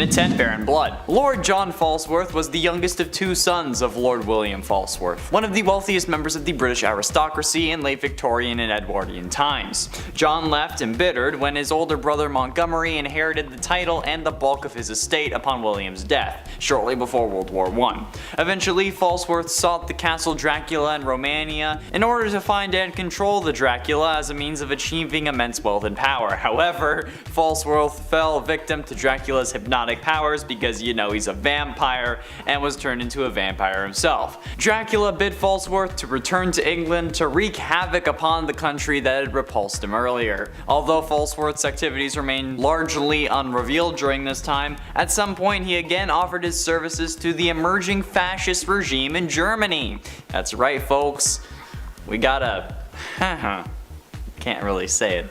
a 10th Baron Blood. Lord John Falsworth was the youngest of two sons of Lord William Falsworth, one of the wealthiest members of the British aristocracy in late Victorian and Edwardian times. John left embittered when his older brother Montgomery inherited the title and the bulk of his estate upon William's death, shortly before World War I. Eventually, Falsworth sought the castle Dracula in Romania in order to find and control the Dracula as a means of achieving immense wealth and power. However, Falsworth fell victim to Dracula's hypnotic powers because you know he's a vampire and was turned into a vampire himself. Dracula bid Falsworth to return to England to wreak havoc upon the country that had repulsed him earlier. Although Falsworth's activities remained largely unrevealed during this time, at some point he again offered his services to the emerging fascist regime in Germany. That's right, folks. We gotta can't really say it.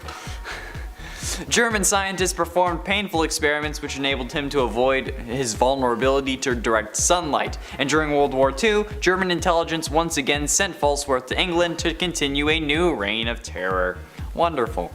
German scientists performed painful experiments which enabled him to avoid his vulnerability to direct sunlight, and during World War II, German intelligence once again sent Falsworth to England to continue a new reign of terror. Wonderful.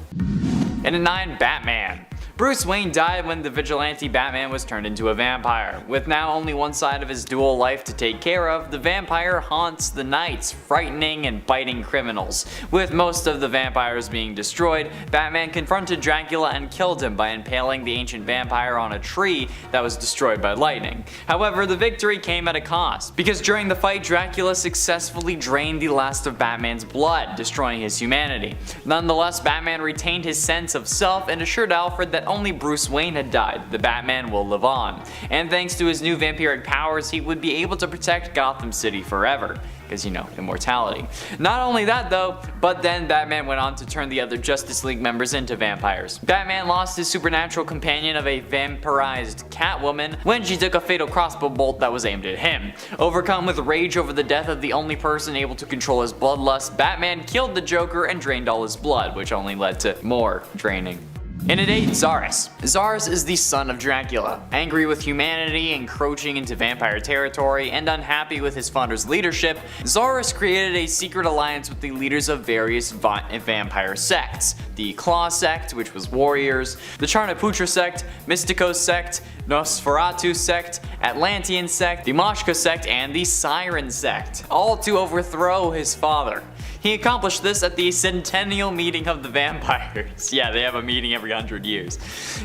And at 9, Batman. Bruce Wayne died when the vigilante Batman was turned into a vampire. With now only one side of his dual life to take care of, the vampire haunts the nights, frightening and biting criminals. With most of the vampires being destroyed, Batman confronted Dracula and killed him by impaling the ancient vampire on a tree that was destroyed by lightning. However, the victory came at a cost, because during the fight Dracula successfully drained the last of Batman's blood, destroying his humanity. Nonetheless, Batman retained his sense of self and assured Alfred that only Bruce Wayne had died, the Batman will live on. And thanks to his new vampiric powers, he would be able to protect Gotham City forever. Because, you know, immortality. Not only that though, but then Batman went on to turn the other Justice League members into vampires. Batman lost his supernatural companion of a vampirized Catwoman when she took a fatal crossbow bolt that was aimed at him. Overcome with rage over the death of the only person able to control his bloodlust, Batman killed the Joker and drained all his blood, which only led to more draining. And at 8, Zarus. Zarus is the son of Dracula. Angry with humanity encroaching into vampire territory and unhappy with his founder's leadership, Zarus created a secret alliance with the leaders of various vampire sects. The Claw sect, which was warriors, the Charnaputra sect, Mysticos sect, Nosferatu sect, Atlantean sect, the Moshka sect, and the Siren sect, all to overthrow his father. He accomplished this at the Centennial Meeting of the Vampires. Yeah, they have a meeting every 100 years.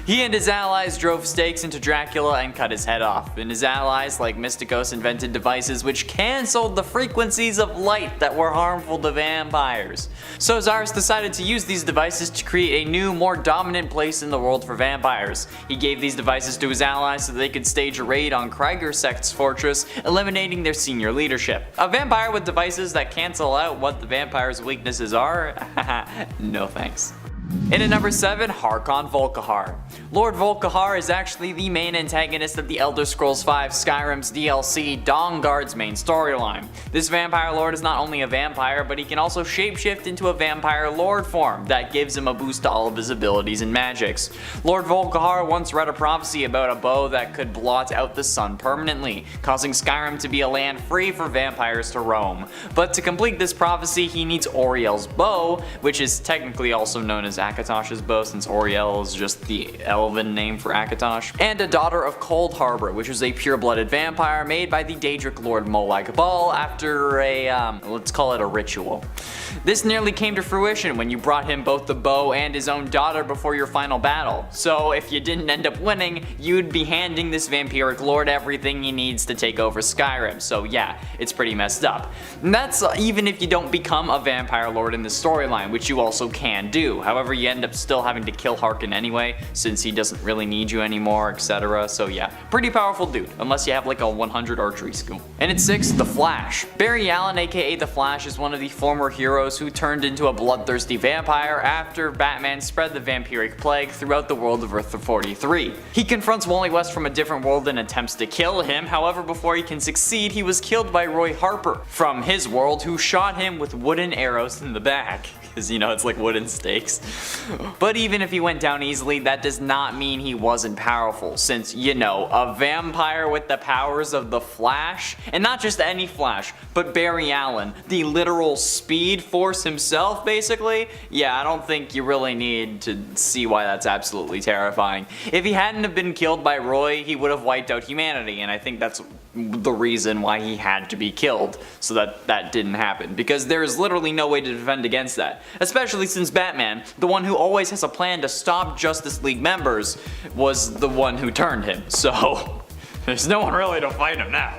He and his allies drove stakes into Dracula and cut his head off, and his allies, like Mysticos, invented devices which cancelled the frequencies of light that were harmful to vampires. So Zarus decided to use these devices to create a new, more dominant place in the world for vampires. He gave these devices to his allies so they could stage a raid on Krieger sect's fortress, eliminating their senior leadership. A vampire with devices that cancel out what the vampire's weaknesses are? No thanks. And at number 7, Haron Vkar. Lord Vkar is actually the main antagonist of the Elder Scrolls V Skyrim's DLC Dawnguard's main storyline. This vampire lord is not only a vampire, but he can also shapeshift into a vampire lord form that gives him a boost to all of his abilities and magics. Lord Vkar once read a prophecy about a bow that could blot out the sun permanently, causing Skyrim to be a land free for vampires to roam. But to complete this prophecy, he needs Auriel's bow, which is technically also known as Akatosh's bow, since Auriel is just the elven name for Akatosh, and a daughter of Cold Harbor, which is a pure-blooded vampire made by the Daedric Lord Molag Bal after a, let's call it a ritual. This nearly came to fruition when you brought him both the bow and his own daughter before your final battle. So if you didn't end up winning, you'd be handing this vampiric lord everything he needs to take over Skyrim. So yeah, it's pretty messed up. And that's even if you don't become a vampire lord in the storyline, which you also can do. However, you end up still having to kill Harkin anyway, since he doesn't really need you anymore, etc. So yeah, pretty powerful dude, unless you have like a 100 archery skill. And at 6, The Flash. Barry Allen, aka The Flash, is one of the former heroes who turned into a bloodthirsty vampire after Batman spread the vampiric plague throughout the world of Earth 43. He confronts Wally West from a different world and attempts to kill him. However, before he can succeed, he was killed by Roy Harper from his world, who shot him with wooden arrows in the back. because you know it's like wooden stakes. But even if he went down easily, that does not mean he wasn't powerful, since, you know, a vampire with the powers of the Flash, and not just any Flash, but Barry Allen, the literal Speed Force himself, basically. Yeah, I don't think you really need to see why that's absolutely terrifying. If he hadn't have been killed by Roy, he would have wiped out humanity, and I think that's the reason why he had to be killed, so that didn't happen, because there is literally no way to defend against that, especially since Batman, the one who always has a plan to stop Justice League members, was the one who turned him, so there's no one really to fight him now.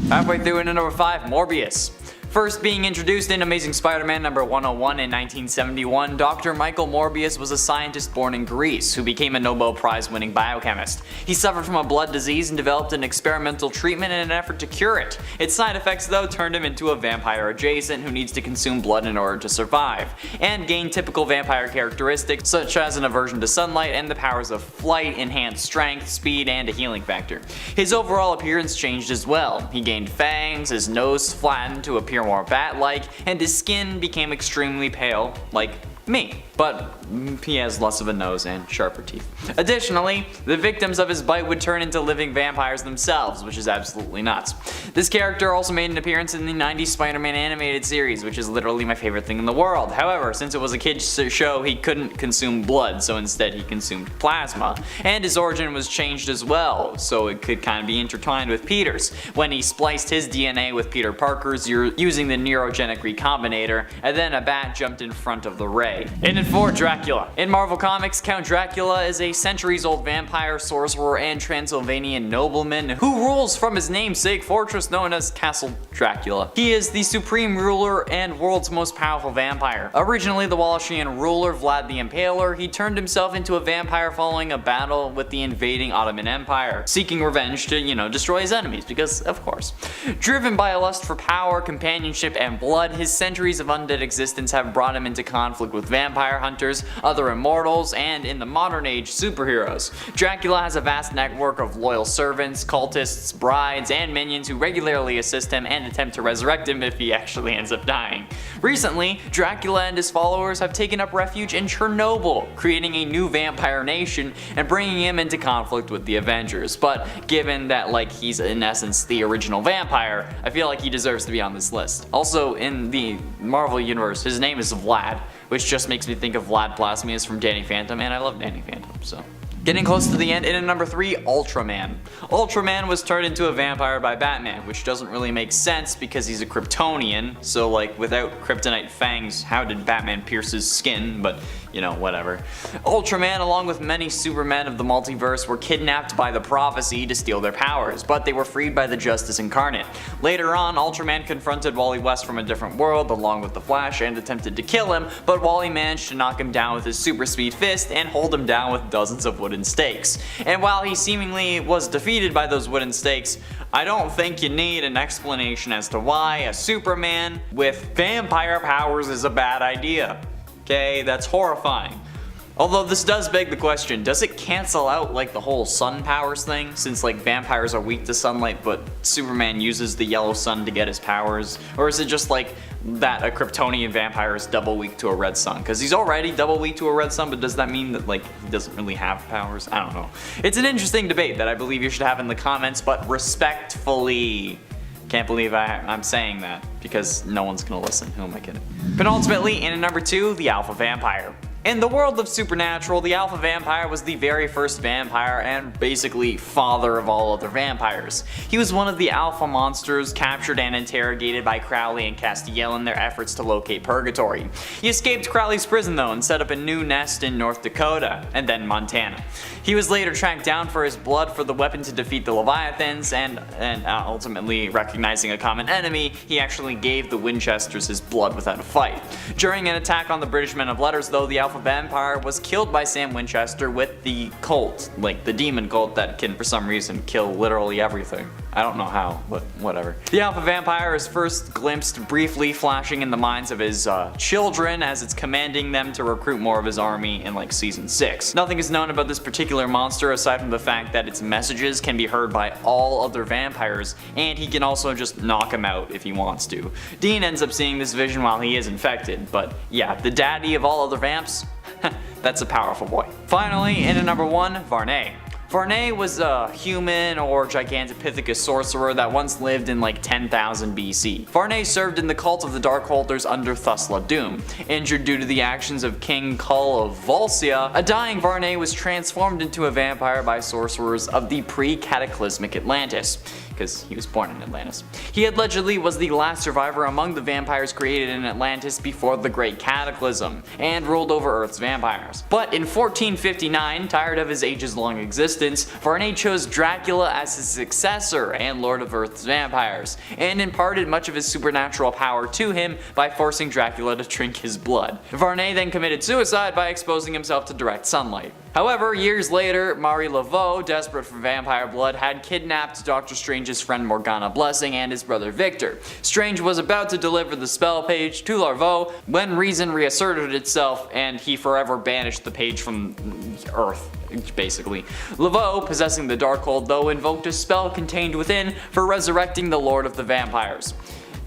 Halfway through into number 5, Morbius. First being introduced in Amazing Spider-Man number 101 in 1971, Dr. Michael Morbius was a scientist born in Greece who became a Nobel Prize winning biochemist. He suffered from a blood disease and developed an experimental treatment in an effort to cure it. Its side effects though turned him into a vampire adjacent who needs to consume blood in order to survive, and gain typical vampire characteristics such as an aversion to sunlight and the powers of flight, enhanced strength, speed, and a healing factor. His overall appearance changed as well. He gained fangs, his nose flattened to appear more bat-like, and his skin became extremely pale, like me. But he has less of a nose and sharper teeth. Additionally, the victims of his bite would turn into living vampires themselves, which is absolutely nuts. This character also made an appearance in the 90s Spider-Man animated series, which is literally my favorite thing in the world. However, since it was a kid's show, he couldn't consume blood, so instead he consumed plasma. And his origin was changed as well, so it could kind of be intertwined with Peter's, when he spliced his DNA with Peter Parker's using the neurogenic recombinator, and then a bat jumped in front of the ray. And in 4, Dracula. In Marvel Comics, Count Dracula is a centuries-old vampire, sorcerer, and Transylvanian nobleman who rules from his namesake fortress known as Castle Dracula. He is the supreme ruler and world's most powerful vampire. Originally the Wallachian ruler Vlad the Impaler, he turned himself into a vampire following a battle with the invading Ottoman Empire, seeking revenge to, you know, destroy his enemies, because of course. Driven by a lust for power, companionship, and blood, his centuries of undead existence have brought him into conflict with vampire hunters, other immortals, and in the modern age, superheroes. Dracula has a vast network of loyal servants, cultists, brides, and minions who regularly assist him and attempt to resurrect him if he actually ends up dying. Recently, Dracula and his followers have taken up refuge in Chernobyl, creating a new vampire nation and bringing him into conflict with the Avengers. But given that like he's in essence the original vampire, I feel like he deserves to be on this list. Also, in the Marvel universe, his name is Vlad, which just makes me think of Vlad Plasmius from Danny Phantom, and I love Danny Phantom, so. Getting close to the end, in at number 3, Ultraman. Ultraman was turned into a vampire by Batman, which doesn't really make sense because he's a Kryptonian, so like without kryptonite fangs, how did Batman pierce his skin? But you know, whatever. Ultraman, along with many Supermen of the multiverse, were kidnapped by the Prophecy to steal their powers, but they were freed by the Justice Incarnate. Later on, Ultraman confronted Wally West from a different world along with the Flash and attempted to kill him, but Wally managed to knock him down with his super speed fist and hold him down with dozens of wooden stakes. And while he seemingly was defeated by those wooden stakes, I don't think you need an explanation as to why a Superman with vampire powers is a bad idea. Okay, that's horrifying. Although this does beg the question, does it cancel out like the whole sun powers thing, since like vampires are weak to sunlight but Superman uses the yellow sun to get his powers? Or is it just like that a Kryptonian vampire is double weak to a red sun? Because he's already double weak to a red sun, but does that mean that like he doesn't really have powers? I don't know. It's an interesting debate that I believe you should have in the comments, but respectfully. Can't believe I'm saying that, because no one's gonna listen. Who am I kidding? Penultimately, in at number 2, the Alpha Vampire. In the world of Supernatural, the Alpha Vampire was the very first vampire and basically father of all other vampires. He was one of the Alpha monsters captured and interrogated by Crowley and Castiel in their efforts to locate Purgatory. He escaped Crowley's prison though and set up a new nest in North Dakota, and then Montana. He was later tracked down for his blood for the weapon to defeat the Leviathans, and ultimately recognizing a common enemy, he actually gave the Winchesters his blood without a fight. During an attack on the British Men of Letters though, the Alpha Vampire was killed by Sam Winchester with the cult, like the demon cult that can for some reason kill literally everything. I don't know how, but whatever. The Alpha Vampire is first glimpsed briefly flashing in the minds of his children as it's commanding them to recruit more of his army in like season 6. Nothing is known about this particular monster aside from the fact that its messages can be heard by all other vampires, and he can also just knock them out if he wants to. Dean ends up seeing this vision while he is infected, but yeah, the daddy of all other vamps? That's a powerful boy. Finally, in at number 1, Varet. Varet was a human or Gigantopithecus sorcerer that once lived in like 10,000 BC. Varet served in the cult of the Darkholders under Thusla Doom. Injured due to the actions of King Kull of Volscia, a dying Varet was transformed into a vampire by sorcerers of the pre-cataclysmic Atlantis, because he was born in Atlantis. He allegedly was the last survivor among the vampires created in Atlantis before the Great Cataclysm, and ruled over Earth's vampires. But in 1459, tired of his ages-long existence, Varet chose Dracula as his successor and Lord of Earth's vampires, and imparted much of his supernatural power to him by forcing Dracula to drink his blood. Varet then committed suicide by exposing himself to direct sunlight. However, years later, Marie Laveau, desperate for vampire blood, had kidnapped Doctor Strange's friend Morgana Blessing and his brother Victor. Strange was about to deliver the spell page to Laveau when reason reasserted itself and he forever banished the page from Earth, basically. Laveau, possessing the Darkhold, though, invoked a spell contained within for resurrecting the Lord of the Vampires.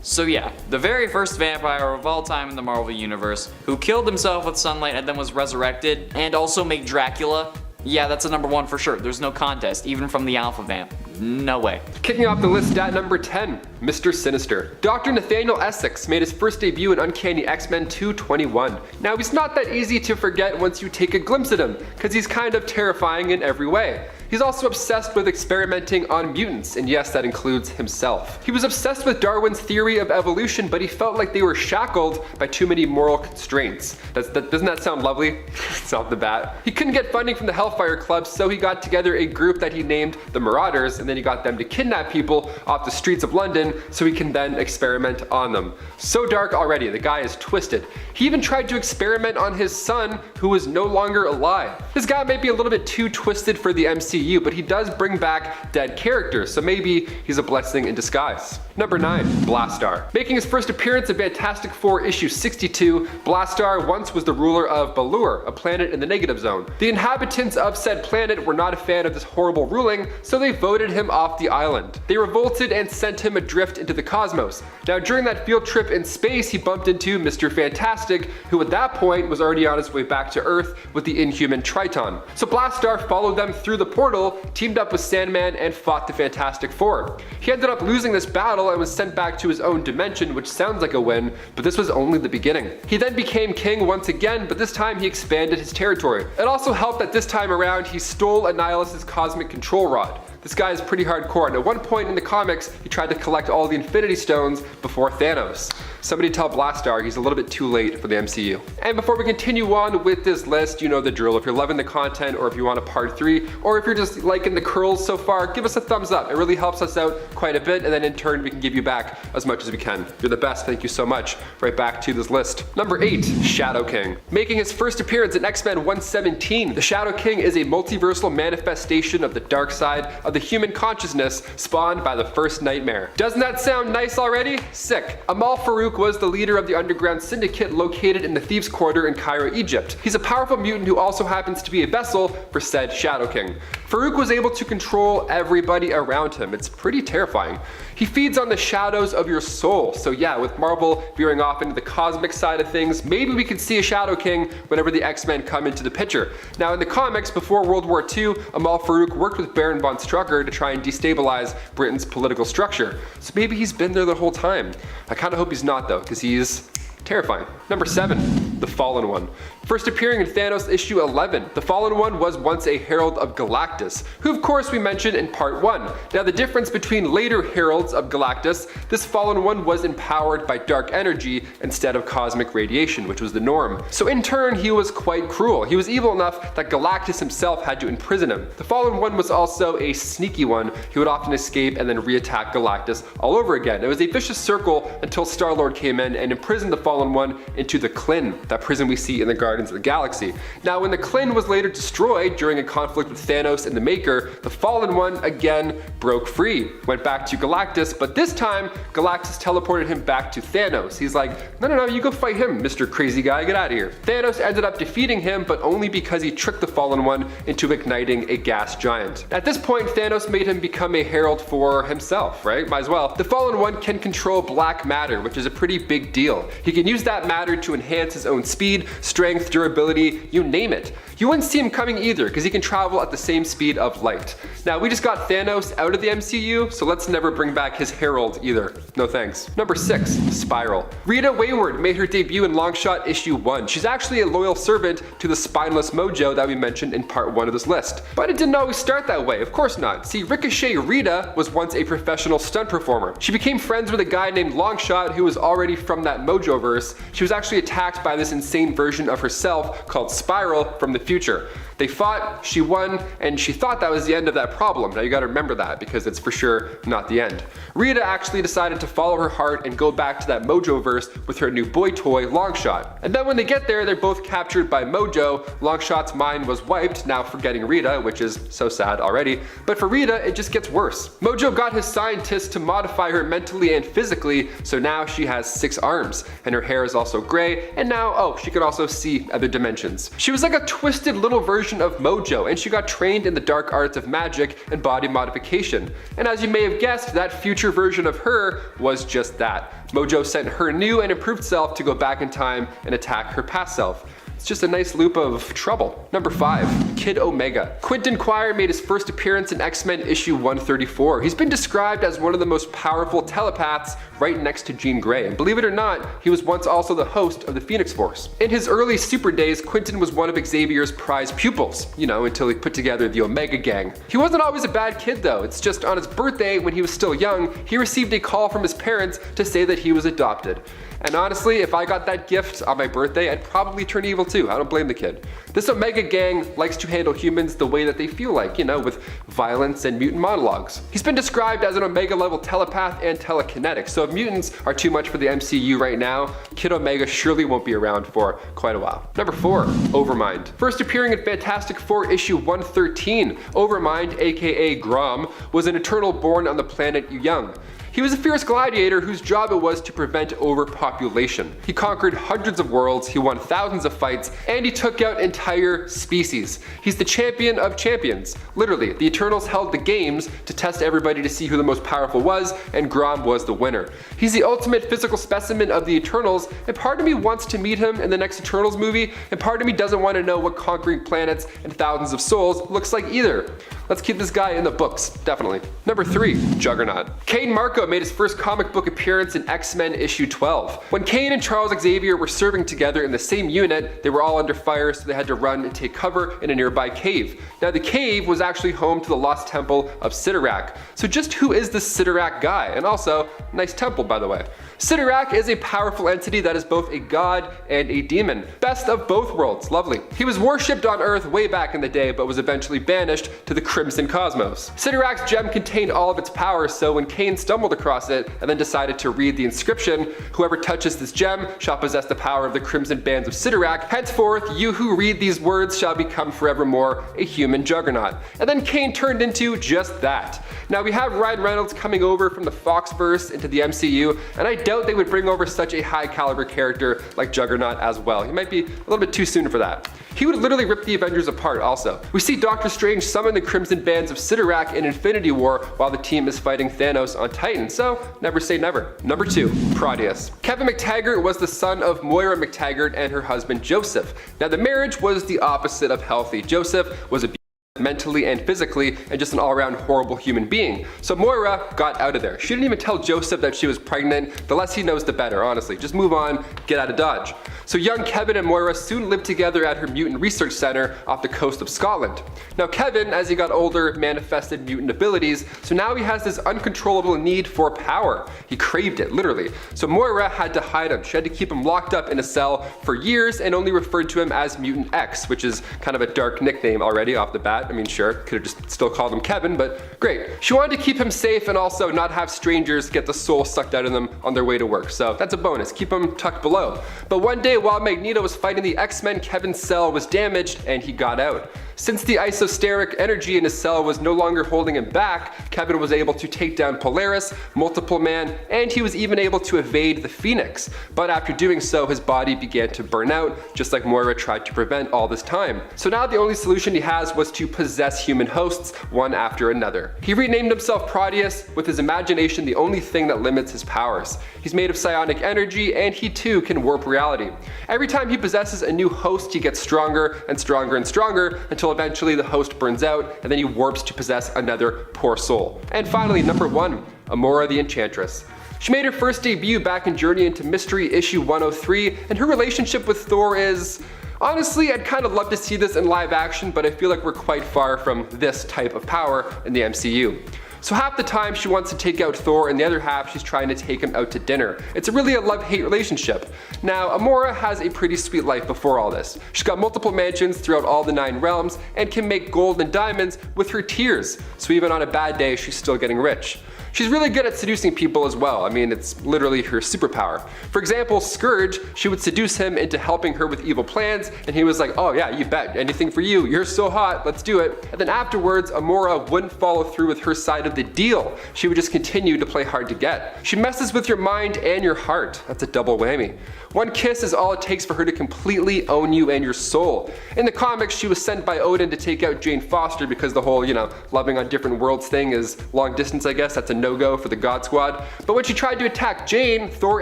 So yeah, the very first vampire of all time in the Marvel Universe, who killed himself with sunlight and then was resurrected, and also made Dracula. Yeah, that's a number 1 for sure. There's no contest, even from the Alpha Vamp. No way. Kicking off the list at number 10, Mr. Sinister. Dr. Nathaniel Essex made his first debut in Uncanny X-Men 221. Now, he's not that easy to forget once you take a glimpse at him, because he's kind of terrifying in every way. He's also obsessed with experimenting on mutants, and yes, that includes himself. He was obsessed with Darwin's theory of evolution, but he felt like they were shackled by too many moral constraints. Doesn't that sound lovely? It's off the bat. He couldn't get funding from the Hellfire Club, so he got together a group that he named the Marauders, and then he got them to kidnap people off the streets of London so he can then experiment on them. So dark already, the guy is twisted. He even tried to experiment on his son, who was no longer alive. This guy might be a little bit too twisted for the MCU, but he does bring back dead characters, so maybe he's a blessing in disguise. Number 9, Blastar. Making his first appearance in Fantastic Four issue 62, Blastar once was the ruler of Balur, a planet in the negative zone. The inhabitants of said planet were not a fan of this horrible ruling, so they voted him off the island. They revolted and sent him adrift into the cosmos. Now, during that field trip in space, he bumped into Mr. Fantastic, who at that point was already on his way back to Earth with the Inhuman Triton. So Blastar followed them through the portal, teamed up with Sandman, and fought the Fantastic Four. He ended up losing this battle and was sent back to his own dimension, which sounds like a win, but this was only the beginning. He then became king once again, but this time he expanded his territory. It also helped that this time around he stole Annihilus' cosmic control rod. This guy is pretty hardcore, and at one point in the comics, he tried to collect all the Infinity Stones before Thanos. Somebody tell Blastar he's a little bit too late for the MCU. And before we continue on with this list, you know the drill. If you're loving the content, or if you want a part 3, or if you're just liking the curls so far, give us a thumbs up. It really helps us out quite a bit, and then in turn, we can give you back as much as we can. You're the best, thank you so much. Right back to this list. Number 8, Shadow King. Making his first appearance in X-Men 117, the Shadow King is a multiversal manifestation of the dark side of the human consciousness spawned by the first nightmare. Doesn't that sound nice already? Sick. Amal Farouk was the leader of the underground syndicate located in the Thieves' Quarter in Cairo, Egypt. He's a powerful mutant who also happens to be a vessel for said Shadow King. Farouk was able to control everybody around him. It's pretty terrifying. He feeds on the shadows of your soul. So yeah, with Marvel veering off into the cosmic side of things, maybe we could see a Shadow King whenever the X-Men come into the picture. Now in the comics, before World War II, Amal Farouk worked with Baron von Strucker to try and destabilize Britain's political structure. So maybe he's been there the whole time. I kind of hope he's not though, because he's terrifying. Number 7, the Fallen One. First appearing in Thanos issue 11, the Fallen One was once a herald of Galactus, who of course we mentioned in part 1. Now the difference between later heralds of Galactus, this Fallen One was empowered by dark energy instead of cosmic radiation, which was the norm. So in turn, he was quite cruel. He was evil enough that Galactus himself had to imprison him. The Fallen One was also a sneaky one. He would often escape and then re-attack Galactus all over again. It was a vicious circle until Star-Lord came in and imprisoned the Fallen One into the Clin, that that prison we see in the Guardians of the Galaxy. Now, when the Klin was later destroyed during a conflict with Thanos and the Maker, the Fallen One again broke free, went back to Galactus, but this time Galactus teleported him back to Thanos. He's like, no, you go fight him, Mr. Crazy Guy, get out of here. Thanos ended up defeating him, but only because he tricked the Fallen One into igniting a gas giant. At this point, Thanos made him become a herald for himself, right? Might as well. The Fallen One can control black matter, which is a pretty big deal. He can use that matter to enhance his own speed, strength, durability, you name it. You wouldn't see him coming either, because he can travel at the same speed of light. Now, we just got Thanos out of the MCU, so let's never bring back his herald either. No thanks. Number 6, Spiral. Rita Wayward made her debut in Longshot issue 1. She's actually a loyal servant to the spineless Mojo that we mentioned in part 1 of this list. But it didn't always start that way, of course not. See, Ricochet Rita was once a professional stunt performer. She became friends with a guy named Longshot who was already from that Mojoverse. She was actually attacked by this insane version of herself called Spiral from the future. They fought, she won, and she thought that was the end of that problem. Now you gotta remember that, because it's for sure not the end. Rita actually decided to follow her heart and go back to that Mojoverse with her new boy toy, Longshot. And then when they get there, they're both captured by Mojo. Longshot's mind was wiped, now forgetting Rita, which is so sad already. But for Rita, it just gets worse. Mojo got his scientists to modify her mentally and physically, so now she has 6 arms, and her hair is also gray, and now, oh, she can also see other dimensions. She was like a twisted little version of Mojo, and she got trained in the dark arts of magic and body modification. And as you may have guessed, that future version of her was just that. Mojo sent her new and improved self to go back in time and attack her past self. It's just a nice loop of trouble. Number 5, Kid Omega. Quentin Quire made his first appearance in X-Men issue 134. He's been described as one of the most powerful telepaths right next to Jean Grey, and believe it or not, he was once also the host of the Phoenix Force. In his early super days, Quentin was one of Xavier's prized pupils, until he put together the Omega Gang. He wasn't always a bad kid though. It's just on his birthday, when he was still young, he received a call from his parents to say that he was adopted. And honestly, if I got that gift on my birthday, I'd probably turn evil too. I don't blame the kid. This Omega Gang likes to handle humans the way that they feel like, with violence and mutant monologues. He's been described as an Omega level telepath and telekinetic, so if mutants are too much for the MCU right now, Kid Omega surely won't be around for quite a while. Number 4, Overmind. First appearing in Fantastic Four issue 113, Overmind, aka Grom, was an Eternal born on the planet Young. He was a fierce gladiator whose job it was to prevent overpopulation. He conquered hundreds of worlds, he won thousands of fights, and he took out entire species. He's the champion of champions. Literally, the Eternals held the games to test everybody to see who the most powerful was, and Grom was the winner. He's the ultimate physical specimen of the Eternals, and part of me wants to meet him in the next Eternals movie, and part of me doesn't want to know what conquering planets and thousands of souls looks like either. Let's keep this guy in the books, definitely. Number 3, Juggernaut. Kane Marco made his first comic book appearance in X-Men issue 12. When Kane and Charles Xavier were serving together in the same unit, they were all under fire, so they had to run and take cover in a nearby cave. Now the cave was actually home to the lost temple of Sidorak. So just who is this Sidorak guy? And also, nice temple by the way. Sidorak is a powerful entity that is both a god and a demon. Best of both worlds, lovely. He was worshipped on Earth way back in the day, but was eventually banished to the Crimson Cosmos. Sidorak's gem contained all of its power, so when Kane stumbled across it and then decided to read the inscription, whoever touches this gem shall possess the power of the Crimson Bands of Sidorak. Henceforth, you who read these words shall become forevermore a human Juggernaut. And then Kane turned into just that. Now we have Ryan Reynolds coming over from the Foxverse into the MCU, and I doubt they would bring over such a high caliber character like Juggernaut as well. He might be a little bit too soon for that. He would literally rip the Avengers apart also. We see Doctor Strange summon the Crimson Bands of Sidorak in Infinity War while the team is fighting Thanos on Titan, so never say never. Number 2, Proteus. Kevin McTaggart was the son of Moira McTaggart and her husband Joseph. Now the marriage was the opposite of healthy. Joseph was a mentally and physically, and just an all-around horrible human being. So Moira got out of there. She didn't even tell Joseph that she was pregnant. The less he knows, the better, honestly. Just move on, get out of Dodge. So young Kevin and Moira soon lived together at her mutant research center off the coast of Scotland. Now Kevin, as he got older, manifested mutant abilities, so now he has this uncontrollable need for power. He craved it, literally. So Moira had to hide him. She had to keep him locked up in a cell for years and only referred to him as Mutant X, which is kind of a dark nickname already off the bat. I mean, sure, could have just still called him Kevin, but great. She wanted to keep him safe and also not have strangers get the soul sucked out of them on their way to work. So that's a bonus, keep him tucked below. But one day day, while Magneto was fighting the X-Men, Kevin's cell was damaged and he got out. Since the isosteric energy in his cell was no longer holding him back, Kevin was able to take down Polaris, Multiple Man, and he was even able to evade the Phoenix. But after doing so, his body began to burn out, just like Moira tried to prevent all this time. So now the only solution he has was to possess human hosts, one after another. He renamed himself Proteus, with his imagination the only thing that limits his powers. He's made of psionic energy, and he too can warp reality. Every time he possesses a new host, he gets stronger and stronger and stronger, until eventually the host burns out, and then he warps to possess another poor soul. And finally, number 1, Amora the Enchantress. She made her first debut back in Journey into Mystery issue 103, and her relationship with Thor is... honestly, I'd kind of love to see this in live action, but I feel like we're quite far from this type of power in the MCU. So half the time she wants to take out Thor, and the other half she's trying to take him out to dinner. It's really a love-hate relationship. Now, Amora has a pretty sweet life before all this. She's got multiple mansions throughout all the 9 realms, and can make gold and diamonds with her tears. So even on a bad day, she's still getting rich. She's really good at seducing people as well. I mean, it's literally her superpower. For example, Scourge, she would seduce him into helping her with evil plans, and he was like, oh yeah, you bet, anything for you, you're so hot, let's do it. And then afterwards, Amora wouldn't follow through with her side of the deal. She would just continue to play hard to get. She messes with your mind and your heart. That's a double whammy. One kiss is all it takes for her to completely own you and your soul. In the comics, she was sent by Odin to take out Jane Foster because the whole, loving on different worlds thing is long distance, I guess. That's a no-go for the God Squad. But when she tried to attack Jane, Thor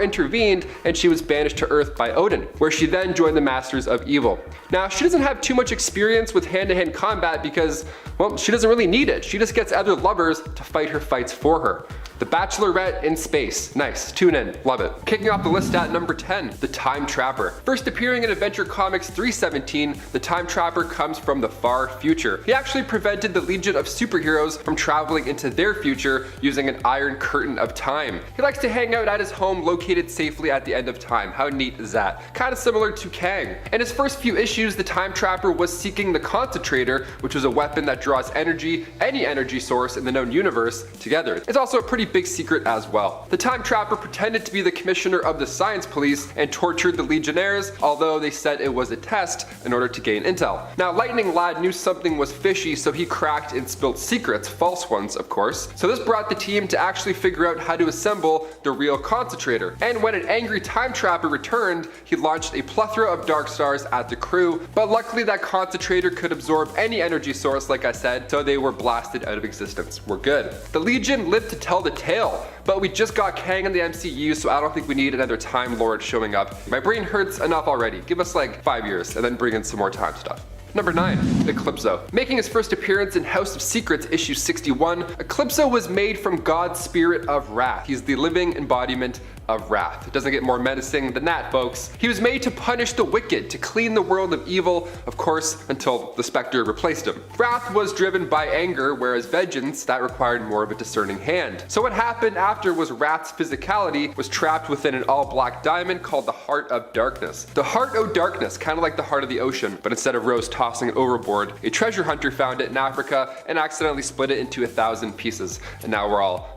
intervened and she was banished to Earth by Odin, where she then joined the Masters of Evil. Now, she doesn't have too much experience with hand-to-hand combat because, well, she doesn't really need it. She just gets other lovers to fight her fights for her. The Bachelorette in space. Nice. Tune in. Love it. Kicking off the list at number 10, the Time Trapper. First appearing in Adventure Comics 317, the Time Trapper comes from the far future. He actually prevented the Legion of Superheroes from traveling into their future using an iron curtain of time. He likes to hang out at his home located safely at the end of time. How neat is that? Kind of similar to Kang. In his first few issues, the Time Trapper was seeking the Concentrator, which was a weapon that draws energy, any energy source in the known universe, together. It's also a pretty big secret as well. The Time Trapper pretended to be the commissioner of the Science Police and tortured the Legionnaires, although they said it was a test in order to gain intel. Now, Lightning Lad knew something was fishy, so he cracked and spilled secrets, false ones of course. So this brought the team to actually figure out how to assemble the real Concentrator. And when an angry Time Trapper returned, he launched a plethora of Dark Stars at the crew, but luckily that Concentrator could absorb any energy source, like I said, so they were blasted out of existence. We're good. The Legion lived to tell the tale, but we just got Kang in the MCU, so I don't think we need another Time Lord showing up. My brain hurts enough already. Give us like 5 years and then bring in some more time stuff. Number 9, Eclipso. Making his first appearance in House of Secrets issue 61, Eclipso was made from God's spirit of wrath. He's the living embodiment of wrath. It doesn't get more menacing than that, folks. He was made to punish the wicked, to clean the world of evil, of course, until the Spectre replaced him. Wrath was driven by anger, whereas vengeance, that required more of a discerning hand. So what happened after was Wrath's physicality was trapped within an all-black diamond called the Heart of Darkness. The Heart of Darkness, kind of like the heart of the ocean, but instead of Rose tossing it overboard, a treasure hunter found it in Africa and accidentally split it into 1,000 pieces, and now we're all...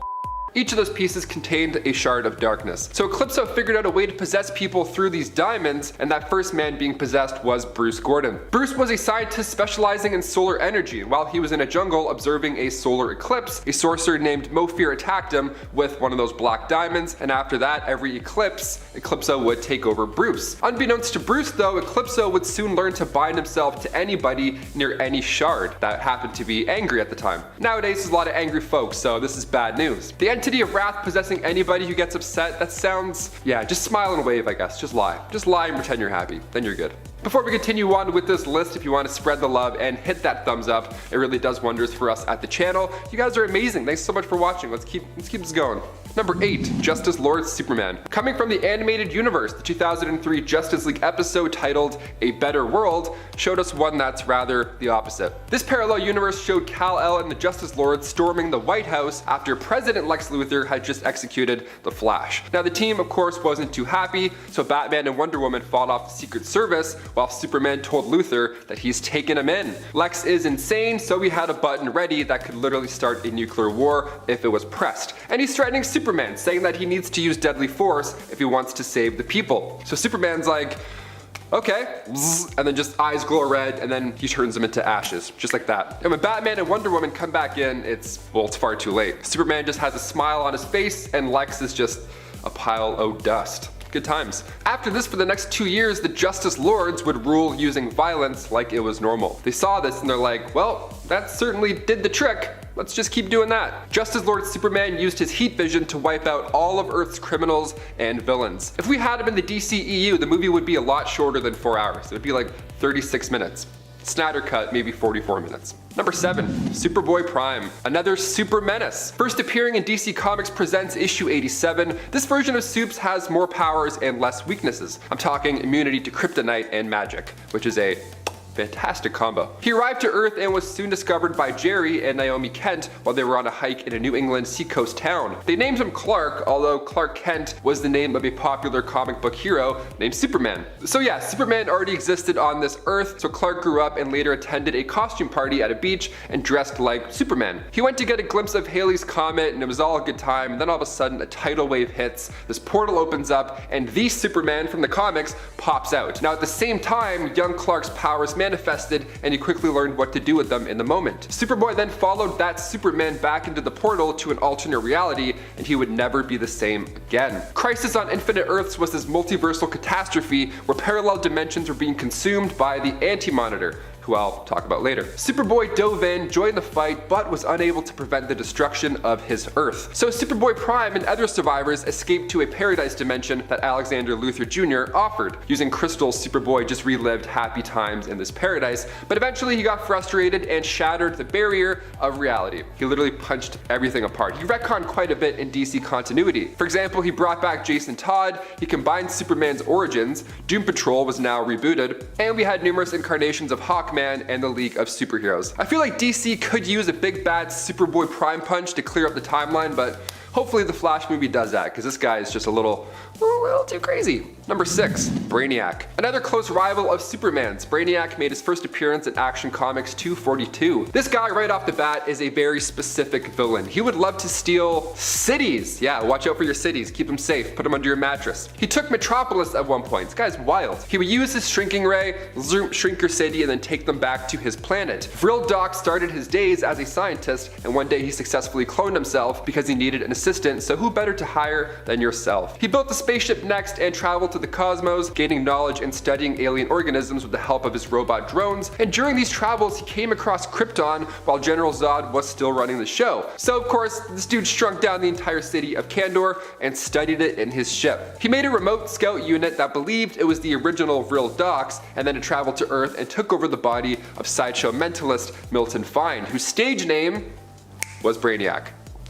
Each of those pieces contained a shard of darkness. So Clipso figured out a way to possess people through these diamonds, and that first man being possessed was Bruce Gordon. Bruce was a scientist specializing in solar energy, and while he was in a jungle observing a solar eclipse, a sorcerer named Mofir attacked him with one of those black diamonds, and after that, every eclipse, Eclipso would take over Bruce. Unbeknownst to Bruce though, Eclipso would soon learn to bind himself to anybody near any shard that happened to be angry at the time. Nowadays there's a lot of angry folks, so this is bad news. The entity of wrath possessing anybody who gets upset, that sounds, yeah, just smile and wave, I guess. Just lie. Just lie and pretend you're happy. Then you're good. Before we continue on with this list, if you want to spread the love and hit that thumbs up, it really does wonders for us at the channel. You guys are amazing. Thanks so much for watching. Let's keep this going. Number 8, Justice Lord Superman. Coming from the animated universe, the 2003 Justice League episode titled A Better World showed us one that's rather the opposite. This parallel universe showed Kal-El and the Justice Lord storming the White House after President Lex Luthor had just executed the Flash. Now the team of course wasn't too happy, so Batman and Wonder Woman fought off the Secret Service while Superman told Luthor that he's taken him in. Lex is insane, so he had a button ready that could literally start a nuclear war if it was pressed. And he's threatening Superman, saying that he needs to use deadly force if he wants to save the people. So Superman's like, okay, and then just eyes glow red, and then he turns them into ashes, just like that. And when Batman and Wonder Woman come back in, it's far too late. Superman just has a smile on his face, and Lex is just a pile of dust. Good times. After this, for the next 2 years, the Justice Lords would rule using violence like it was normal. They saw this and they're like, well, that certainly did the trick. Let's just keep doing that. Justice Lord Superman used his heat vision to wipe out all of Earth's criminals and villains. If we had him in the DCEU, the movie would be a lot shorter than 4 hours. It would be like 36 minutes. Snyder cut, maybe 44 minutes. Number 7, Superboy Prime, another super menace. First appearing in DC Comics Presents issue 87, this version of Supes has more powers and less weaknesses. I'm talking immunity to kryptonite and magic, which is a fantastic combo. He arrived to Earth and was soon discovered by Jerry and Naomi Kent while they were on a hike in a New England seacoast town. They named him Clark, although Clark Kent was the name of a popular comic book hero named Superman. So yeah, Superman already existed on this Earth, so Clark grew up and later attended a costume party at a beach and dressed like Superman. He went to get a glimpse of Halley's Comet and it was all a good time, and then all of a sudden a tidal wave hits, this portal opens up, and the Superman from the comics pops out. Now at the same time, young Clark's powers manifested and he quickly learned what to do with them in the moment. Superboy then followed that Superman back into the portal to an alternate reality, and he would never be the same again. Crisis on Infinite Earths was this multiversal catastrophe where parallel dimensions were being consumed by the AntiMonitor, who I'll talk about later. Superboy dove in, joined the fight, but was unable to prevent the destruction of his Earth. So Superboy Prime and other survivors escaped to a paradise dimension that Alexander Luthor Jr. offered. Using crystals, Superboy just relived happy times in this paradise, but eventually he got frustrated and shattered the barrier of reality. He literally punched everything apart. He retconned quite a bit in DC continuity. For example, he brought back Jason Todd, he combined Superman's origins, Doom Patrol was now rebooted, and we had numerous incarnations of Hawkman and the League of Superheroes. I feel like DC could use a big bad Superboy Prime punch to clear up the timeline, but hopefully the Flash movie does that, because this guy is just a little too crazy. Number 6, Brainiac. Another close rival of Superman's, Brainiac made his first appearance in Action Comics 242. This guy right off the bat is a very specific villain. He would love to steal cities. Yeah, watch out for your cities, keep them safe, put them under your mattress. He took Metropolis at one point. This guy's wild. He would use his shrinking ray, zoom, shrink your city, and then take them back to his planet. Vril Doc started his days as a scientist, and one day he successfully cloned himself because he needed an assistant, so who better to hire than yourself? He built the spaceship next and traveled to the cosmos, gaining knowledge and studying alien organisms with the help of his robot drones, and during these travels he came across Krypton while General Zod was still running the show. So of course, this dude shrunk down the entire city of Kandor and studied it in his ship. He made a remote scout unit that believed it was the original Vril Docs, and then it traveled to Earth and took over the body of sideshow mentalist Milton Fine, whose stage name was Brainiac.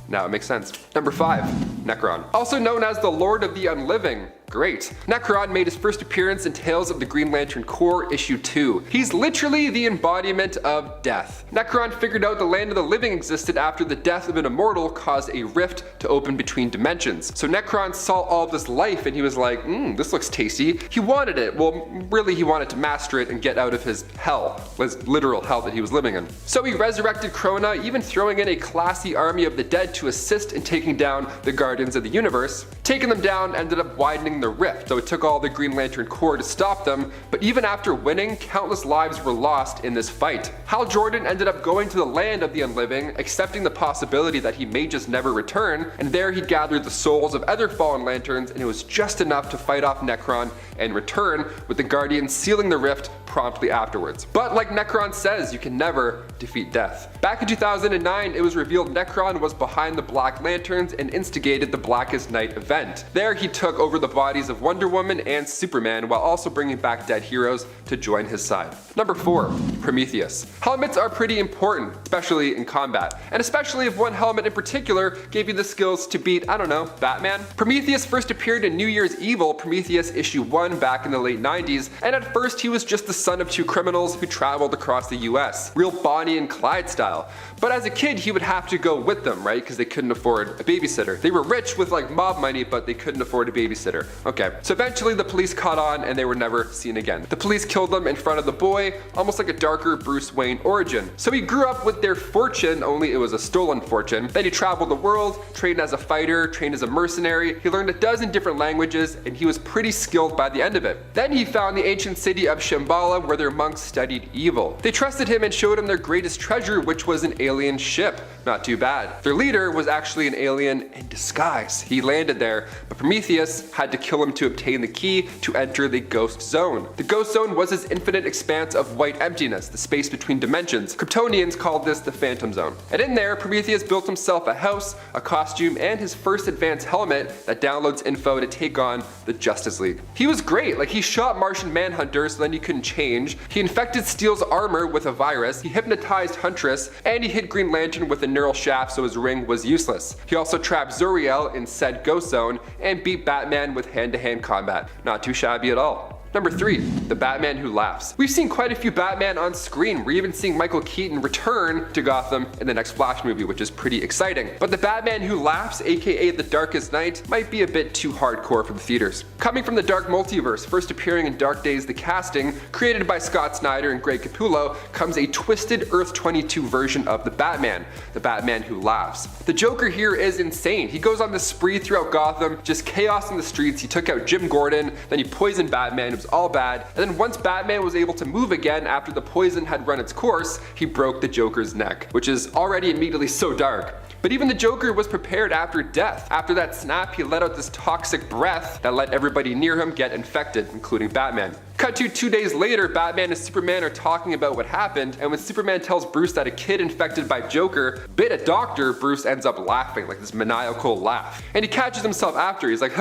Now it makes sense. Number 5, Necron. Also known as the Lord of the Unliving. Great. Necron made his first appearance in Tales of the Green Lantern Corps issue 2. He's literally the embodiment of death. Necron figured out the land of the living existed after the death of an immortal caused a rift to open between dimensions. So Necron saw all of this life and he was like, this looks tasty. He wanted it. Well, really he wanted to master it and get out of his hell, his literal hell that he was living in. So he resurrected Krona, even throwing in a classy army of the dead to assist in taking down the Guardians of the Universe. Taking them down ended up widening the rift, so it took all the Green Lantern Corps to stop them, but even after winning, countless lives were lost in this fight. Hal Jordan ended up going to the land of the unliving, accepting the possibility that he may just never return, and there he gathered the souls of other fallen lanterns, and it was just enough to fight off Necron and return, with the Guardians sealing the rift promptly afterwards. But like Necron says, you can never defeat death. Back in 2009, it was revealed Necron was behind the Black Lanterns and instigated the Blackest Night event. There he took over the bodies of Wonder Woman and Superman while also bringing back dead heroes to join his side. Number 4, Prometheus. Helmets are pretty important, especially in combat, and especially if one helmet in particular gave you the skills to beat, I don't know, Batman. Prometheus first appeared in New Year's Evil, Prometheus issue 1 back in the late 90s, and at first he was just the son of two criminals who traveled across the US, real Bonnie and Clyde style. But as a kid, he would have to go with them, right? Because they couldn't afford a babysitter. They were rich with like mob money, but they couldn't afford a babysitter. Okay, so eventually the police caught on and they were never seen again. The police killed them in front of the boy, almost like a darker Bruce Wayne origin. So he grew up with their fortune, only it was a stolen fortune. Then he traveled the world, trained as a fighter, trained as a mercenary. He learned a dozen different languages and he was pretty skilled by the end of it. Then he found the ancient city of Shambhala where their monks studied evil. They trusted him and showed him their greatest treasure, which was an alien ship. Not too bad. Their leader was actually an alien in disguise. He landed there, but Prometheus had to kill him to obtain the key to enter the Ghost Zone. The Ghost Zone was this infinite expanse of white emptiness, the space between dimensions. Kryptonians called this the Phantom Zone. And in there, Prometheus built himself a house, a costume, and his first advanced helmet that downloads info to take on the Justice League. He was great, like he shot Martian Manhunter so then he couldn't change, he infected Steel's armor with a virus, he hypnotized Huntress, and he hit Green Lantern with a neural shaft so his ring was useless. He also trapped Zoriel in said Ghost Zone and beat Batman with hand-to-hand combat. Not too shabby at all. Number 3, the Batman who laughs. We've seen quite a few Batman on screen. We're even seeing Michael Keaton return to Gotham in the next Flash movie, which is pretty exciting. But the Batman who laughs, aka the Darkest Knight, might be a bit too hardcore for the theaters. Coming from the Dark Multiverse, first appearing in Dark Days the Casting, created by Scott Snyder and Greg Capullo, comes a twisted Earth 22 version of the Batman who laughs. The Joker here is insane. He goes on this spree throughout Gotham, just chaos in the streets. He took out Jim Gordon, then he poisoned Batman. It was all bad, and then once Batman was able to move again after the poison had run its course, he broke the Joker's neck, which is already immediately so dark. But even the Joker was prepared after death. After that snap, he let out this toxic breath that let everybody near him get infected, including Batman. Cut to 2 days later, Batman and Superman are talking about what happened, and when Superman tells Bruce that a kid infected by Joker bit a doctor, Bruce ends up laughing, like this maniacal laugh. And he catches himself after, he's like,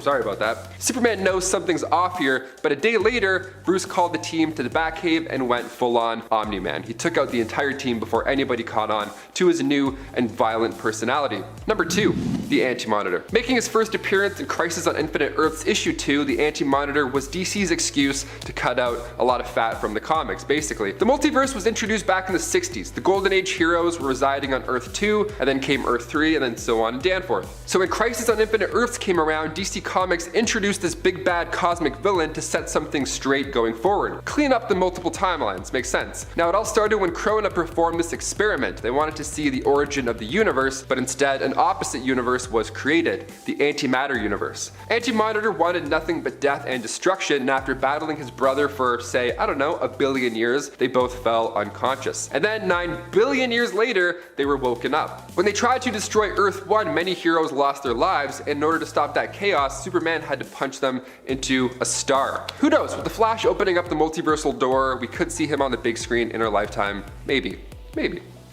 sorry about that. Superman knows something's off here, but a day later, Bruce called the team to the Batcave and went full on Omni-Man. He took out the entire team before anybody caught on to his new and violent personality. Number 2, the AntiMonitor. Making his first appearance in Crisis on Infinite Earths issue 2, the AntiMonitor was DC's excuse to cut out a lot of fat from the comics, basically. The multiverse was introduced back in the 60s. The Golden Age heroes were residing on Earth 2, and then came Earth 3, and then so on and Danforth. So when Crisis on Infinite Earths came around, DC Comics introduced this big bad cosmic villain to set something straight going forward. Clean up the multiple timelines, makes sense. Now it all started when Krona performed this experiment. They wanted to see the origin of the universe, but instead an opposite universe was created, the antimatter universe. AntiMonitor wanted nothing but death and destruction, and after battling his brother for, say, I don't know, 1 billion years, they both fell unconscious. And then 9 billion years later, they were woken up. When they tried to destroy Earth 1, many heroes lost their lives, and in order to stop that chaos, Superman had to punch them into a star. Who knows, with the Flash opening up the multiversal door, we could see him on the big screen in our lifetime. Maybe.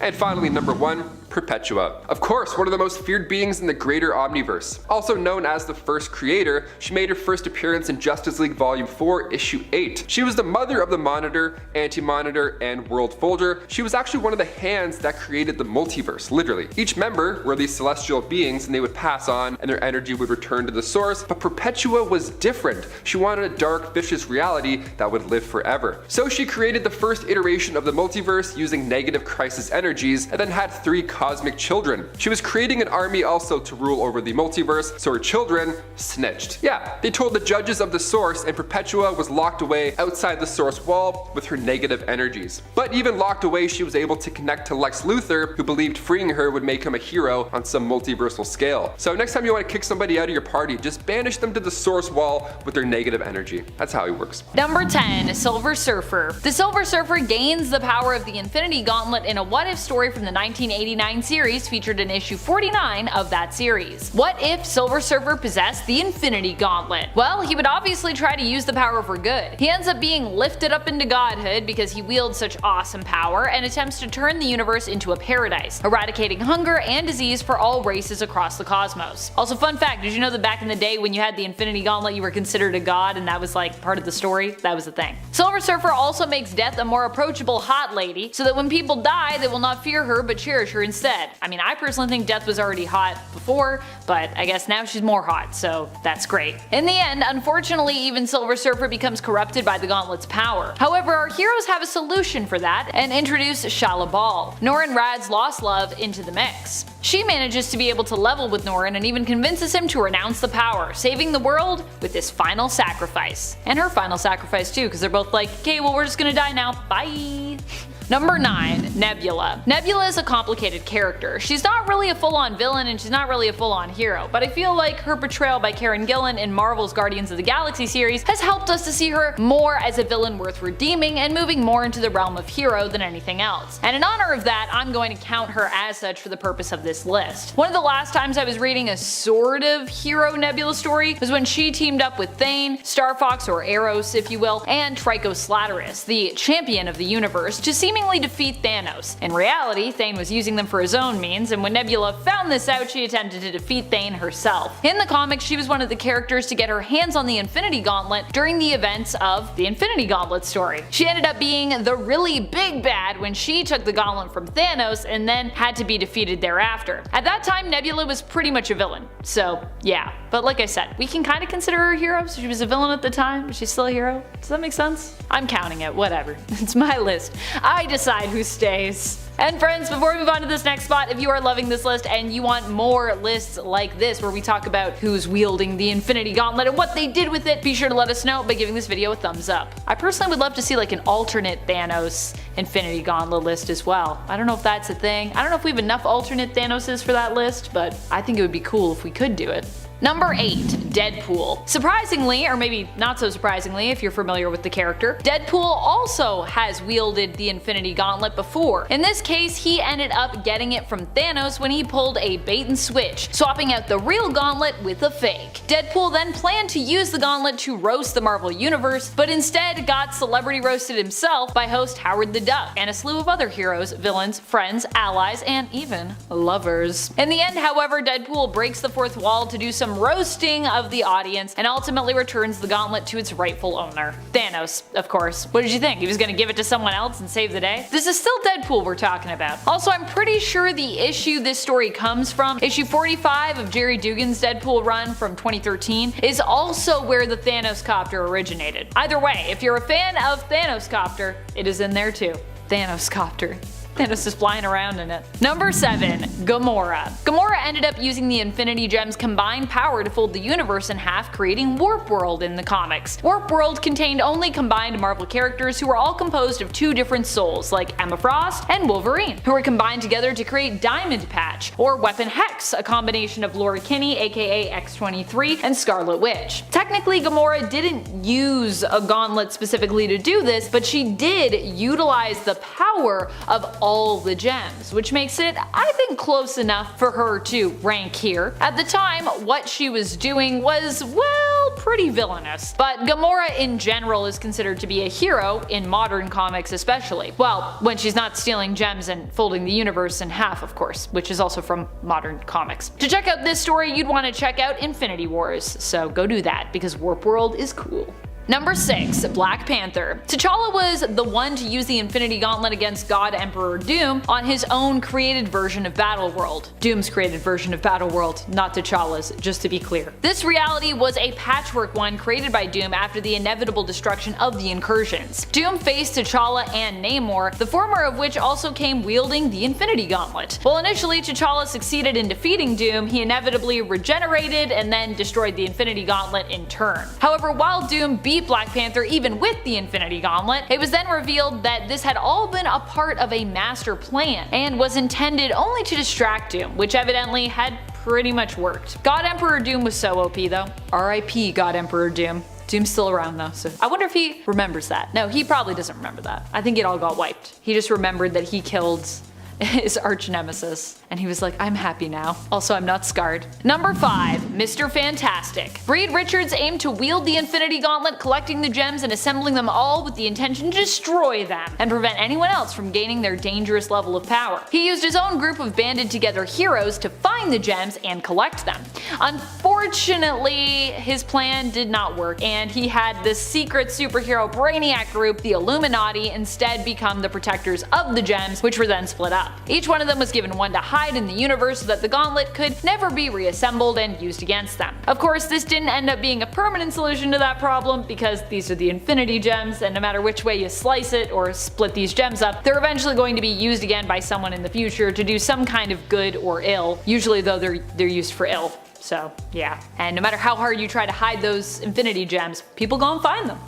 And finally, number 1, Perpetua. Of course, one of the most feared beings in the greater Omniverse. Also known as the First Creator, she made her first appearance in Justice League Volume 4, Issue 8. She was the mother of the Monitor, Anti-Monitor, and World Folder. She was actually one of the hands that created the multiverse, literally. Each member were these celestial beings and they would pass on and their energy would return to the source, but Perpetua was different. She wanted a dark, vicious reality that would live forever. So she created the first iteration of the multiverse using negative crisis energies and then had 3 cosmic children. She was creating an army also to rule over the multiverse, so her children snitched. Yeah, they told the judges of the source, and Perpetua was locked away outside the source wall with her negative energies. But even locked away, she was able to connect to Lex Luthor, who believed freeing her would make him a hero on some multiversal scale. So next time you want to kick somebody out of your party, just banish them to the source wall with their negative energy. That's how he works. Number 10, Silver Surfer. The Silver Surfer gains the power of the Infinity Gauntlet in a what-if story from the 1989 series featured in issue 49 of that series. What if Silver Surfer possessed the Infinity Gauntlet? Well, he would obviously try to use the power for good. He ends up being lifted up into godhood because he wields such awesome power and attempts to turn the universe into a paradise, eradicating hunger and disease for all races across the cosmos. Also, fun fact, did you know that back in the day when you had the Infinity Gauntlet you were considered a god and that was like part of the story? That was the thing. Silver Surfer also makes death a more approachable hot lady so that when people die they will not fear her but cherish her instead. I mean, I personally think Death was already hot before, but I guess now she's more hot, so that's great. In the end, unfortunately, even Silver Surfer becomes corrupted by the Gauntlet's power. However, our heroes have a solution for that and introduce Shala Bal, Norrin Radd's lost love, into the mix. She manages to be able to level with Norrin and even convinces him to renounce the power, saving the world with his final sacrifice. And her final sacrifice too, because they're both like, okay, well, we're just gonna die now, bye. Number 9. Nebula. Nebula is a complicated character. She's not really a full-on villain and she's not really a full-on hero, but I feel like her portrayal by Karen Gillan in Marvel's Guardians of the Galaxy series has helped us to see her more as a villain worth redeeming and moving more into the realm of hero than anything else. And in honor of that, I'm going to count her as such for the purpose of this list. One of the last times I was reading a sort of hero Nebula story was when she teamed up with Thane, Star Fox or Eros if you will, and Trico Slatteris, the champion of the universe, to seemingly defeat Thanos. In reality, Thane was using them for his own means, and when Nebula found this out, she attempted to defeat Thane herself. In the comics, she was one of the characters to get her hands on the Infinity Gauntlet during the events of the Infinity Gauntlet story. She ended up being the really big bad when she took the gauntlet from Thanos and then had to be defeated thereafter. At that time, Nebula was pretty much a villain, so yeah. But like I said, we can kind of consider her a hero, so she was a villain at the time, but she's still a hero. Does that make sense? I'm counting it, whatever. It's my list. I decide who stays. And friends, before we move on to this next spot, if you are loving this list and you want more lists like this where we talk about who's wielding the Infinity Gauntlet and what they did with it, be sure to let us know by giving this video a thumbs up. I personally would love to see like an alternate Thanos Infinity Gauntlet list as well. I don't know if that's a thing. I don't know if we have enough alternate Thanoses for that list, but I think it would be cool if we could do it. Number 8. Deadpool. Surprisingly, or maybe not so surprisingly if you're familiar with the character, Deadpool also has wielded the Infinity Gauntlet before. In this case, he ended up getting it from Thanos when he pulled a bait and switch, swapping out the real gauntlet with a fake. Deadpool then planned to use the gauntlet to roast the Marvel Universe, but instead got celebrity roasted himself by host Howard the Duck and a slew of other heroes, villains, friends, allies, and even lovers. In the end, however, Deadpool breaks the fourth wall to do some roasting of the audience and ultimately returns the gauntlet to its rightful owner. Thanos, of course. What did you think? He was gonna give it to someone else and save the day? This is still Deadpool we're talking about. Also, I'm pretty sure the issue this story comes from, issue 45 of Jerry Dugan's Deadpool run from 2013, is also where the Thanos copter originated. Either way, if you're a fan of Thanos copter, it is in there too. Thanos copter. Thanos is flying around in it. Number 7. Gamora. Gamora ended up using the Infinity Gem's combined power to fold the universe in half, creating Warp World in the comics. Warp World contained only combined Marvel characters who were all composed of 2 different souls, like Emma Frost and Wolverine, who were combined together to create Diamond Patch, or Weapon Hex, a combination of Laura Kinney aka X-23 and Scarlet Witch. Technically, Gamora didn't use a gauntlet specifically to do this, but she did utilize the power of all the gems, which makes it, I think, close enough for her to rank here. At the time, what she was doing was, well, pretty villainous. But Gamora in general is considered to be a hero, in modern comics especially. Well, when she's not stealing gems and folding the universe in half, of course, which is also from modern comics. To check out this story, you'd want to check out Infinity Wars, so go do that, because Warp World is cool. Number 6. Black Panther. T'Challa was the one to use the Infinity Gauntlet against God Emperor Doom on his own created version of Battleworld. Doom's created version of Battleworld, not T'Challa's, just to be clear. This reality was a patchwork one created by Doom after the inevitable destruction of the Incursions. Doom faced T'Challa and Namor, the former of which also came wielding the Infinity Gauntlet. While initially T'Challa succeeded in defeating Doom, he inevitably regenerated and then destroyed the Infinity Gauntlet in turn. However, while Doom beat Black Panther even with the Infinity Gauntlet, it was then revealed that this had all been a part of a master plan and was intended only to distract Doom, which evidently had pretty much worked. God Emperor Doom was so OP though. RIP God Emperor Doom. Doom's still around though, so I wonder if he remembers that. No, he probably doesn't remember that. I think it all got wiped. He just remembered that he killed his arch nemesis And he was like, I'm happy now. Also, I'm not scarred. Number 5. Mr. Fantastic. Reed Richards aimed to wield the Infinity Gauntlet, collecting the gems and assembling them all with the intention to destroy them and prevent anyone else from gaining their dangerous level of power. He used his own group of banded together heroes to find the gems and collect them. Unfortunately, his plan did not work, and he had the secret superhero Brainiac group, the Illuminati, instead become the protectors of the gems, which were then split up. Each one of them was given one to hide in the universe so that the gauntlet could never be reassembled and used against them. Of course, this didn't end up being a permanent solution to that problem, because these are the Infinity Gems, and no matter which way you slice it or split these gems up, they're eventually going to be used again by someone in the future to do some kind of good or ill. Usually though, they're used for ill. So yeah. And no matter how hard you try to hide those Infinity Gems, people go and find them.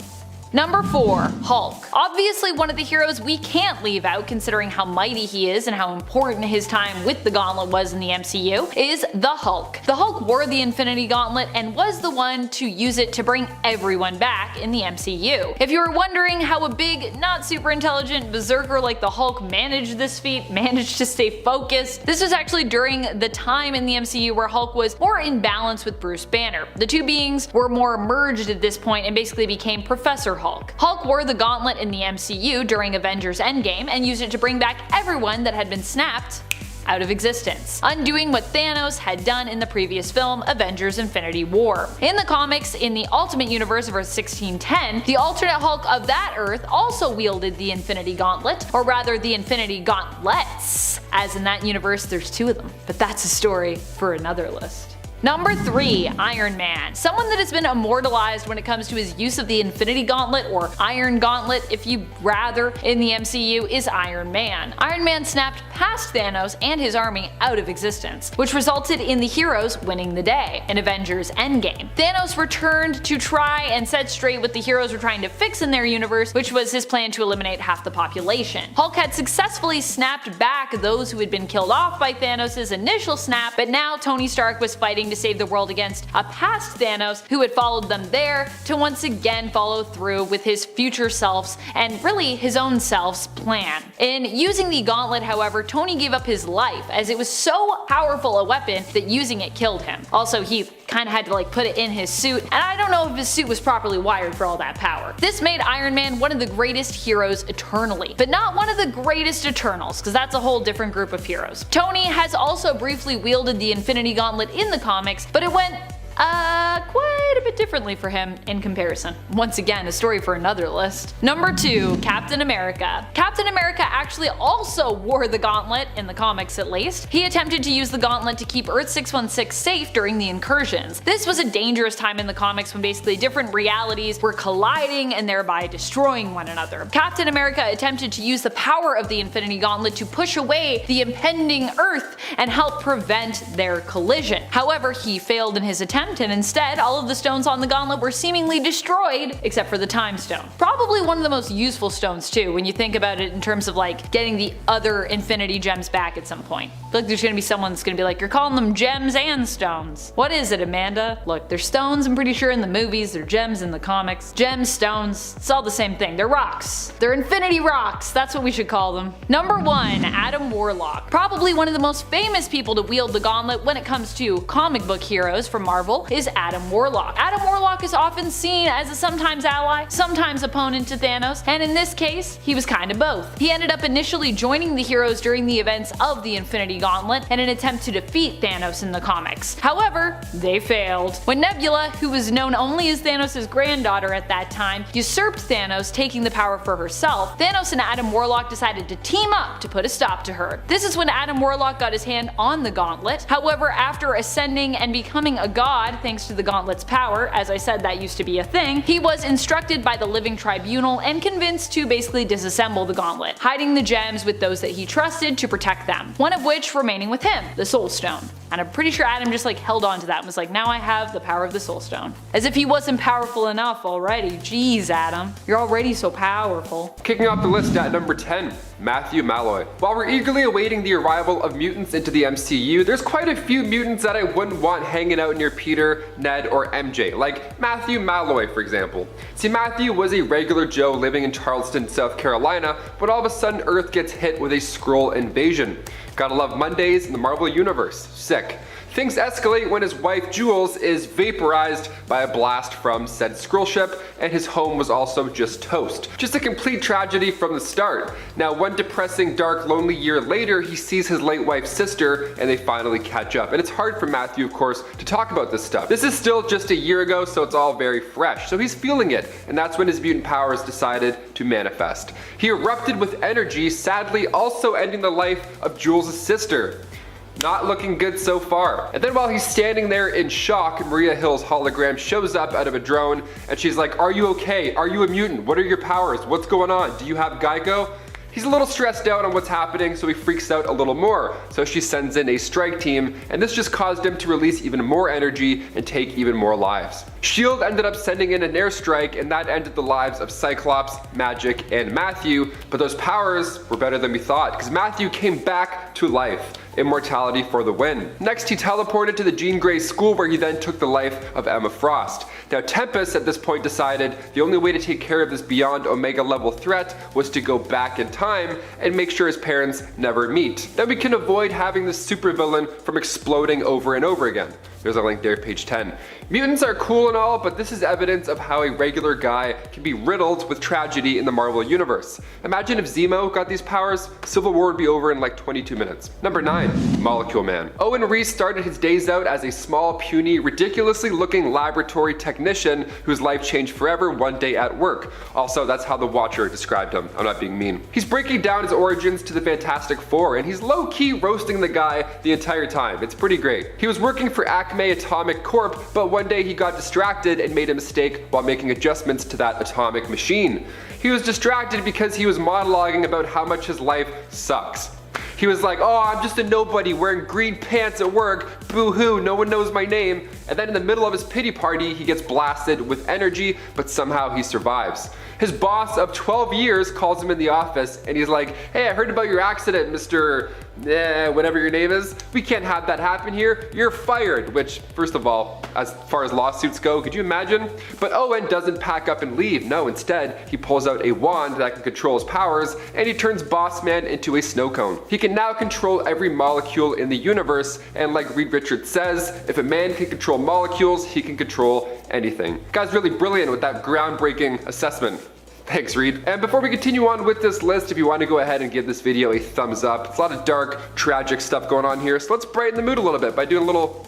Number 4. Hulk. Obviously one of the heroes we can't leave out, considering how mighty he is and how important his time with the Gauntlet was in the MCU, is the Hulk. The Hulk wore the Infinity Gauntlet and was the one to use it to bring everyone back in the MCU. If you were wondering how a big, not super intelligent berserker like the Hulk managed this feat, managed to stay focused, this was actually during the time in the MCU where Hulk was more in balance with Bruce Banner. The two beings were more merged at this point and basically became Professor Hulk. Hulk wore the gauntlet in the MCU during Avengers Endgame and used it to bring back everyone that had been snapped out of existence, undoing what Thanos had done in the previous film, Avengers Infinity War. In the comics, in the Ultimate Universe of Earth 1610, the alternate Hulk of that Earth also wielded the Infinity Gauntlet, or rather the Infinity Gauntlets, as in that universe there's 2 of them, but that's a story for another list. Number 3. Iron Man. Someone that has been immortalized when it comes to his use of the Infinity Gauntlet, or Iron Gauntlet if you rather, in the MCU is Iron Man. Iron Man snapped past Thanos and his army out of existence, which resulted in the heroes winning the day in Avengers Endgame. Thanos returned to try and set straight what the heroes were trying to fix in their universe, which was his plan to eliminate half the population. Hulk had successfully snapped back those who had been killed off by Thanos' initial snap, but now Tony Stark was fighting to save the world against a past Thanos who had followed them there to once again follow through with his future self's and really his own self's plan. In using the gauntlet, however, Tony gave up his life as it was so powerful a weapon that using it killed him. Also, he kinda had to put it in his suit, and I don't know if his suit was properly wired for all that power. This made Iron Man one of the greatest heroes eternally, but not one of the greatest Eternals, because that's a whole different group of heroes. Tony has also briefly wielded the Infinity Gauntlet in the comics, but it went quite a bit differently for him in comparison. Once again, a story for another list. Number 2. Captain America. Captain America actually also wore the gauntlet, in the comics at least. He attempted to use the gauntlet to keep Earth 616 safe during the incursions. This was a dangerous time in the comics when basically different realities were colliding and thereby destroying one another. Captain America attempted to use the power of the Infinity Gauntlet to push away the impending Earth and help prevent their collision. However, he failed in his attempt, and instead all of the stones on the gauntlet were seemingly destroyed except for the Time Stone. Probably one of the most useful stones too when you think about it in terms of getting the other Infinity Gems back at some point. I feel like there's gonna be someone that's gonna be like, you're calling them gems and stones. What is it, Amanda? Look, they're stones I'm pretty sure in the movies, they're gems in the comics. Gems, stones, it's all the same thing. They're rocks. They're Infinity Rocks, that's what we should call them. Number 1. Adam Warlock. Probably one of the most famous people to wield the gauntlet when it comes to comic book heroes from Marvel is Adam Warlock. Adam Warlock is often seen as a sometimes ally, sometimes opponent to Thanos, and in this case, he was kind of both. He ended up initially joining the heroes during the events of the Infinity Gauntlet in an attempt to defeat Thanos in the comics. However, they failed. When Nebula, who was known only as Thanos' granddaughter at that time, usurped Thanos, taking the power for herself, Thanos and Adam Warlock decided to team up to put a stop to her. This is when Adam Warlock got his hand on the gauntlet. However, after ascending and becoming a god thanks to the gauntlet's power, as I said that used to be a thing, he was instructed by the Living Tribunal and convinced to basically disassemble the gauntlet, hiding the gems with those that he trusted to protect them, one of which remaining with him, the Soul Stone. And I'm pretty sure Adam just held on to that and was like, now I have the power of the Soul Stone. As if he wasn't powerful enough already. Jeez, Adam, you're already so powerful. Kicking off the list at number 10, Matthew Malloy. While we're eagerly awaiting the arrival of mutants into the MCU, there's quite a few mutants that I wouldn't want hanging out near Peter, Ned, or MJ, like Matthew Malloy for example. See, Matthew was a regular Joe living in Charleston, South Carolina, but all of a sudden Earth gets hit with a Skrull invasion. Gotta love Mondays in the Marvel Universe. Sick. Things escalate when his wife Jules is vaporized by a blast from said Skrull ship, and his home was also just toast. Just a complete tragedy from the start. Now, one depressing, dark, lonely year later, he sees his late wife's sister, and they finally catch up. And it's hard for Matthew, of course, to talk about this stuff. This is still just a year ago, so it's all very fresh. So he's feeling it, and that's when his mutant powers decided to manifest. He erupted with energy, sadly also ending the life of Jules' sister. Not looking good so far. And then while he's standing there in shock, Maria Hill's hologram shows up out of a drone, and she's like, "Are you okay? Are you a mutant? What are your powers? What's going on? Do you have Geico?" He's a little stressed out on what's happening, so he freaks out a little more. So she sends in a strike team, and this just caused him to release even more energy and take even more lives. S.H.I.E.L.D. ended up sending in an airstrike, and that ended the lives of Cyclops, Magic, and Matthew, but those powers were better than we thought, because Matthew came back to life. Immortality for the win. Next, he teleported to the Jean Grey school, where he then took the life of Emma Frost. Now, Tempest at this point decided the only way to take care of this beyond Omega level threat was to go back in time and make sure his parents never meet. Then we can avoid having this supervillain from exploding over and over again. There's a link there, page 10. Mutants are cool and all, but this is evidence of how a regular guy can be riddled with tragedy in the Marvel Universe. Imagine if Zemo got these powers, Civil War would be over in like 22 minutes. Number 9, Molecule Man. Owen Reese started his days out as a small, puny, ridiculously looking laboratory technician whose life changed forever one day at work. Also, that's how the Watcher described him. I'm not being mean. He's breaking down his origins to the Fantastic Four, and he's low-key roasting the guy the entire time. It's pretty great. He was working for Acme Atomic Corp, but one day he got distracted and made a mistake while making adjustments to that atomic machine. He was distracted because he was monologuing about how much his life sucks. He was like, "Oh, I'm just a nobody wearing green pants at work, boo-hoo, no one knows my name." And then in the middle of his pity party, he gets blasted with energy, but somehow he survives. His boss of 12 years calls him in the office, and he's like, "Hey, I heard about your accident, Mr. whatever your name is. We can't have that happen here. You're fired." Which, first of all, as far as lawsuits go, could you imagine? But Owen doesn't pack up and leave. No, instead, he pulls out a wand that can control his powers, and he turns Boss Man into a snow cone. He can now control every molecule in the universe, and like Reed Richards says, if a man can control molecules, he can control anything. Guy's really brilliant with that groundbreaking assessment. Thanks, Reed. And before we continue on with this list, if you want to go ahead and give this video a thumbs up, it's a lot of dark, tragic stuff going on here, so let's brighten the mood a little bit by doing a little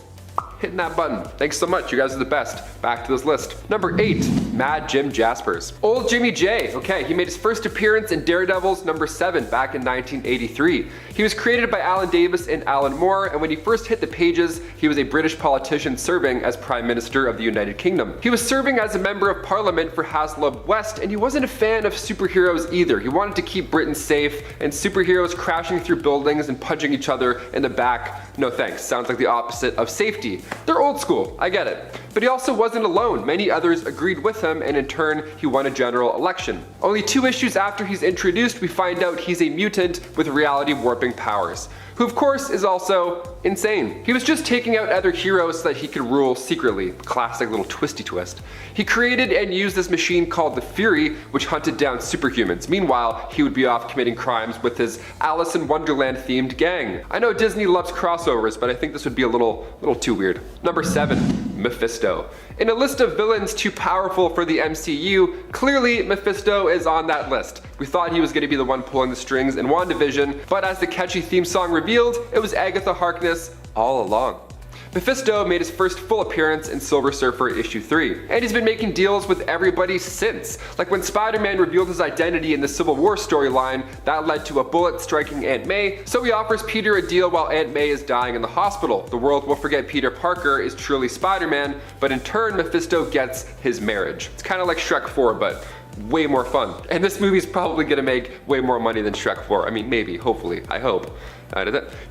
hitting that button. Thanks so much, you guys are the best. Back to this list. Number 8, Mad Jim Jaspers. Old Jimmy J. Okay, he made his first appearance in Daredevil's number 7 back in 1983. He was created by Alan Davis and Alan Moore, and when he first hit the pages, he was a British politician serving as Prime Minister of the United Kingdom. He was serving as a member of Parliament for Haslab West, and he wasn't a fan of superheroes either. He wanted to keep Britain safe, and superheroes crashing through buildings and punching each other in the back, no thanks. Sounds like the opposite of safety. They're old school, I get it. But he also wasn't alone. Many others agreed with him, and in turn, he won a general election. Only 2 issues after he's introduced, we find out he's a mutant with reality warping powers, who of course is also insane. He was just taking out other heroes so that he could rule secretly. Classic little twisty twist. He created and used this machine called the Fury, which hunted down superhumans. Meanwhile, he would be off committing crimes with his Alice in Wonderland themed gang. I know Disney loves crossovers, but I think this would be a little too weird. Number 7, Mephisto. In a list of villains too powerful for the MCU, clearly Mephisto is on that list. We thought he was going to be the one pulling the strings in WandaVision, but as the catchy theme song revealed, it was Agatha Harkness all along. Mephisto made his first full appearance in Silver Surfer issue 3, and he's been making deals with everybody since. Like when Spider-Man revealed his identity in the Civil War storyline, that led to a bullet striking Aunt May, so he offers Peter a deal while Aunt May is dying in the hospital. The world will forget Peter Parker is truly Spider-Man, but in turn Mephisto gets his marriage. It's kind of like Shrek 4, but way more fun. And this movie's probably gonna make way more money than Shrek 4. I mean, maybe, hopefully, I hope.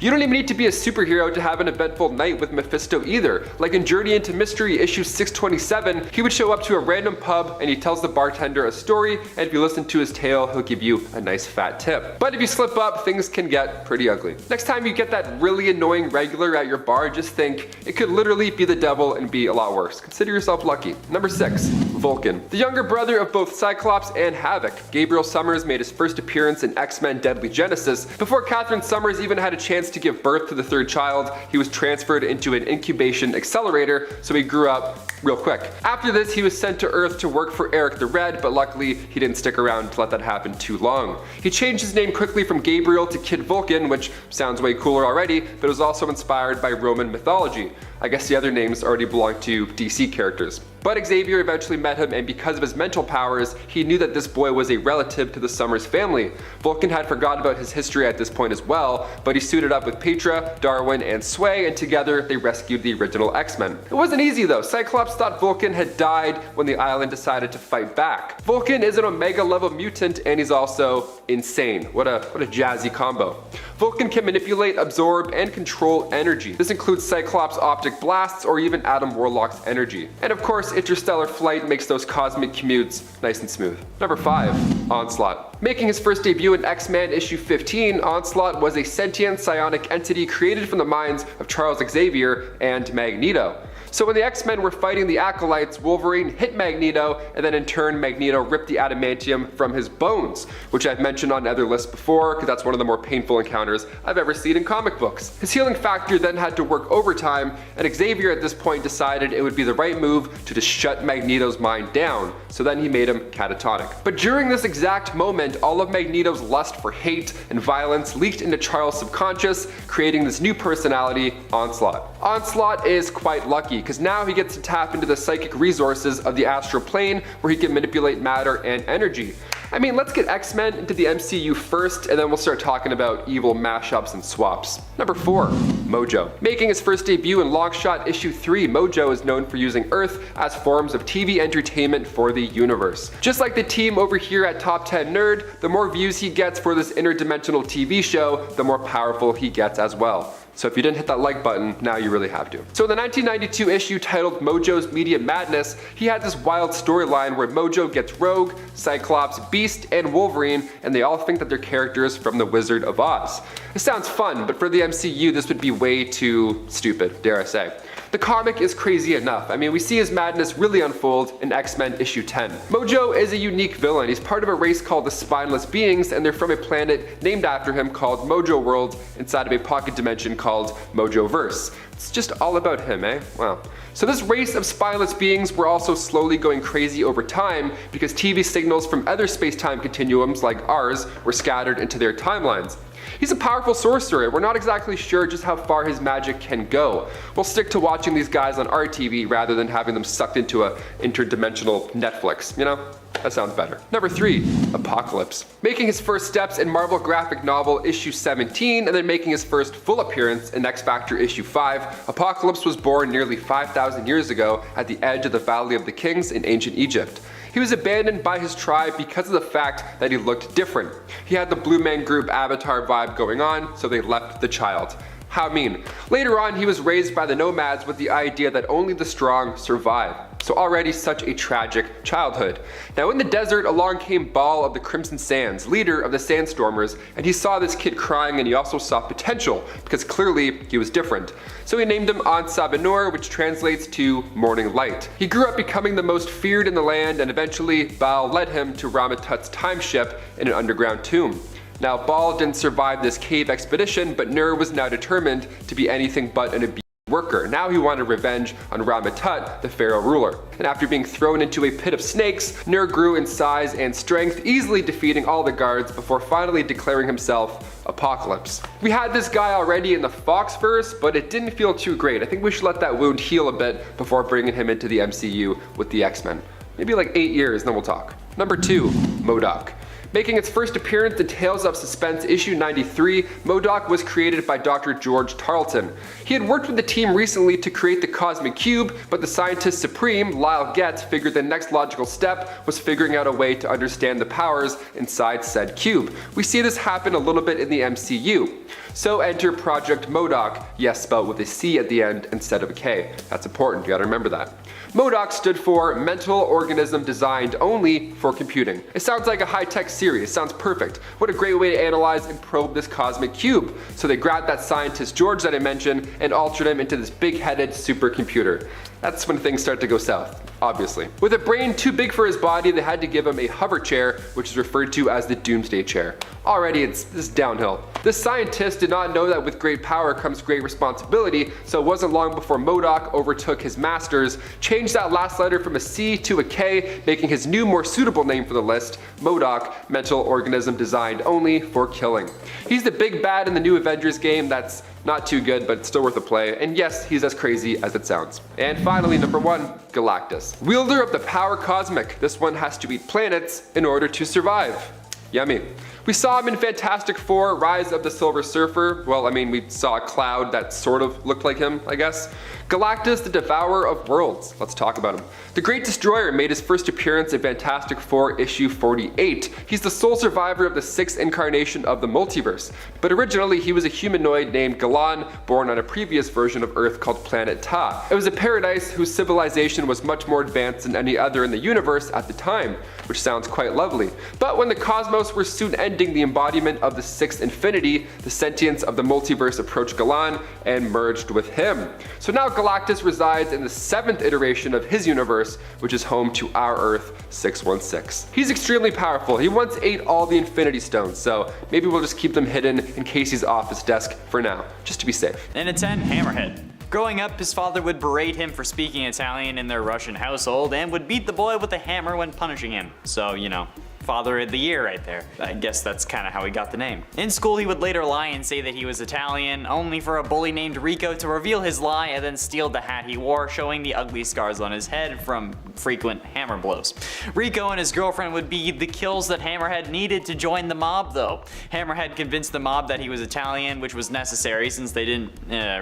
You don't even need to be a superhero to have an eventful night with Mephisto either. Like in Journey into Mystery issue 627, he would show up to a random pub and he tells the bartender a story, and if you listen to his tale, he'll give you a nice fat tip. But if you slip up, things can get pretty ugly. Next time you get that really annoying regular at your bar, just think, it could literally be the devil and be a lot worse. Consider yourself lucky. Number 6, Vulcan. The younger brother of both Cyclops and Havoc, Gabriel Summers made his first appearance in X-Men Deadly Genesis before Catherine Summers even had a chance to give birth to the third child, he was transferred into an incubation accelerator, so he grew up real quick. After this, he was sent to Earth to work for Eric the Red, but luckily he didn't stick around to let that happen too long. He changed his name quickly from Gabriel to Kid Vulcan, which sounds way cooler already, but was also inspired by Roman mythology. I guess the other names already belong to DC characters. But Xavier eventually met him, and because of his mental powers, he knew that this boy was a relative to the Summers family. Vulcan had forgotten about his history at this point as well, but he suited up with Petra, Darwin, and Sway, and together they rescued the original X-Men. It wasn't easy though. Cyclops thought Vulcan had died when the island decided to fight back. Vulcan is an Omega level mutant, and he's also insane. What a jazzy combo. Vulcan can manipulate, absorb, and control energy. This includes Cyclops' optic blasts or even Adam Warlock's energy. And of course, interstellar flight makes those cosmic commutes nice and smooth. Number 5. Onslaught. Making his first debut in X-Men issue 15, Onslaught was a sentient psionic entity created from the minds of Charles Xavier and Magneto. So when the X-Men were fighting the Acolytes, Wolverine hit Magneto, and then in turn Magneto ripped the adamantium from his bones, which I've mentioned on other lists before because that's one of the more painful encounters I've ever seen in comic books. His healing factor then had to work overtime, and Xavier at this point decided it would be the right move to just shut Magneto's mind down, so then he made him catatonic. But during this exact moment, all of Magneto's lust for hate and violence leaked into Charles' subconscious, creating this new personality, Onslaught. Onslaught is quite lucky, because now he gets to tap into the psychic resources of the astral plane where he can manipulate matter and energy. I mean, let's get X-Men into the MCU first, and then we'll start talking about evil mashups and swaps. Number 4. Mojo. Making his first debut in Longshot issue 3, Mojo is known for using Earth as forms of TV entertainment for the universe. Just like the team over here at Top 10 Nerd, the more views he gets for this interdimensional TV show, the more powerful he gets as well. So if you didn't hit that like button, now you really have to. So in the 1992 issue titled Mojo's Media Madness, he had this wild storyline where Mojo gets Rogue, Cyclops, Beast, and Wolverine, and they all think that they're characters from The Wizard of Oz. It sounds fun, but for the MCU, this would be way too stupid, dare I say. The comic is crazy enough. I mean, we see his madness really unfold in X-Men issue 10. Mojo is a unique villain. He's part of a race called the Spineless Beings, and they're from a planet named after him called Mojo World inside of a pocket dimension called Mojoverse. It's just all about him, eh? Wow. So this race of spineless beings were also slowly going crazy over time because TV signals from other space-time continuums like ours were scattered into their timelines. He's a powerful sorcerer. We're not exactly sure just how far his magic can go. We'll stick to watching these guys on our TV rather than having them sucked into a interdimensional Netflix, you know? That sounds better. Number 3. Apocalypse. Making his first steps in Marvel graphic novel issue 17 and then making his first full appearance in X Factor issue 5, Apocalypse was born nearly 5,000 years ago at the edge of the Valley of the Kings in ancient Egypt. He was abandoned by his tribe because of the fact that he looked different. He had the Blue Man Group avatar vibe going on, so they left the child. How mean. Later on, he was raised by the nomads with the idea that only the strong survive. So already such a tragic childhood. Now in the desert, along came Baal of the Crimson Sands, leader of the Sandstormers, and he saw this kid crying and he also saw potential, because clearly he was different. So he named him An-Sabanur, which translates to Morning Light. He grew up becoming the most feared in the land, and eventually Baal led him to Ramatut's time ship in an underground tomb. Now Baal didn't survive this cave expedition, but Nur was now determined to be anything but an abused worker. Now he wanted revenge on Ramatut, the pharaoh ruler. And after being thrown into a pit of snakes, Nur grew in size and strength, easily defeating all the guards before finally declaring himself Apocalypse. We had this guy already in the Foxverse, but it didn't feel too great. I think we should let that wound heal a bit before bringing him into the MCU with the X-Men. Maybe like 8 years, then we'll talk. Number 2, Modok. Making its first appearance in Tales of Suspense issue 93, Modok was created by Dr. George Tarleton. He had worked with the team recently to create the Cosmic Cube, but the scientist supreme, Lyle Getz, figured the next logical step was figuring out a way to understand the powers inside said cube. We see this happen a little bit in the MCU. So enter Project Modok, yes, spelled with a C at the end instead of a K. That's important, you gotta remember that. Modok stood for Mental Organism Designed Only for Computing. It sounds like a high-tech series. Sounds perfect. What a great way to analyze and probe this cosmic cube. So they grabbed that scientist George that I mentioned and altered him into this big-headed supercomputer. That's when things start to go south, obviously. With a brain too big for his body, they had to give him a hover chair, which is referred to as the Doomsday Chair. Already it's downhill. This scientist did not know that with great power comes great responsibility, so it wasn't long before Modok overtook his masters, changed that last letter from a C to a K, making his new, more suitable name for the list, Modok, mental organism designed only for killing. He's the big bad in the new Avengers game that's not too good, but still worth a play, and yes, he's as crazy as it sounds. And finally, number 1, Galactus. Wielder of the power cosmic, this one has to eat planets in order to survive. Yummy. We saw him in Fantastic Four, Rise of the Silver Surfer. Well, I mean, we saw a cloud that sort of looked like him, I guess. Galactus, the Devourer of Worlds. Let's talk about him. The Great Destroyer made his first appearance in Fantastic Four issue 48. He's the sole survivor of the 6th incarnation of the multiverse. But originally, he was a humanoid named Galan, born on a previous version of Earth called Planet Ta. It was a paradise whose civilization was much more advanced than any other in the universe at the time, which sounds quite lovely. But when the cosmos were soon ending the embodiment of the 6th infinity, the sentience of the multiverse approached Galan and merged with him. So now Galactus resides in the 7th iteration of his universe, which is home to our Earth 616. He's extremely powerful. He once ate all the Infinity Stones, so maybe we'll just keep them hidden in case he's off his desk for now, just to be safe. And at 10, Hammerhead. Growing up, his father would berate him for speaking Italian in their Russian household and would beat the boy with a hammer when punishing him. So, you know, Father of the Year right there. I guess that's kind of how he got the name. In school, he would later lie and say that he was Italian, only for a bully named Rico to reveal his lie and then steal the hat he wore, showing the ugly scars on his head from frequent hammer blows. Rico and his girlfriend would be the kills that Hammerhead needed to join the mob, though. Hammerhead convinced the mob that he was Italian, which was necessary since they didn't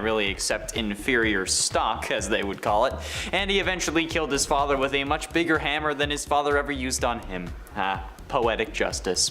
really accept inferior stock, as they would call it, and he eventually killed his father with a much bigger hammer than his father ever used on him. Poetic justice.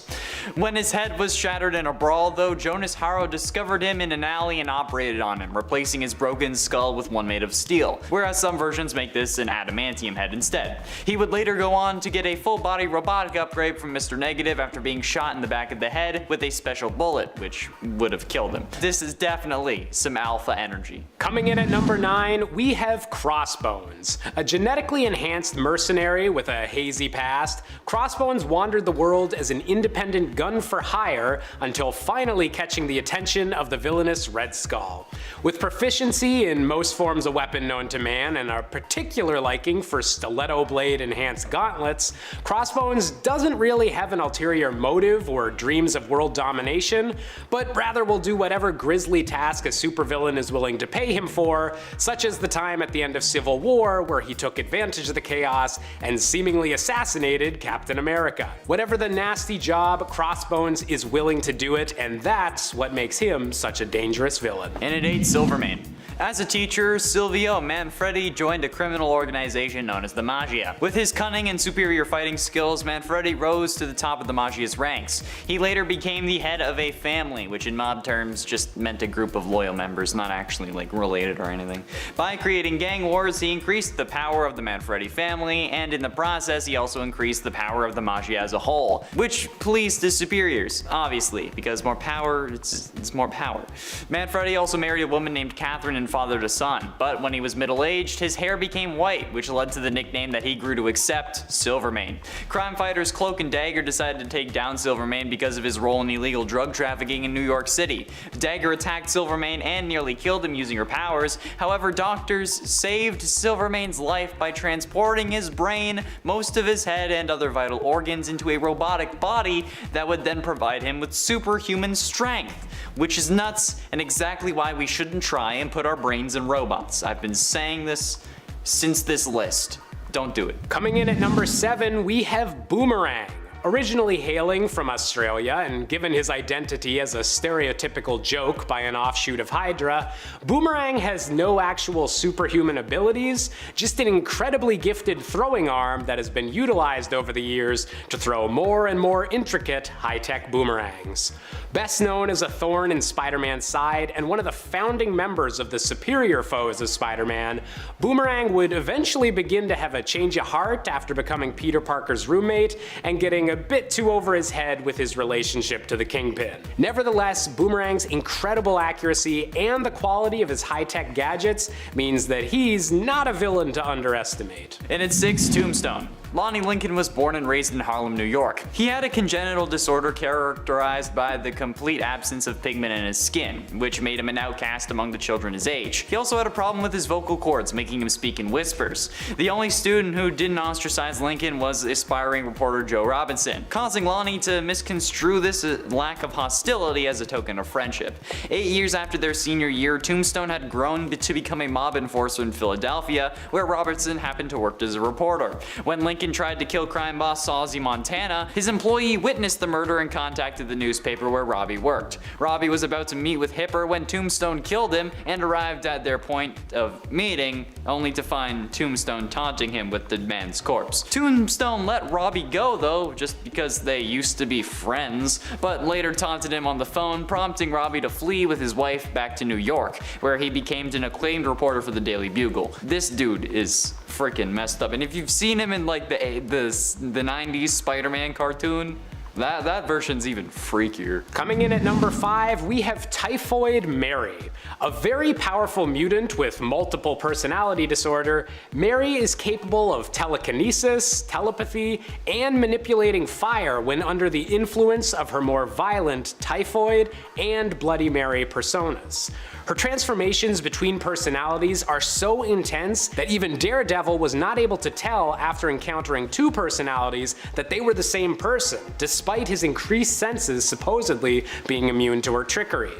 When his head was shattered in a brawl, though, Jonas Harrow discovered him in an alley and operated on him, replacing his broken skull with one made of steel, whereas some versions make this an adamantium head instead. He would later go on to get a full-body robotic upgrade from Mr. Negative after being shot in the back of the head with a special bullet, which would have killed him. This is definitely some alpha energy. Coming in at number 9, we have Crossbones. A genetically enhanced mercenary with a hazy past, Crossbones wandered the world as an independent gun for hire until finally catching the attention of the villainous Red Skull. With proficiency in most forms of weapon known to man and a particular liking for stiletto blade enhanced gauntlets, Crossbones doesn't really have an ulterior motive or dreams of world domination, but rather will do whatever grisly task a supervillain is willing to pay him for, such as the time at the end of Civil War where he took advantage of the chaos and seemingly assassinated Captain America. Whatever the nasty job, Crossbones is willing to do it, and that's what makes him such a dangerous villain. And at 8, Silvermane. As a teacher, Silvio Manfredi joined a criminal organization known as the Magia. With his cunning and superior fighting skills, Manfredi rose to the top of the Magia's ranks. He later became the head of a family, which in mob terms just meant a group of loyal members, not actually like related or anything. By creating gang wars, he increased the power of the Manfredi family, and in the process he also increased the power of the Magia as a whole, which pleased his superiors, obviously, because more power, it's more power. Manfredi also married a woman named Catherine and fathered a son, but when he was middle-aged, his hair became white, which led to the nickname that he grew to accept, Silvermane. Crime fighters Cloak and Dagger decided to take down Silvermane because of his role in illegal drug trafficking in New York City. Dagger attacked Silvermane and nearly killed him using her powers. However, doctors saved Silvermane's life by transporting his brain, most of his head, and other vital organs into a robotic body that would then provide him with superhuman strength, which is nuts and exactly why we shouldn't try and put our brains in robots. I've been saying this since this list. Don't do it. Coming in at number 7, we have Boomerang. Originally hailing from Australia and given his identity as a stereotypical joke by an offshoot of Hydra, Boomerang has no actual superhuman abilities, just an incredibly gifted throwing arm that has been utilized over the years to throw more and more intricate high-tech boomerangs. Best known as a thorn in Spider-Man's side and one of the founding members of the superior foes of Spider-Man, Boomerang would eventually begin to have a change of heart after becoming Peter Parker's roommate and getting a bit too over his head with his relationship to the Kingpin. Nevertheless, Boomerang's incredible accuracy and the quality of his high-tech gadgets means that he's not a villain to underestimate. And at 6, Tombstone. Lonnie Lincoln was born and raised in Harlem, New York. He had a congenital disorder characterized by the complete absence of pigment in his skin, which made him an outcast among the children his age. He also had a problem with his vocal cords, making him speak in whispers. The only student who didn't ostracize Lincoln was aspiring reporter Joe Robinson, causing Lonnie to misconstrue this lack of hostility as a token of friendship. 8 years after their senior year, Tombstone had grown to become a mob enforcer in Philadelphia, where Robertson happened to work as a reporter. When Lincoln tried to kill crime boss Saulsy Montana, his employee witnessed the murder and contacted the newspaper where Robbie worked. Robbie was about to meet with Hipper when Tombstone killed him and arrived at their point of meeting, only to find Tombstone taunting him with the man's corpse. Tombstone let Robbie go though, just because they used to be friends, but later taunted him on the phone, prompting Robbie to flee with his wife back to New York, where he became an acclaimed reporter for the Daily Bugle. This dude is freaking messed up, and if you've seen him in like the 90s Spider-Man cartoon, that version's even freakier. Coming in at number 5, we have Typhoid Mary. A very powerful mutant with multiple personality disorder, Mary is capable of telekinesis, telepathy, and manipulating fire when under the influence of her more violent Typhoid and Bloody Mary personas. Her transformations between personalities are so intense that even Daredevil was not able to tell after encountering 2 personalities that they were the same person, despite his increased senses supposedly being immune to her trickery.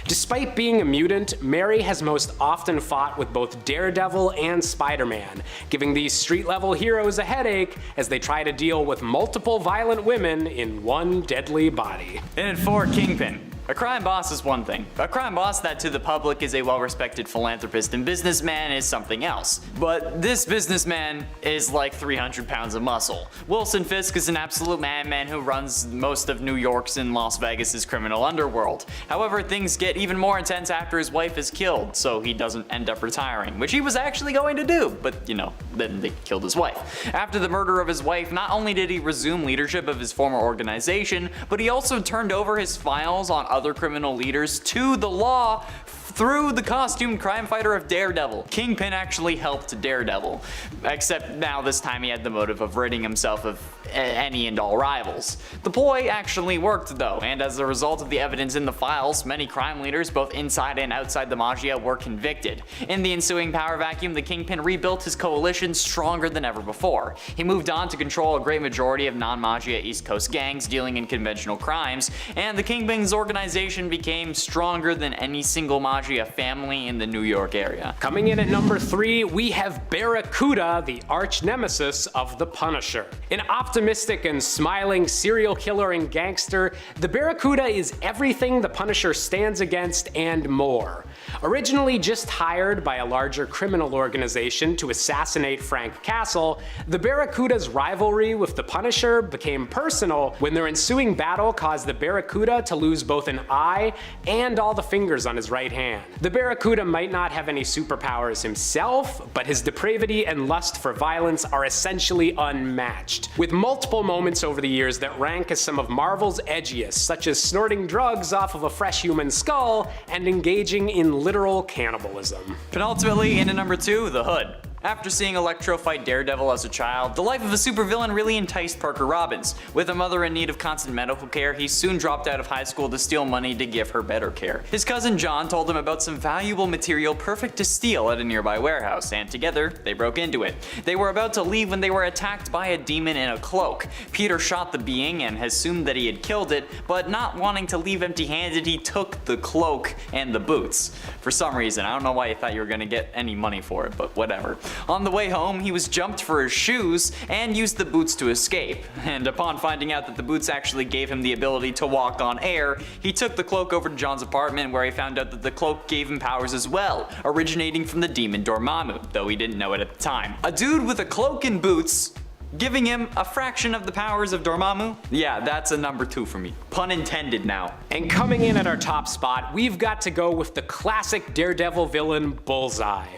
Despite being a mutant, Mary has most often fought with both Daredevil and Spider-Man, giving these street-level heroes a headache as they try to deal with multiple violent women in one deadly body. And at 4, Kingpin. A crime boss is one thing. A crime boss that to the public is a well-respected philanthropist and businessman is something else. But this businessman is like 300 pounds of muscle. Wilson Fisk is an absolute madman who runs most of New York's and Las Vegas's criminal underworld. However, things get even more intense after his wife is killed, so he doesn't end up retiring, which he was actually going to do, but you know, then they killed his wife. After the murder of his wife, not only did he resume leadership of his former organization, but he also turned over his files on other criminal leaders to the law through the costumed crime fighter of Daredevil. Kingpin actually helped Daredevil, except now this time he had the motive of ridding himself of any and all rivals. The ploy actually worked though, and as a result of the evidence in the files, many crime leaders both inside and outside the Magia were convicted. In the ensuing power vacuum, the Kingpin rebuilt his coalition stronger than ever before. He moved on to control a great majority of non-Magia East Coast gangs dealing in conventional crimes, and the Kingpin's organization became stronger than any single Magia family in the New York area. Coming in at number 3, we have Barracuda, the arch nemesis of the Punisher. An optimistic and smiling serial killer and gangster, the Barracuda is everything the Punisher stands against and more. Originally just hired by a larger criminal organization to assassinate Frank Castle, the Barracuda's rivalry with the Punisher became personal when their ensuing battle caused the Barracuda to lose both an eye and all the fingers on his right hand. The Barracuda might not have any superpowers himself, but his depravity and lust for violence are essentially unmatched, with multiple moments over the years that rank as some of Marvel's edgiest, such as snorting drugs off of a fresh human skull and engaging in literal cannibalism. Penultimately, into number 2, The Hood. After seeing Electro fight Daredevil as a child, the life of a supervillain really enticed Parker Robbins. With a mother in need of constant medical care, he soon dropped out of high school to steal money to give her better care. His cousin John told him about some valuable material perfect to steal at a nearby warehouse, and together, they broke into it. They were about to leave when they were attacked by a demon in a cloak. Peter shot the being and assumed that he had killed it, but not wanting to leave empty-handed, he took the cloak and the boots. For some reason, I don't know why he thought you were gonna get any money for it, but whatever. On the way home, he was jumped for his shoes and used the boots to escape. And upon finding out that the boots actually gave him the ability to walk on air, he took the cloak over to John's apartment where he found out that the cloak gave him powers as well, originating from the demon Dormammu, though he didn't know it at the time. A dude with a cloak and boots giving him a fraction of the powers of Dormammu. Yeah, that's a number 2 for me. Pun intended now. And coming in at our top spot, we've got to go with the classic Daredevil villain, Bullseye.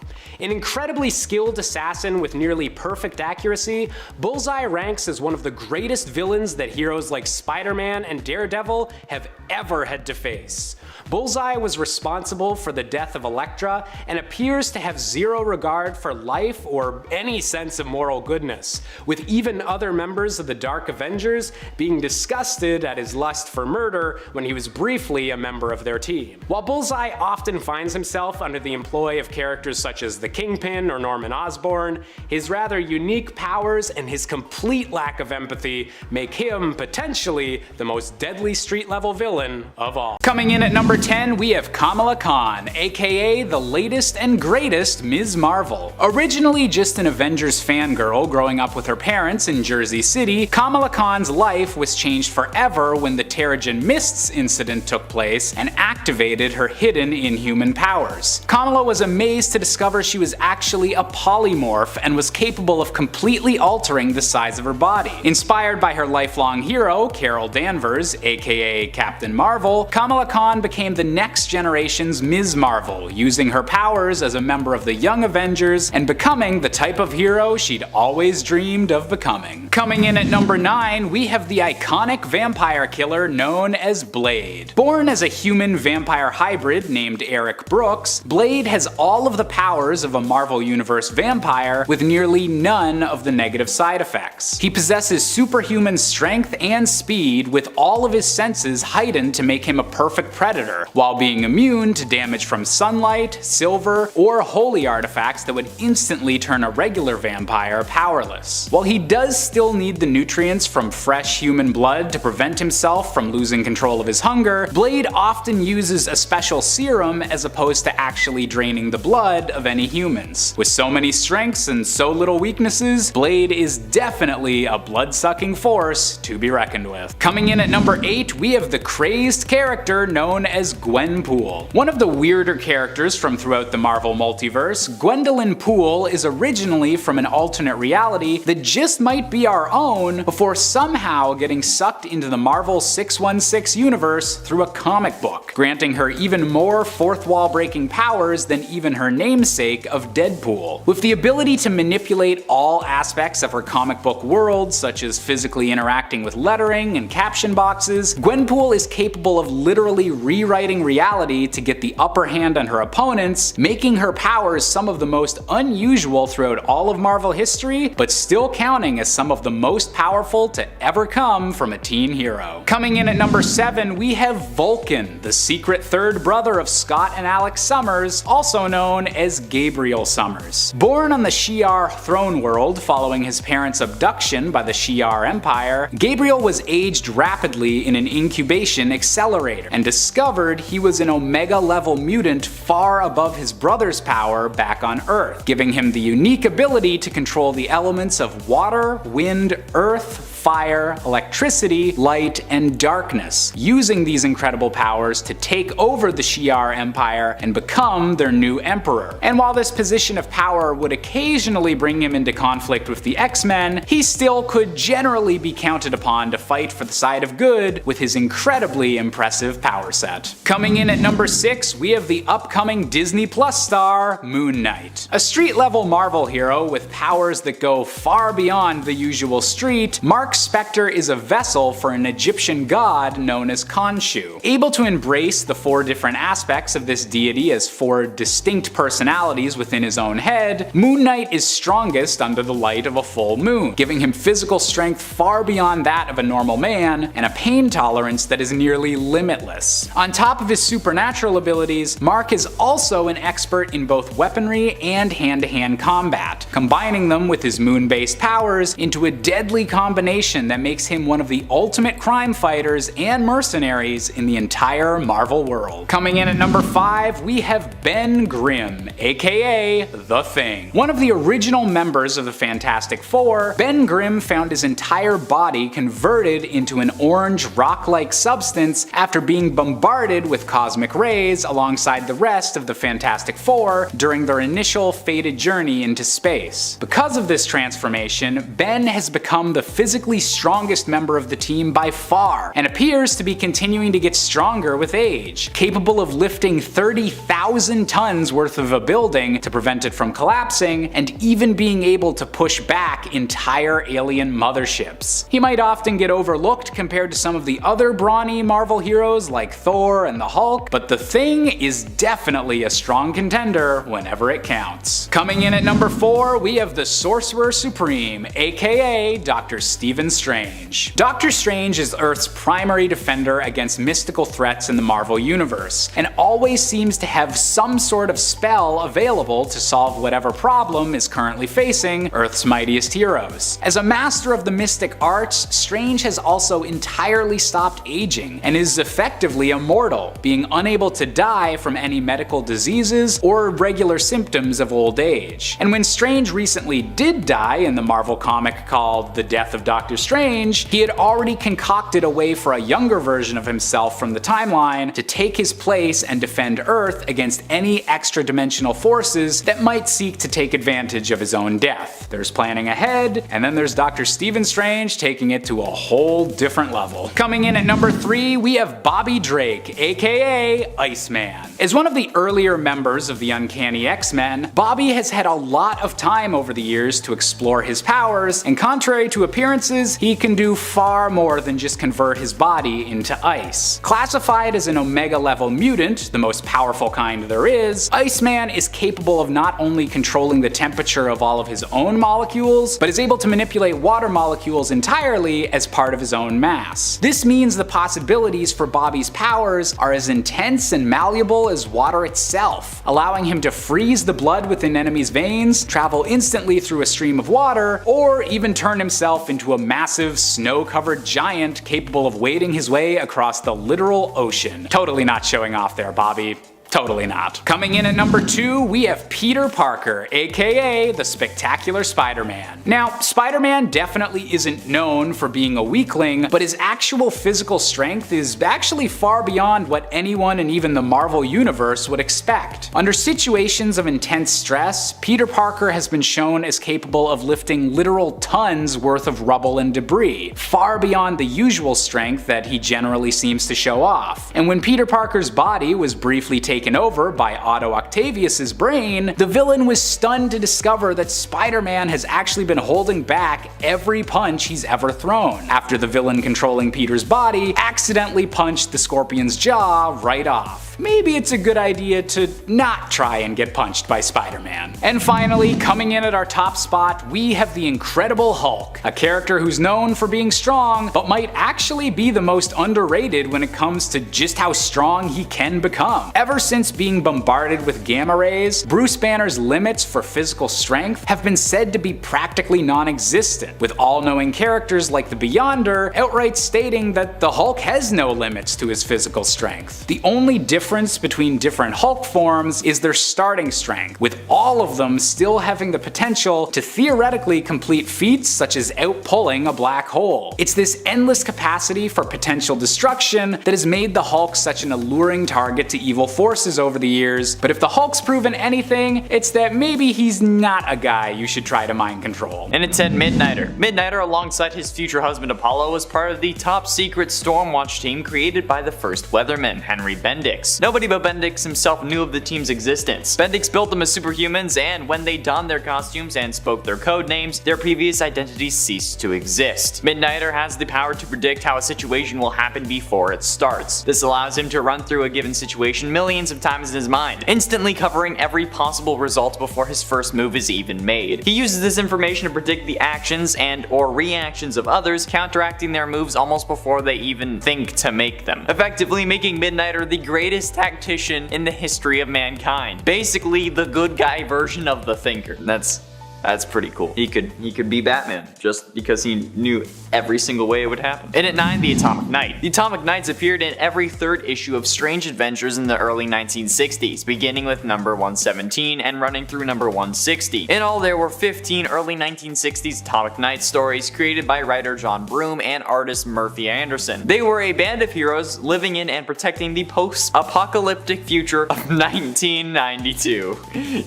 An incredibly skilled assassin with nearly perfect accuracy, Bullseye ranks as one of the greatest villains that heroes like Spider-Man and Daredevil have ever had to face. Bullseye was responsible for the death of Elektra and appears to have zero regard for life or any sense of moral goodness, with even other members of the Dark Avengers being disgusted at his lust for murder when he was briefly a member of their team. While Bullseye often finds himself under the employ of characters such as the Kingpin or Norman Osborn, his rather unique powers and his complete lack of empathy make him potentially the most deadly street-level villain of all. Coming in at number 10, we have Kamala Khan, aka the latest and greatest Ms. Marvel. Originally just an Avengers fangirl growing up with her parents in Jersey City, Kamala Khan's life was changed forever when the Terrigen Mists incident took place and activated her hidden inhuman powers. Kamala was amazed to discover she was actually a polymorph and was capable of completely altering the size of her body. Inspired by her lifelong hero, Carol Danvers, aka Captain Marvel, Kamala Khan became the next generation's Ms. Marvel, using her powers as a member of the Young Avengers and becoming the type of hero she'd always dreamed of becoming. Coming in at number 9, we have the iconic vampire killer known as Blade. Born as a human-vampire hybrid named Eric Brooks, Blade has all of the powers of a Marvel Universe vampire with nearly none of the negative side effects. He possesses superhuman strength and speed, with all of his senses heightened to make him a perfect predator, while being immune to damage from sunlight, silver, or holy artifacts that would instantly turn a regular vampire powerless. While he does still need the nutrients from fresh human blood to prevent himself from losing control of his hunger, Blade often uses a special serum as opposed to actually draining the blood of any humans. With so many strengths and so little weaknesses, Blade is definitely a blood-sucking force to be reckoned with. Coming in at number 8, we have the crazed character known as Gwenpool. One of the weirder characters from throughout the Marvel multiverse, Gwendolyn Poole is originally from an alternate reality that just might be our own before somehow getting sucked into the Marvel 616 universe through a comic book, granting her even more fourth wall breaking powers than even her namesake of Deadpool. With the ability to manipulate all aspects of her comic book world, such as physically interacting with lettering and caption boxes, Gwenpool is capable of literally rewriting reality to get the upper hand on her opponents, making her powers some of the most unusual throughout all of Marvel history, but still counting as some of the most powerful to ever come from a teen hero. Coming in at number 7, we have Vulcan, the secret third brother of Scott and Alex Summers, also known as Gabriel Summers. Born on the Shi'ar throne world following his parents' abduction by the Shi'ar Empire, Gabriel was aged rapidly in an incubation accelerator and discovered he was an Omega-level mutant far above his brother's power back on Earth, giving him the unique ability to control the elements of water, wind, earth, fire, electricity, light, and darkness, using these incredible powers to take over the Shi'ar Empire and become their new emperor. And while this position of power would occasionally bring him into conflict with the X-Men, he still could generally be counted upon to fight for the side of good with his incredibly impressive power set. Coming in at number 6, we have the upcoming Disney Plus star, Moon Knight. A street-level Marvel hero with powers that go far beyond the usual street, Mark Spector is a vessel for an Egyptian god known as Khonshu. Able to embrace the 4 different aspects of this deity as 4 distinct personalities within his own head, Moon Knight is strongest under the light of a full moon, giving him physical strength far beyond that of a normal man and a pain tolerance that is nearly limitless. On top of his supernatural abilities, Mark is also an expert in both weaponry and hand-to-hand combat, combining them with his moon-based powers into a deadly combination transformation that makes him one of the ultimate crime fighters and mercenaries in the entire Marvel world. Coming in at number 5, we have Ben Grimm, aka The Thing. One of the original members of the Fantastic Four, Ben Grimm found his entire body converted into an orange rock-like substance after being bombarded with cosmic rays alongside the rest of the Fantastic Four during their initial fated journey into space. Because of this transformation, Ben has become the physically strongest member of the team by far, and appears to be continuing to get stronger with age, capable of lifting 30,000 tons worth of a building to prevent it from collapsing, and even being able to push back entire alien motherships. He might often get overlooked compared to some of the other brawny Marvel heroes like Thor and the Hulk, but the Thing is definitely a strong contender whenever it counts. Coming in at number 4, we have the Sorcerer Supreme, aka Dr. Stephen Strange. Doctor Strange is Earth's primary defender against mystical threats in the Marvel Universe, and always seems to have some sort of spell available to solve whatever problem is currently facing Earth's mightiest heroes. As a master of the mystic arts, Strange has also entirely stopped aging, and is effectively immortal, being unable to die from any medical diseases or regular symptoms of old age. And when Strange recently did die in the Marvel comic called The Death of Doctor Strange, he had already concocted a way for a younger version of himself from the timeline to take his place and defend Earth against any extra-dimensional forces that might seek to take advantage of his own death. There's planning ahead, and then there's Dr. Stephen Strange taking it to a whole different level. Coming in at number 3, we have Bobby Drake, aka Iceman. As one of the earlier members of the Uncanny X-Men, Bobby has had a lot of time over the years to explore his powers, and contrary to appearances, he can do far more than just convert his body into ice. Classified as an Omega-level mutant, the most powerful kind there is, Iceman is capable of not only controlling the temperature of all of his own molecules, but is able to manipulate water molecules entirely as part of his own mass. This means the possibilities for Bobby's powers are as intense and malleable as water itself, allowing him to freeze the blood within enemies' veins, travel instantly through a stream of water, or even turn himself into a massive snow-covered giant capable of wading his way across the literal ocean. Totally not showing off there, Bobby. Totally not. Coming in at number 2, we have Peter Parker, aka the Spectacular Spider-Man. Now, Spider-Man definitely isn't known for being a weakling, but his actual physical strength is actually far beyond what anyone in even the Marvel Universe would expect. Under situations of intense stress, Peter Parker has been shown as capable of lifting literal tons worth of rubble and debris, far beyond the usual strength that he generally seems to show off. And when Peter Parker's body was briefly taken over by Otto Octavius's brain, the villain was stunned to discover that Spider-Man has actually been holding back every punch he's ever thrown, after the villain controlling Peter's body accidentally punched the Scorpion's jaw right off. Maybe it's a good idea to not try and get punched by Spider-Man. And finally, coming in at our top spot, we have the Incredible Hulk, a character who's known for being strong, but might actually be the most underrated when it comes to just how strong he can become. Ever since being bombarded with gamma rays, Bruce Banner's limits for physical strength have been said to be practically non-existent, with all-knowing characters like the Beyonder outright stating that the Hulk has no limits to his physical strength. The only difference between different Hulk forms is their starting strength, with all of them still having the potential to theoretically complete feats such as outpulling a black hole. It's this endless capacity for potential destruction that has made the Hulk such an alluring target to evil forces over the years, but if the Hulk's proven anything, it's that maybe he's not a guy you should try to mind control. And it said Midnighter. Midnighter, alongside his future husband Apollo, was part of the top secret Stormwatch team created by the first Weatherman, Henry Bendix. Nobody but Bendix himself knew of the team's existence. Bendix built them as superhumans, and when they donned their costumes and spoke their code names, their previous identities ceased to exist. Midnighter has the power to predict how a situation will happen before it starts. This allows him to run through a given situation millions of times in his mind, instantly covering every possible result before his first move is even made. He uses this information to predict the actions and or reactions of others, counteracting their moves almost before they even think to make them, effectively making Midnighter the greatest tactician in the history of mankind. Basically the good guy version of the Thinker. That's pretty cool. He could be Batman just because he knew every single way it would happen. And at 9, the Atomic Knight. The Atomic Knights appeared in every third issue of Strange Adventures in the early 1960s, beginning with number 117 and running through number 160. In all, there were 15 early 1960s Atomic Knight stories created by writer John Broome and artist Murphy Anderson. They were a band of heroes living in and protecting the post-apocalyptic future of 1992.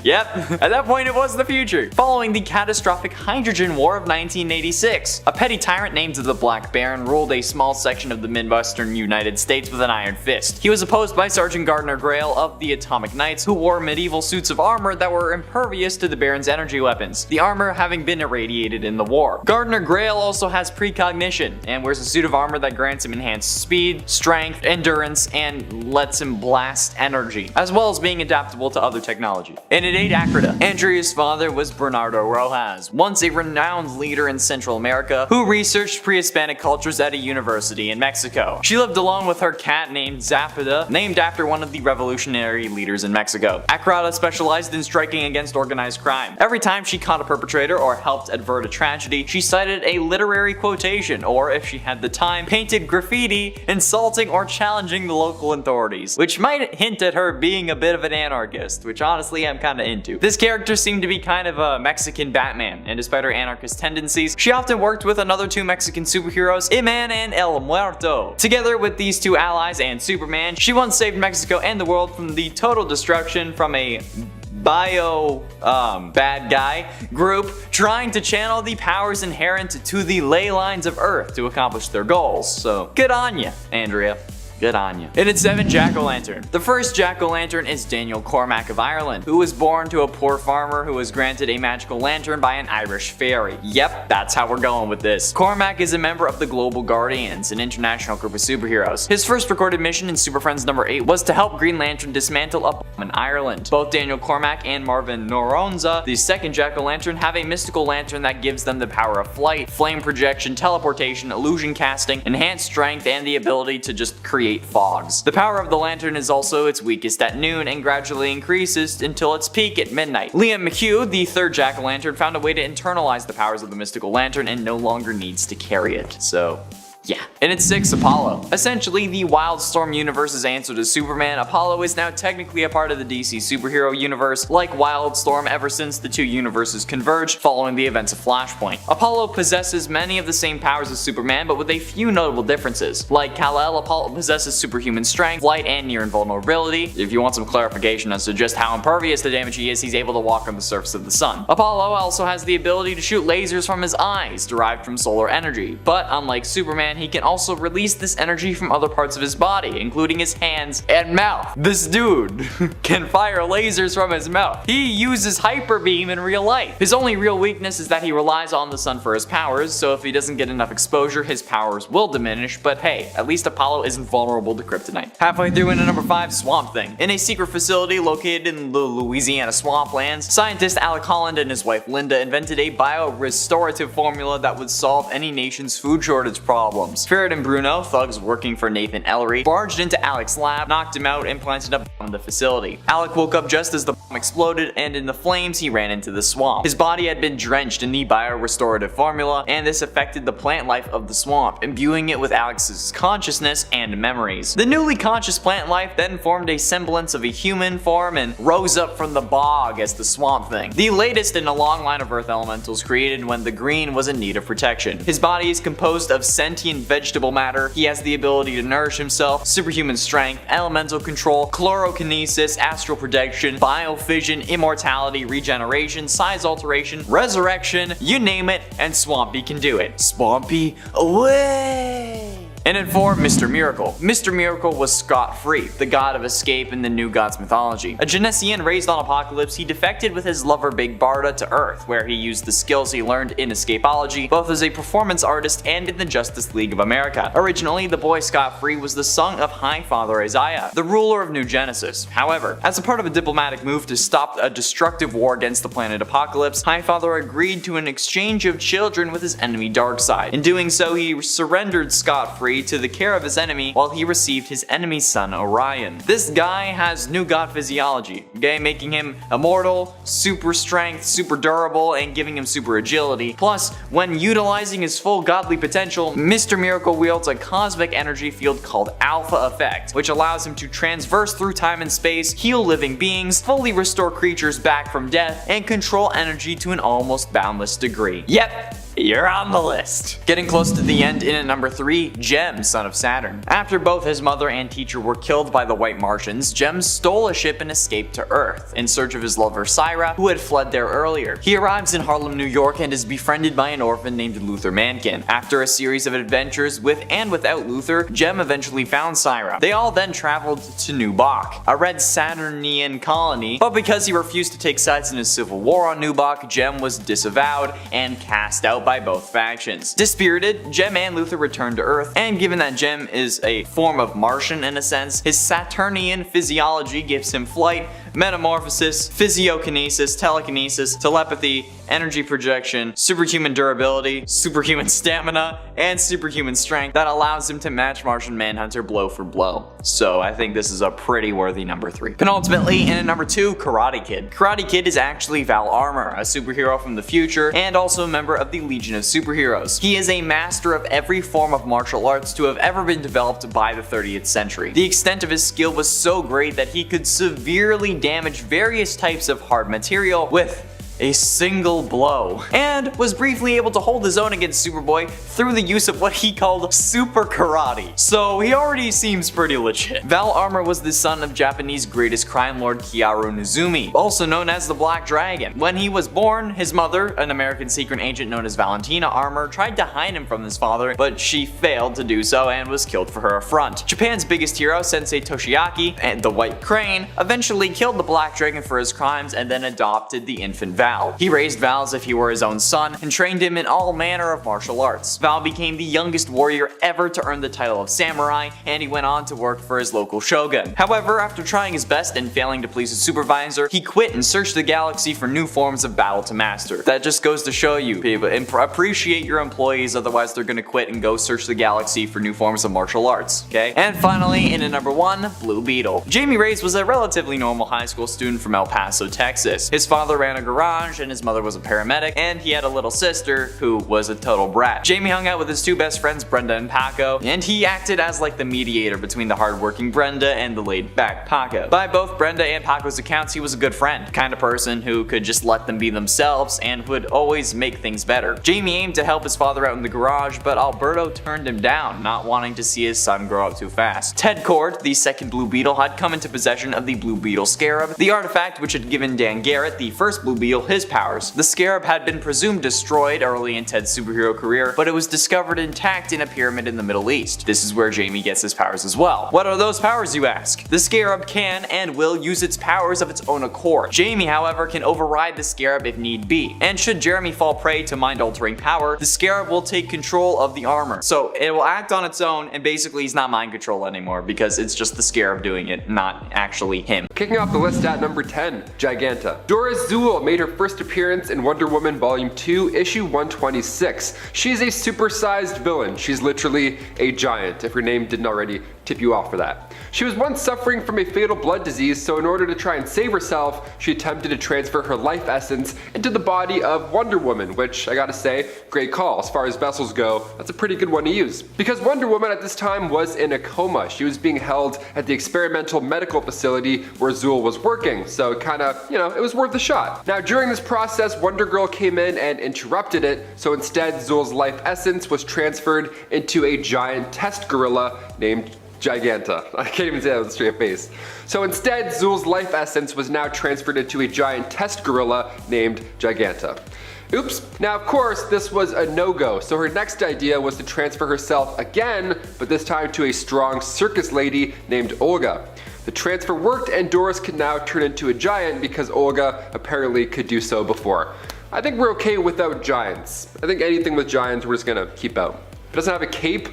Yep, at that point it was the future. Following the catastrophic Hydrogen War of 1986, a petty tyrant named the Black Baron ruled a small section of the Midwestern United States with an iron fist. He was opposed by Sergeant Gardner Grail of the Atomic Knights, who wore medieval suits of armor that were impervious to the Baron's energy weapons, the armor having been irradiated in the war. Gardner Grail also has precognition and wears a suit of armor that grants him enhanced speed, strength, endurance, and lets him blast energy, as well as being adaptable to other technology. And at 8, Akrita. Andrea's father was Bernardo Rojas, once a renowned leader in Central America who researched pre-Hispanic cultures at a university in Mexico. She lived alone with her cat named Zapata, named after one of the revolutionary leaders in Mexico. Akrita specialized in striking against organized crime. Every time she caught a perpetrator or helped avert a tragedy, she cited a literary quotation, or if she had the time, painted graffiti insulting or challenging the local authorities, which might hint at her being a bit of an anarchist, which honestly I'm kinda into. This character seemed to be kind of a Mexican Batman, and despite her anarchist tendencies, she often worked with another 2 Mexican superheroes, Iman and El Muerto. Together with these 2 allies and Superman, she once saved Mexico and the world from the total destruction from a bad guy group trying to channel the powers inherent to the ley lines of Earth to accomplish their goals. So good on ya, Andrea. Good on you. And at 7, Jack-O-Lantern. The first Jack-O-Lantern is Daniel Cormack of Ireland, who was born to a poor farmer who was granted a magical lantern by an Irish fairy. Yep, that's how we're going with this. Cormac is a member of the Global Guardians, an international group of superheroes. His first recorded mission in Super Friends number 8 was to help Green Lantern dismantle a bomb in Ireland. Both Daniel Cormack and Marvin Noronza, the second Jack-O-Lantern, have a mystical lantern that gives them the power of flight, flame projection, teleportation, illusion casting, enhanced strength, and the ability to just create fogs. The power of the lantern is also its weakest at noon and gradually increases until its peak at midnight. Liam McHugh, the third Jack-O-Lantern, found a way to internalize the powers of the mystical lantern and no longer needs to carry it. So yeah. And at 6, Apollo. Essentially the Wildstorm universe's answer to Superman, Apollo is now technically a part of the DC superhero universe, like Wildstorm ever since the 2 universes converged following the events of Flashpoint. Apollo possesses many of the same powers as Superman, but with a few notable differences. Like Kal-El, Apollo possesses superhuman strength, flight, and near invulnerability. If you want some clarification as to just how impervious to damage he is, he's able to walk on the surface of the sun. Apollo also has the ability to shoot lasers from his eyes, derived from solar energy, but unlike Superman, he can also release this energy from other parts of his body, including his hands and mouth. This dude can fire lasers from his mouth. He uses hyper beam in real life. His only real weakness is that he relies on the sun for his powers, so if he doesn't get enough exposure, his powers will diminish, but hey, at least Apollo isn't vulnerable to kryptonite. Halfway through into number 5, Swamp Thing. In a secret facility located in the Louisiana swamplands, scientist Alec Holland and his wife Linda invented a bio-restorative formula that would solve any nation's food shortage problems. Ferret and Bruno, thugs working for Nathan Ellery, barged into Alec's lab, knocked him out, and planted a bomb in the facility. Alec woke up just as the bomb exploded, and in the flames he ran into the swamp. His body had been drenched in the bio-restorative formula, and this affected the plant life of the swamp, imbuing it with Alex's consciousness and memories. The newly conscious plant life then formed a semblance of a human form and rose up from the bog as the Swamp Thing, the latest in a long line of Earth elementals created when the Green was in need of protection. His body is composed of sentient vegetable matter, he has the ability to nourish himself, superhuman strength, elemental control, chlorokinesis, astral projection, biofission, immortality, regeneration, size alteration, resurrection, you name it, and Swampy can do it. Swampy away! And at 4, Mr. Miracle. Mr. Miracle was scot-free, the god of escape in the New Gods mythology. A Genesian raised on Apocalypse, he defected with his lover Big Barda to Earth, where he used the skills he learned in escapology, both as a performance artist and in the Justice League of America. Originally, the boy scot-free was the son of High Father Isaiah, the ruler of New Genesis. However, as a part of a diplomatic move to stop a destructive war against the planet Apocalypse, High Father agreed to an exchange of children with his enemy Darkseid. In doing so, he surrendered scot-free Mercury to the care of his enemy while he received his enemy's son Orion. This guy has new god physiology, okay, making him immortal, super strength, super durable, and giving him super agility. Plus, when utilizing his full godly potential, Mr. Miracle wields a cosmic energy field called Alpha Effect, which allows him to transverse through time and space, heal living beings, fully restore creatures back from death, and control energy to an almost boundless degree. Yep, you're on the list. Getting close to the end in at number 3, Jem, son of Saturn. After both his mother and teacher were killed by the White Martians, Jem stole a ship and escaped to Earth in search of his lover Syra, who had fled there earlier. He arrives in Harlem, New York and is befriended by an orphan named Luther Mankin. After a series of adventures with and without Luther, Jem eventually found Syra. They all then traveled to New Bok, a red Saturnian colony, but because he refused to take sides in a civil war on New Bok, Jem was disavowed and cast out by both factions. Dispirited, Jem and Luther return to Earth, and given that Jem is a form of Martian in a sense, his Saturnian physiology gives him flight, metamorphosis, physiokinesis, telekinesis, telepathy, energy projection, superhuman durability, superhuman stamina, and superhuman strength that allows him to match Martian Manhunter blow for blow. So I think this is a pretty worthy number 3. Penultimately, in at number 2, Karate Kid. Karate Kid is actually Val Armour, a superhero from the future and also a member of the Legion of Superheroes. He is a master of every form of martial arts to have ever been developed by the 30th century. The extent of his skill was so great that he could severely damage various types of hard material with a single blow, and was briefly able to hold his own against Superboy through the use of what he called super karate. So he already seems pretty legit. Val Armour was the son of Japanese greatest crime lord Kiaro Nozumi, also known as the Black Dragon. When he was born, his mother, an American secret agent known as Valentina Armour, tried to hide him from his father, but she failed to do so and was killed for her affront. Japan's biggest hero, Sensei Toshiaki, and the White Crane, eventually killed the Black Dragon for his crimes and then adopted the infant Val. He raised Val as if he were his own son and trained him in all manner of martial arts. Val became the youngest warrior ever to earn the title of samurai, and he went on to work for his local shogun. However, after trying his best and failing to please his supervisor, he quit and searched the galaxy for new forms of battle to master. That just goes to show you, people, appreciate your employees, otherwise they're gonna quit and go search the galaxy for new forms of martial arts, okay? And finally, in at number 1, Blue Beetle. Jamie Reyes was a relatively normal high school student from El Paso, Texas. His father ran a garage and his mother was a paramedic, and he had a little sister who was a total brat. Jamie hung out with his 2 best friends, Brenda and Paco, and he acted as like the mediator between the hardworking Brenda and the laid-back Paco. By both Brenda and Paco's accounts, he was a good friend, kind of person who could just let them be themselves and would always make things better. Jamie aimed to help his father out in the garage, but Alberto turned him down, not wanting to see his son grow up too fast. Ted Cord, the second Blue Beetle, had come into possession of the Blue Beetle Scarab, the artifact which had given Dan Garrett, the first Blue Beetle, his powers. The Scarab had been presumed destroyed early in Ted's superhero career, but it was discovered intact in a pyramid in the Middle East. This is where Jamie gets his powers as well. What are those powers, you ask? The Scarab can and will use its powers of its own accord. Jamie, however, can override the Scarab if need be, and should Jeremy fall prey to mind-altering power, the Scarab will take control of the armor. So it will act on its own, and basically he's not mind control anymore because it's just the Scarab doing it, not actually him. Kicking off the list at number 10, Giganta. Dora Zuul made her first appearance in Wonder Woman Volume 2, Issue 126. She's a supersized villain. She's literally a giant, if her name didn't already tip you off for that. She was once suffering from a fatal blood disease, so in order to try and save herself, she attempted to transfer her life essence into the body of Wonder Woman, which I gotta say, great call. As far as vessels go, that's a pretty good one to use. Because Wonder Woman at this time was in a coma. She was being held at the experimental medical facility where Zuul was working, so kinda, it was worth a shot. Now during this process, Wonder Girl came in and interrupted it, so instead Zuul's life essence was transferred into a giant test gorilla named Giganta. I can't even say that with a straight face. So instead, Zuul's life essence was now transferred into a giant test gorilla named Giganta. Oops. Now of course, this was a no-go, so her next idea was to transfer herself again, but this time to a strong circus lady named Olga. The transfer worked and Doris could now turn into a giant because Olga apparently could do so before. I think we're okay without giants. I think anything with giants we're just gonna keep out. If it doesn't have a cape,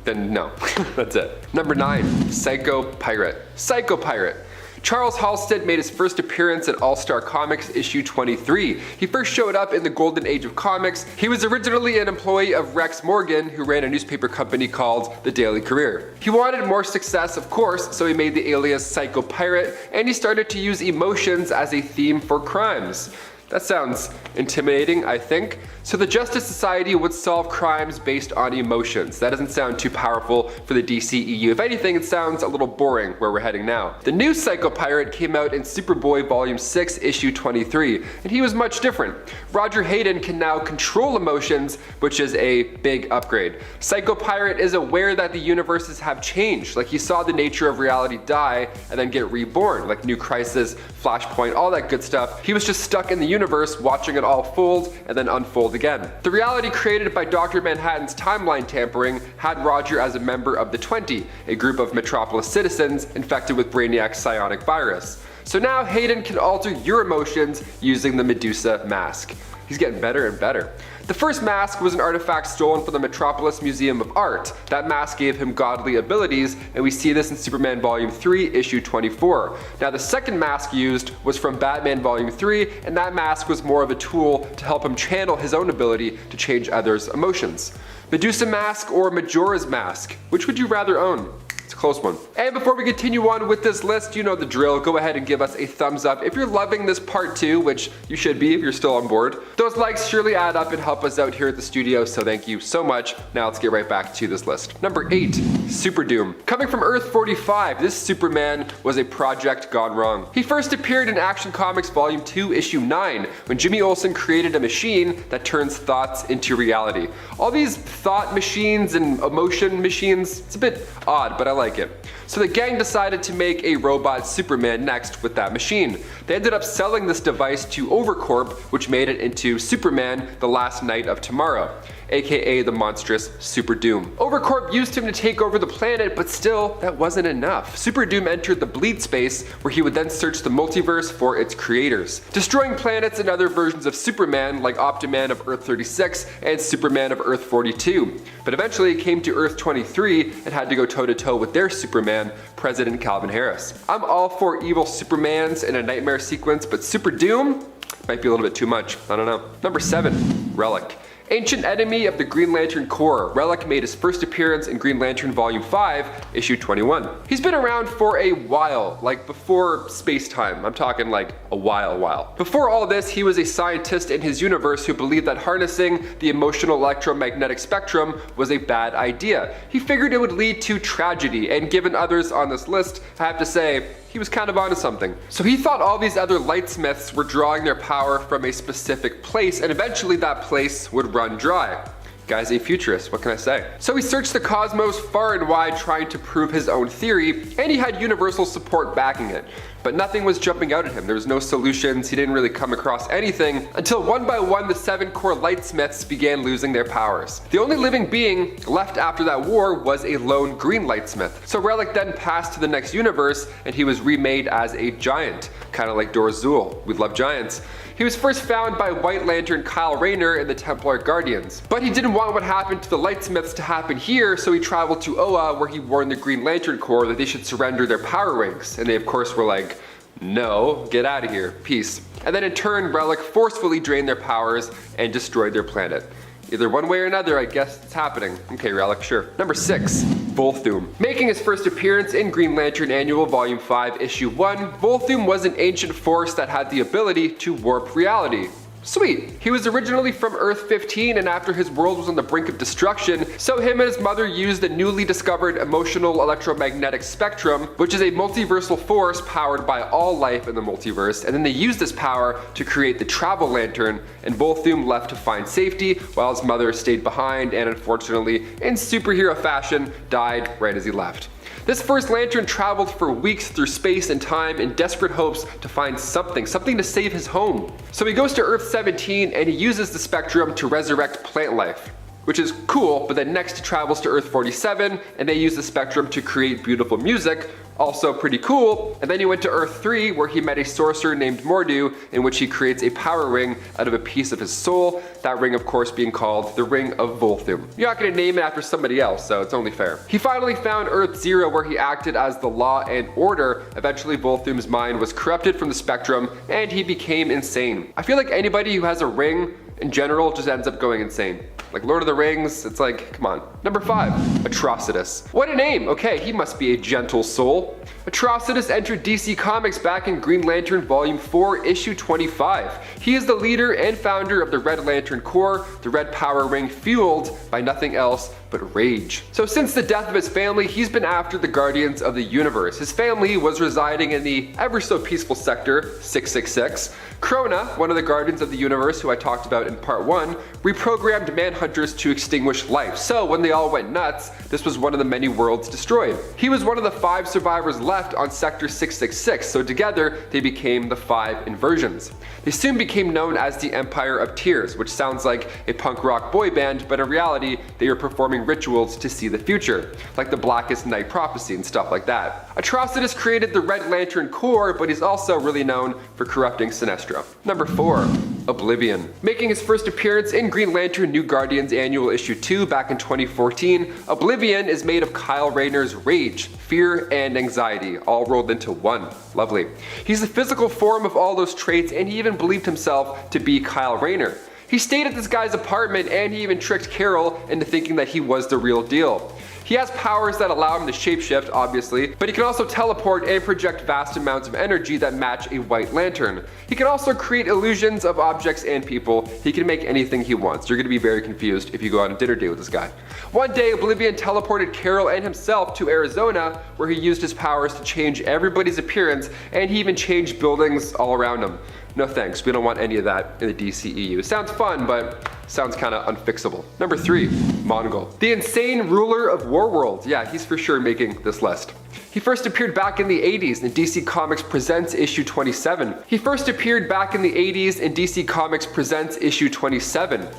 then no. That's it. Number 9, Psycho Pirate. Psycho Pirate. Charles Halstead made his first appearance in All-Star Comics issue 23. He first showed up in the golden age of comics. He was originally an employee of Rex Morgan, who ran a newspaper company called The Daily Career. He wanted more success, of course, so he made the alias Psycho Pirate, and he started to use emotions as a theme for crimes. That sounds intimidating, I think. So the Justice Society would solve crimes based on emotions. That doesn't sound too powerful for the DCEU. If anything, it sounds a little boring where we're heading now. The new Psycho Pirate came out in Superboy Volume 6, Issue 23, and he was much different. Roger Hayden can now control emotions, which is a big upgrade. Psycho Pirate is aware that the universes have changed, like he saw the nature of reality die and then get reborn, like New Crisis, Flashpoint, all that good stuff. He was just stuck in the universe watching it all fold and then unfold again. The reality created by Dr. Manhattan's timeline tampering had Roger as a member of the 20, a group of Metropolis citizens infected with Brainiac's psionic virus. So now Hayden can alter your emotions using the Medusa mask. He's getting better and better. The first mask was an artifact stolen from the Metropolis Museum of Art. That mask gave him godly abilities, and we see this in Superman Volume 3, Issue 24. Now the second mask used was from Batman Volume 3, and that mask was more of a tool to help him channel his own ability to change others' emotions. Medusa mask or Majora's mask? Which would you rather own? It's a close one. And before we continue on with this list, you know the drill. Go ahead and give us a thumbs up if you're loving this part 2, which you should be if you're still on board. Those likes surely add up and help us out here at the studio, so thank you so much. Now let's get right back to this list. Number 8, Super Doom. Coming from Earth 45, this Superman was a project gone wrong. He first appeared in Action Comics Volume 2, Issue 9, when Jimmy Olsen created a machine that turns thoughts into reality. All these thought machines and emotion machines, it's a bit odd, but I like it. So the gang decided to make a robot Superman next with that machine. They ended up selling this device to Overcorp, which made it into Superman: The Last Night of Tomorrow, aka the monstrous Super Doom. Overcorp used him to take over the planet, but still, that wasn't enough. Super Doom entered the bleed space, where he would then search the multiverse for its creators, destroying planets and other versions of Superman like Optiman of Earth 36 and Superman of Earth 42. But eventually he came to Earth 23 and had to go toe-to-toe with their Superman, President Calvin Harris. I'm all for evil Supermans in a nightmare sequence, but Super Doom might be a little bit too much. I don't know. Number 7, Relic. Ancient enemy of the Green Lantern Corps, Relic made his first appearance in Green Lantern Volume 5, Issue 21. He's been around for a while, like before space-time. I'm talking like a while. Before all this, he was a scientist in his universe who believed that harnessing the emotional electromagnetic spectrum was a bad idea. He figured it would lead to tragedy, and given others on this list, I have to say, he was kind of onto something. So he thought all these other lightsmiths were drawing their power from a specific place, and eventually that place would run dry. Guy's a futurist, what can I say? So he searched the cosmos far and wide trying to prove his own theory, and he had universal support backing it. But nothing was jumping out at him. There was no solutions. He didn't really come across anything until one by one the 7 core lightsmiths began losing their powers. The only living being left after that war was a lone green lightsmith. So Relic then passed to the next universe and he was remade as a giant, kind of like Dor-Zul. We love giants. He was first found by White Lantern Kyle Rayner in the Templar Guardians. But he didn't want what happened to the Lightsmiths to happen here, so he traveled to Oa, where he warned the Green Lantern Corps that they should surrender their power rings. And they of course were like, no, get out of here, peace. And then in turn, Relic forcefully drained their powers and destroyed their planet. Either one way or another, I guess it's happening. Okay, Relic, sure. Number 6, Volthoom. Making his first appearance in Green Lantern Annual Volume 5, Issue 1, Volthoom was an ancient force that had the ability to warp reality. Sweet. He was originally from Earth 15, and after his world was on the brink of destruction, so him and his mother used the newly discovered emotional electromagnetic spectrum, which is a multiversal force powered by all life in the multiverse, and then they used this power to create the Travel Lantern, and Volthoom left to find safety, while his mother stayed behind and unfortunately, in superhero fashion, died right as he left. This first lantern traveled for weeks through space and time in desperate hopes to find something to save his home. So he goes to Earth 17 and he uses the spectrum to resurrect plant life. which is cool, but then next he travels to Earth 47, and they use the spectrum to create beautiful music, also pretty cool. And then he went to Earth 3, where he met a sorcerer named Mordu, in which he creates a power ring out of a piece of his soul, that ring of course being called the Ring of Volthum. You're not going to name it after somebody else, so it's only fair. He finally found Earth 0, where he acted as the law and order. Eventually Volthum's mind was corrupted from the spectrum, and he became insane. I feel like anybody who has a ring in general just ends up going insane. Like Lord of the Rings, it's like, come on. Number 5, Atrocitus. What a name! Okay, he must be a gentle soul. Atrocitus entered DC Comics back in Green Lantern Volume 4, Issue 25. He is the leader and founder of the Red Lantern Corps, the Red Power Ring fueled by nothing else but rage. So since the death of his family, he's been after the Guardians of the Universe. His family was residing in the ever so peaceful sector 666. Krona, one of the Guardians of the Universe who I talked about in part 1, reprogrammed Manhunters to extinguish life. So when they all went nuts, this was one of the many worlds destroyed. He was one of the 5 survivors left on Sector 666, so together they became the 5 Inversions. They soon became known as the Empire of Tears, which sounds like a punk rock boy band, but in reality they were performing rituals to see the future, like the Blackest Night Prophecy and stuff like that. Atrocitus created the Red Lantern Corps, but he's also really known for corrupting Sinestro. Number 4, Oblivion. Making his first appearance in Green Lantern New Guardians Annual Issue 2 back in 2014, Oblivion is made of Kyle Rayner's rage, fear, and anxiety, all rolled into one. Lovely. He's the physical form of all those traits, and he even believed himself to be Kyle Rayner. He stayed at this guy's apartment, and he even tricked Carol into thinking that he was the real deal. He has powers that allow him to shapeshift, obviously, but he can also teleport and project vast amounts of energy that match a white lantern. He can also create illusions of objects and people. He can make anything he wants. You're going to be very confused if you go on a dinner date with this guy. One day, Oblivion teleported Carol and himself to Arizona, where he used his powers to change everybody's appearance, and he even changed buildings all around him. No thanks, we don't want any of that in the DCEU. Sounds fun, but sounds kinda unfixable. Number 3, Mongol. The insane ruler of Warworld. Yeah, he's for sure making this list. He first appeared back in the 80s in DC Comics Presents Issue 27. He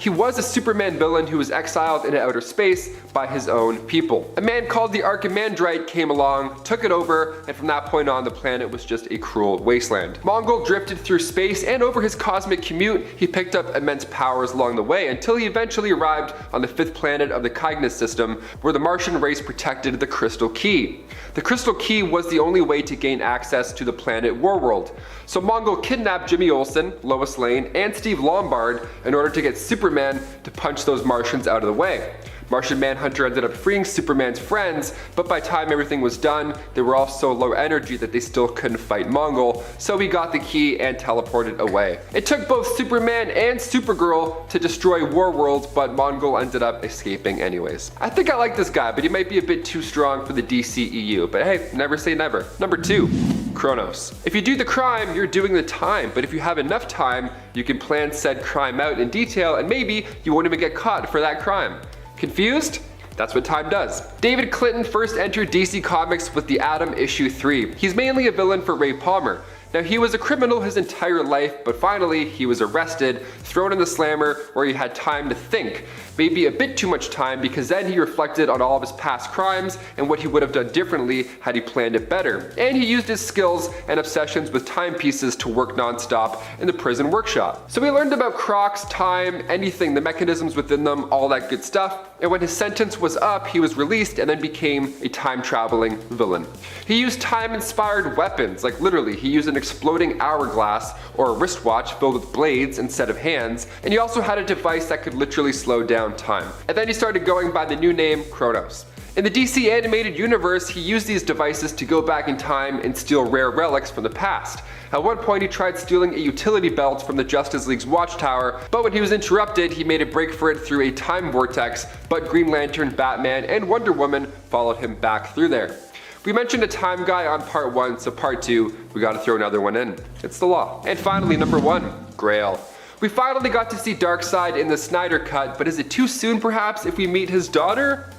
was a Superman villain who was exiled into outer space by his own people. A man called the Archimandrite came along, took it over, and from that point on the planet was just a cruel wasteland. Mongol drifted through space, and over his cosmic commute he picked up immense powers along the way until he eventually arrived on the 5th planet of the Cygnus system, where the Martian race protected the Crystal Key. The Crystal Key was the only way to gain access to the planet Warworld. So Mongol kidnapped Jimmy Olsen, Lois Lane, and Steve Lombard in order to get Superman to punch those Martians out of the way. Martian Manhunter ended up freeing Superman's friends, but by the time everything was done, they were all so low energy that they still couldn't fight Mongol, so he got the key and teleported away. It took both Superman and Supergirl to destroy Warworld, but Mongol ended up escaping anyways. I think I like this guy, but he might be a bit too strong for the DCEU, but hey, never say never. Number 2, Kronos. If you do the crime, you're doing the time, but if you have enough time, you can plan said crime out in detail, and maybe you won't even get caught for that crime. Confused? That's what time does. David Clinton first entered DC Comics with the Atom Issue 3. He's mainly a villain for Ray Palmer. Now, he was a criminal his entire life, but finally he was arrested, thrown in the slammer where he had time to think. Maybe a bit too much time, because then he reflected on all of his past crimes and what he would have done differently had he planned it better. And he used his skills and obsessions with timepieces to work non-stop in the prison workshop. So he learned about clocks, time, anything, the mechanisms within them, all that good stuff. And when his sentence was up, he was released and then became a time-traveling villain. He used time-inspired weapons, like literally, he used an exploding hourglass or a wristwatch filled with blades instead of hands, and he also had a device that could literally slow down time. And then he started going by the new name Kronos. In the DC animated universe, he used these devices to go back in time and steal rare relics from the past. At one point, he tried stealing a utility belt from the Justice League's watchtower, but when he was interrupted, he made a break for it through a time vortex, but Green Lantern, Batman, and Wonder Woman followed him back through there. We mentioned a time guy on part 1, so part 2, we gotta throw another one in. It's the law. And finally, number 1, Grail. We finally got to see Darkseid in the Snyder Cut, but is it too soon perhaps if we meet his daughter?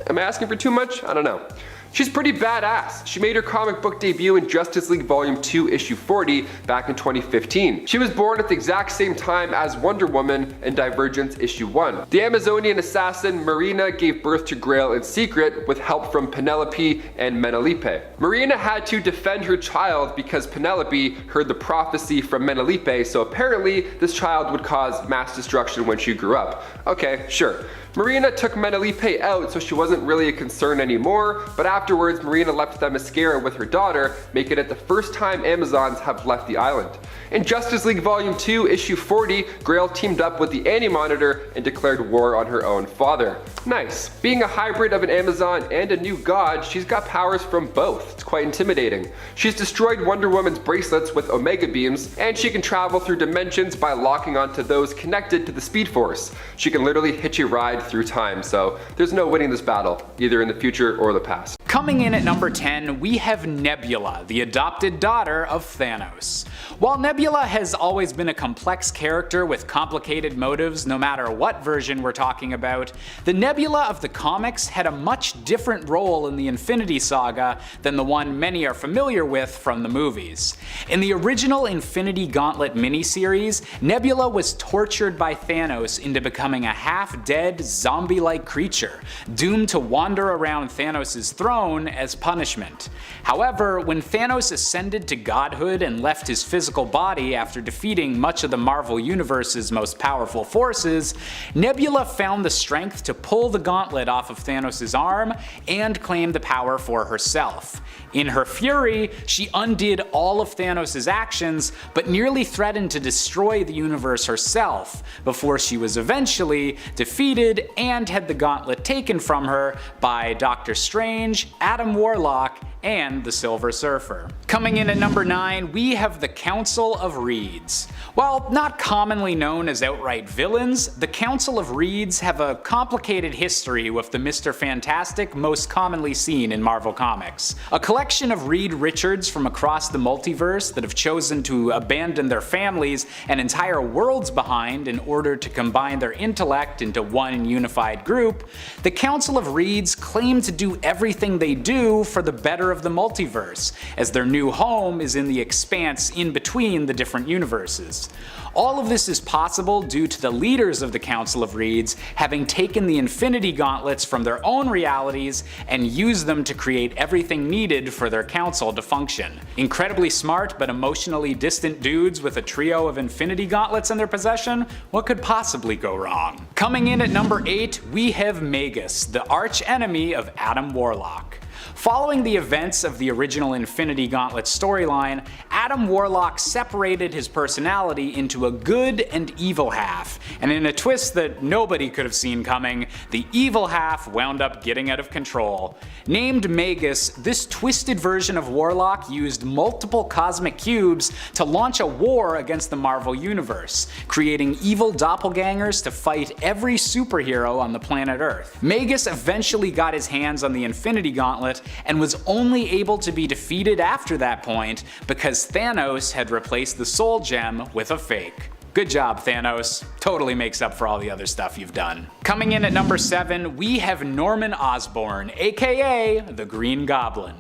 Am I asking for too much? I don't know. She's pretty badass. She made her comic book debut in Justice League Volume 2 issue 40 back in 2015. She was born at the exact same time as Wonder Woman in Divergence issue 1. The Amazonian assassin Marina gave birth to Grail in secret with help from Penelope and Menelipe. Marina had to defend her child because Penelope heard the prophecy from Menelipe, so apparently this child would cause mass destruction when she grew up. Okay, sure. Marina took Menelipe out so she wasn't really a concern anymore, but afterwards Marina left Themyscira with her daughter, making it the first time Amazons have left the island. In Justice League Volume 2 issue 40, Grail teamed up with the AntiMonitor and declared war on her own father. Nice. Being a hybrid of an Amazon and a new god, she's got powers from both. It's quite intimidating. She's destroyed Wonder Woman's bracelets with Omega Beams, and she can travel through dimensions by locking onto those connected to the Speed Force. She can literally hitch a ride through time, so there's no winning this battle, either in the future or the past. Coming in at number 10, we have Nebula, the adopted daughter of Thanos. While Nebula has always been a complex character with complicated motives no matter what version we're talking about, the Nebula of the comics had a much different role in the Infinity Saga than the one many are familiar with from the movies. In the original Infinity Gauntlet miniseries, Nebula was tortured by Thanos into becoming a half-dead, zombie-like creature, doomed to wander around Thanos' throne as punishment. However, when Thanos ascended to godhood and left his physical body after defeating much of the Marvel Universe's most powerful forces, Nebula found the strength to pull the gauntlet off of Thanos' arm and claim the power for herself. In her fury, she undid all of Thanos' actions, but nearly threatened to destroy the universe herself, before she was eventually defeated and had the gauntlet taken from her by Doctor Strange, Adam Warlock, and the Silver Surfer. Coming in at number 9, we have the Council of Reeds. While not commonly known as outright villains, the Council of Reeds have a complicated history with the Mr. Fantastic most commonly seen in Marvel Comics. A collection of Reed Richards from across the multiverse that have chosen to abandon their families and entire worlds behind in order to combine their intellect into one unified group, the Council of Reeds claim to do everything they do for the better of the multiverse, as their new home is in the expanse in between the different universes. All of this is possible due to the leaders of the Council of Reeds having taken the Infinity Gauntlets from their own realities and used them to create everything needed for their council to function. Incredibly smart but emotionally distant dudes with a trio of Infinity Gauntlets in their possession? What could possibly go wrong? Coming in at number 8, we have Magus, the arch enemy of Adam Warlock. Following the events of the original Infinity Gauntlet storyline, Adam Warlock separated his personality into a good and evil half, and in a twist that nobody could have seen coming, the evil half wound up getting out of control. Named Magus, this twisted version of Warlock used multiple cosmic cubes to launch a war against the Marvel Universe, creating evil doppelgangers to fight every superhero on the planet Earth. Magus eventually got his hands on the Infinity Gauntlet and was only able to be defeated after that point because Thanos had replaced the Soul Gem with a fake. Good job, Thanos. Totally makes up for all the other stuff you've done. Coming in at number 7, we have Norman Osborn, aka the Green Goblin.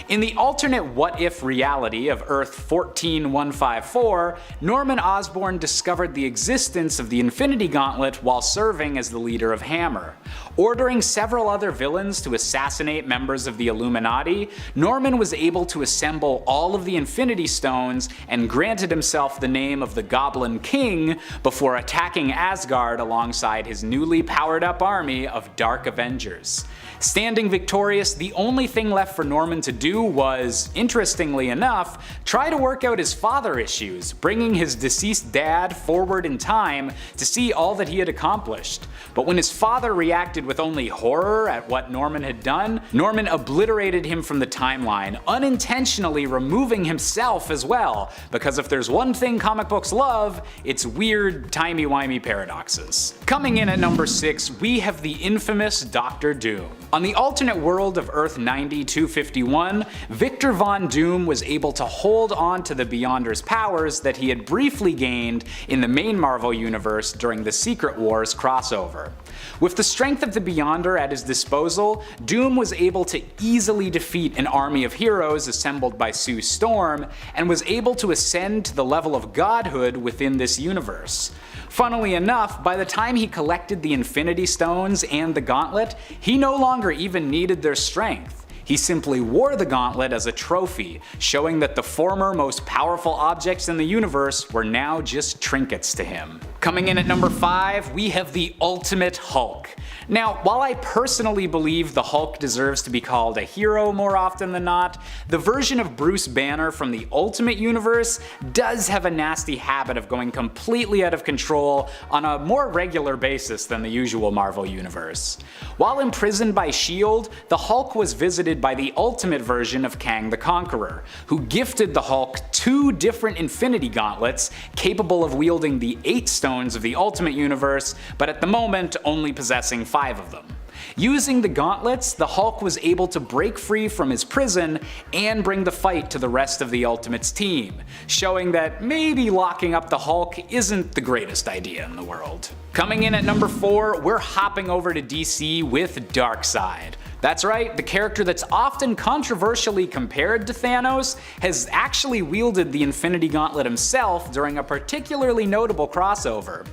In the alternate what-if reality of Earth 14154, Norman Osborn discovered the existence of the Infinity Gauntlet while serving as the leader of Hammer. Ordering several other villains to assassinate members of the Illuminati, Norman was able to assemble all of the Infinity Stones and granted himself the name of the Goblin King before attacking Asgard alongside his newly powered-up army of Dark Avengers. Standing victorious, the only thing left for Norman to do was, interestingly enough, try to work out his father issues, bringing his deceased dad forward in time to see all that he had accomplished. But when his father reacted with only horror at what Norman had done, Norman obliterated him from the timeline, unintentionally removing himself as well, because if there's one thing comic books love, it's weird, timey-wimey paradoxes. Coming in at number 6, we have the infamous Doctor Doom. On the alternate world of Earth 90-251, Victor Von Doom was able to hold on to the Beyonder's powers that he had briefly gained in the main Marvel universe during the Secret Wars crossover. With the strength of the Beyonder at his disposal, Doom was able to easily defeat an army of heroes assembled by Sue Storm, and was able to ascend to the level of godhood within this universe. Funnily enough, by the time he collected the Infinity Stones and the Gauntlet, he no longer even needed their strength. He simply wore the gauntlet as a trophy, showing that the former most powerful objects in the universe were now just trinkets to him. Coming in at number 5, we have the Ultimate Hulk. Now, while I personally believe the Hulk deserves to be called a hero more often than not, the version of Bruce Banner from the Ultimate Universe does have a nasty habit of going completely out of control on a more regular basis than the usual Marvel Universe. While imprisoned by S.H.I.E.L.D., the Hulk was visited by the Ultimate version of Kang the Conqueror, who gifted the Hulk 2 different Infinity Gauntlets capable of wielding the 8 stones of the Ultimate Universe, but at the moment only possessing 5 of them. Using the gauntlets, the Hulk was able to break free from his prison and bring the fight to the rest of the Ultimates team, showing that maybe locking up the Hulk isn't the greatest idea in the world. Coming in at number 4, we're hopping over to DC with Darkseid. That's right, the character that's often controversially compared to Thanos has actually wielded the Infinity Gauntlet himself during a particularly notable crossover.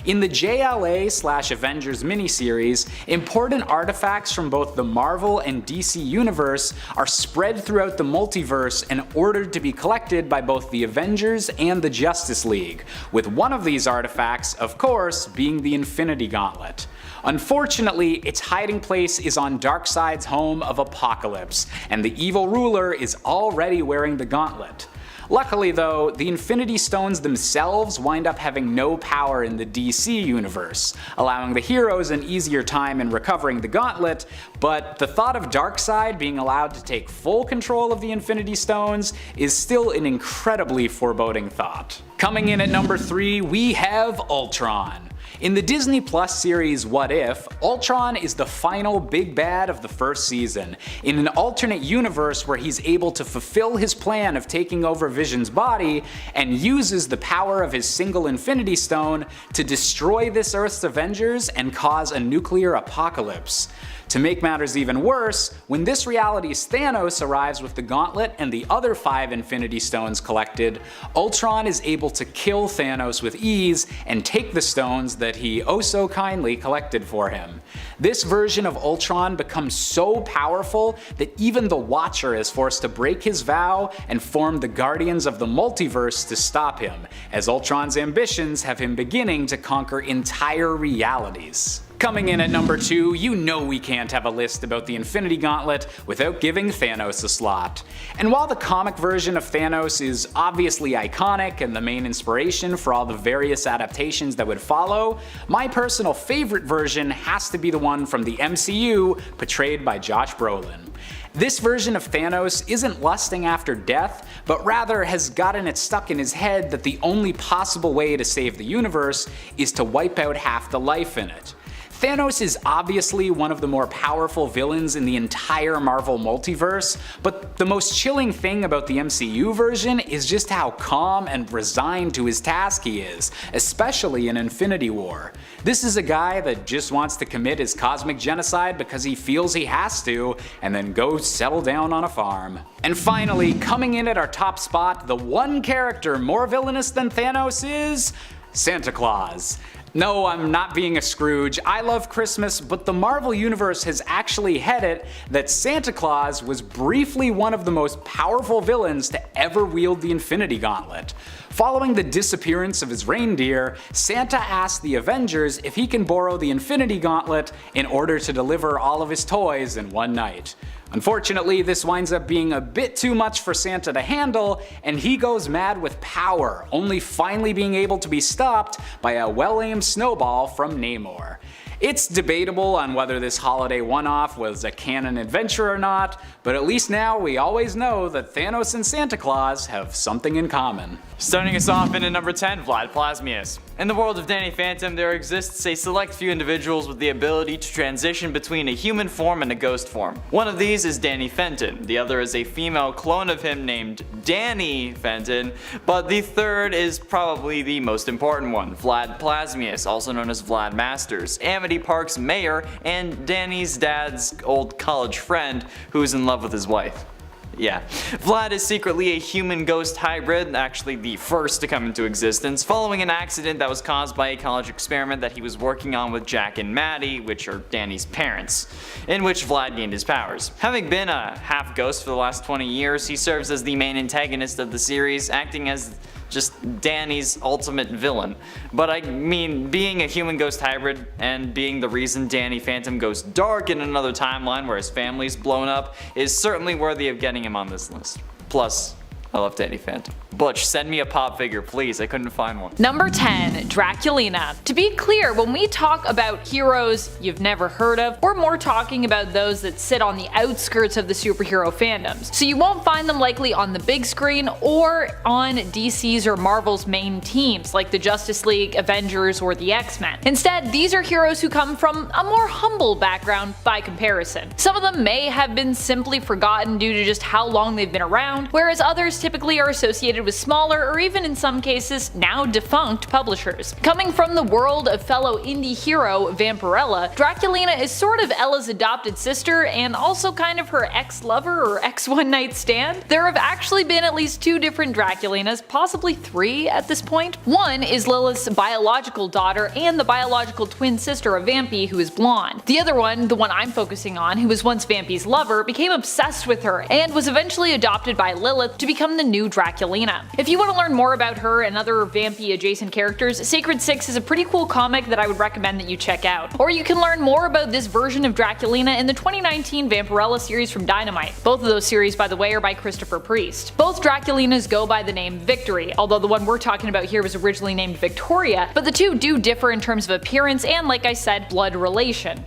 In the JLA/Avengers miniseries, important artifacts from both the Marvel and DC universe are spread throughout the multiverse and ordered to be collected by both the Avengers and the Justice League, with one of these artifacts, of course, being the Infinity Gauntlet. Unfortunately, its hiding place is on Darkseid's home of Apocalypse, and the evil ruler is already wearing the gauntlet. Luckily though, the Infinity Stones themselves wind up having no power in the DC universe, allowing the heroes an easier time in recovering the gauntlet, but the thought of Darkseid being allowed to take full control of the Infinity Stones is still an incredibly foreboding thought. Coming in at number 3, we have Ultron. In the Disney Plus series What If, Ultron is the final big bad of the first season, in an alternate universe where he's able to fulfill his plan of taking over Vision's body, and uses the power of his single Infinity Stone to destroy this Earth's Avengers and cause a nuclear apocalypse. To make matters even worse, when this reality's Thanos arrives with the gauntlet and the other 5 Infinity Stones collected, Ultron is able to kill Thanos with ease and take the stones that he oh so kindly collected for him. This version of Ultron becomes so powerful that even the Watcher is forced to break his vow and form the Guardians of the Multiverse to stop him, as Ultron's ambitions have him beginning to conquer entire realities. Coming in at number 2, you know we can't have a list about the Infinity Gauntlet without giving Thanos a slot. And while the comic version of Thanos is obviously iconic and the main inspiration for all the various adaptations that would follow, my personal favorite version has to be the one from the MCU portrayed by Josh Brolin. This version of Thanos isn't lusting after death, but rather has gotten it stuck in his head that the only possible way to save the universe is to wipe out half the life in it. Thanos is obviously one of the more powerful villains in the entire Marvel multiverse, but the most chilling thing about the MCU version is just how calm and resigned to his task he is, especially in Infinity War. This is a guy that just wants to commit his cosmic genocide because he feels he has to, and then go settle down on a farm. And finally, coming in at our top spot, the one character more villainous than Thanos is Santa Claus. No, I'm not being a Scrooge. I love Christmas, but the Marvel Universe has actually had it that Santa Claus was briefly one of the most powerful villains to ever wield the Infinity Gauntlet. Following the disappearance of his reindeer, Santa asks the Avengers if he can borrow the Infinity Gauntlet in order to deliver all of his toys in one night. Unfortunately, this winds up being a bit too much for Santa to handle, and he goes mad with power, only finally being able to be stopped by a well-aimed snowball from Namor. It's debatable on whether this holiday one-off was a canon adventure or not, but at least now we always know that Thanos and Santa Claus have something in common. Starting us off in at number 10, Vlad Plasmius. In the world of Danny Phantom, there exists a select few individuals with the ability to transition between a human form and a ghost form. One of these is Danny Fenton, the other is a female clone of him named Danny Fenton, but the third is probably the most important one, Vlad Plasmius, also known as Vlad Masters, Amity Park's mayor and Danny's dad's old college friend who's in love with his wife. Yeah. Vlad is secretly a human-ghost hybrid, actually the first to come into existence, following an accident that was caused by a college experiment that he was working on with Jack and Maddie, which are Danny's parents, in which Vlad gained his powers. Having been a half-ghost for the last 20 years, he serves as the main antagonist of the series, acting as just Danny's ultimate villain. But I mean, being a human-ghost hybrid and being the reason Danny Phantom goes dark in another timeline where his family's blown up is certainly worthy of getting him on this list. Plus, I love Danny Phantom. Butch, send me a pop figure, please. I couldn't find one. Number 10, Draculina. To be clear, when we talk about heroes you've never heard of, we're more talking about those that sit on the outskirts of the superhero fandoms. So you won't find them likely on the big screen or on DC's or Marvel's main teams like the Justice League, Avengers, or the X-Men. Instead, these are heroes who come from a more humble background by comparison. Some of them may have been simply forgotten due to just how long they've been around, whereas others typically are associated with smaller or even in some cases now defunct publishers. Coming from the world of fellow indie hero Vampirella, Draculina is sort of Ella's adopted sister and also kind of her ex-lover or ex-one-night stand. There have actually been at least 2 different Draculinas, possibly 3 at this point. One is Lilith's biological daughter and the biological twin sister of Vampy, who is blonde. The other one, the one I'm focusing on, who was once Vampy's lover, became obsessed with her and was eventually adopted by Lilith to become the new Draculina. If you want to learn more about her and other Vampy adjacent characters, Sacred 6 is a pretty cool comic that I would recommend that you check out. Or you can learn more about this version of Draculina in the 2019 Vampirella series from Dynamite. Both of those series, by the way, are by Christopher Priest. Both Draculinas go by the name Victory, although the one we're talking about here was originally named Victoria, but the two do differ in terms of appearance and, like I said, blood relation.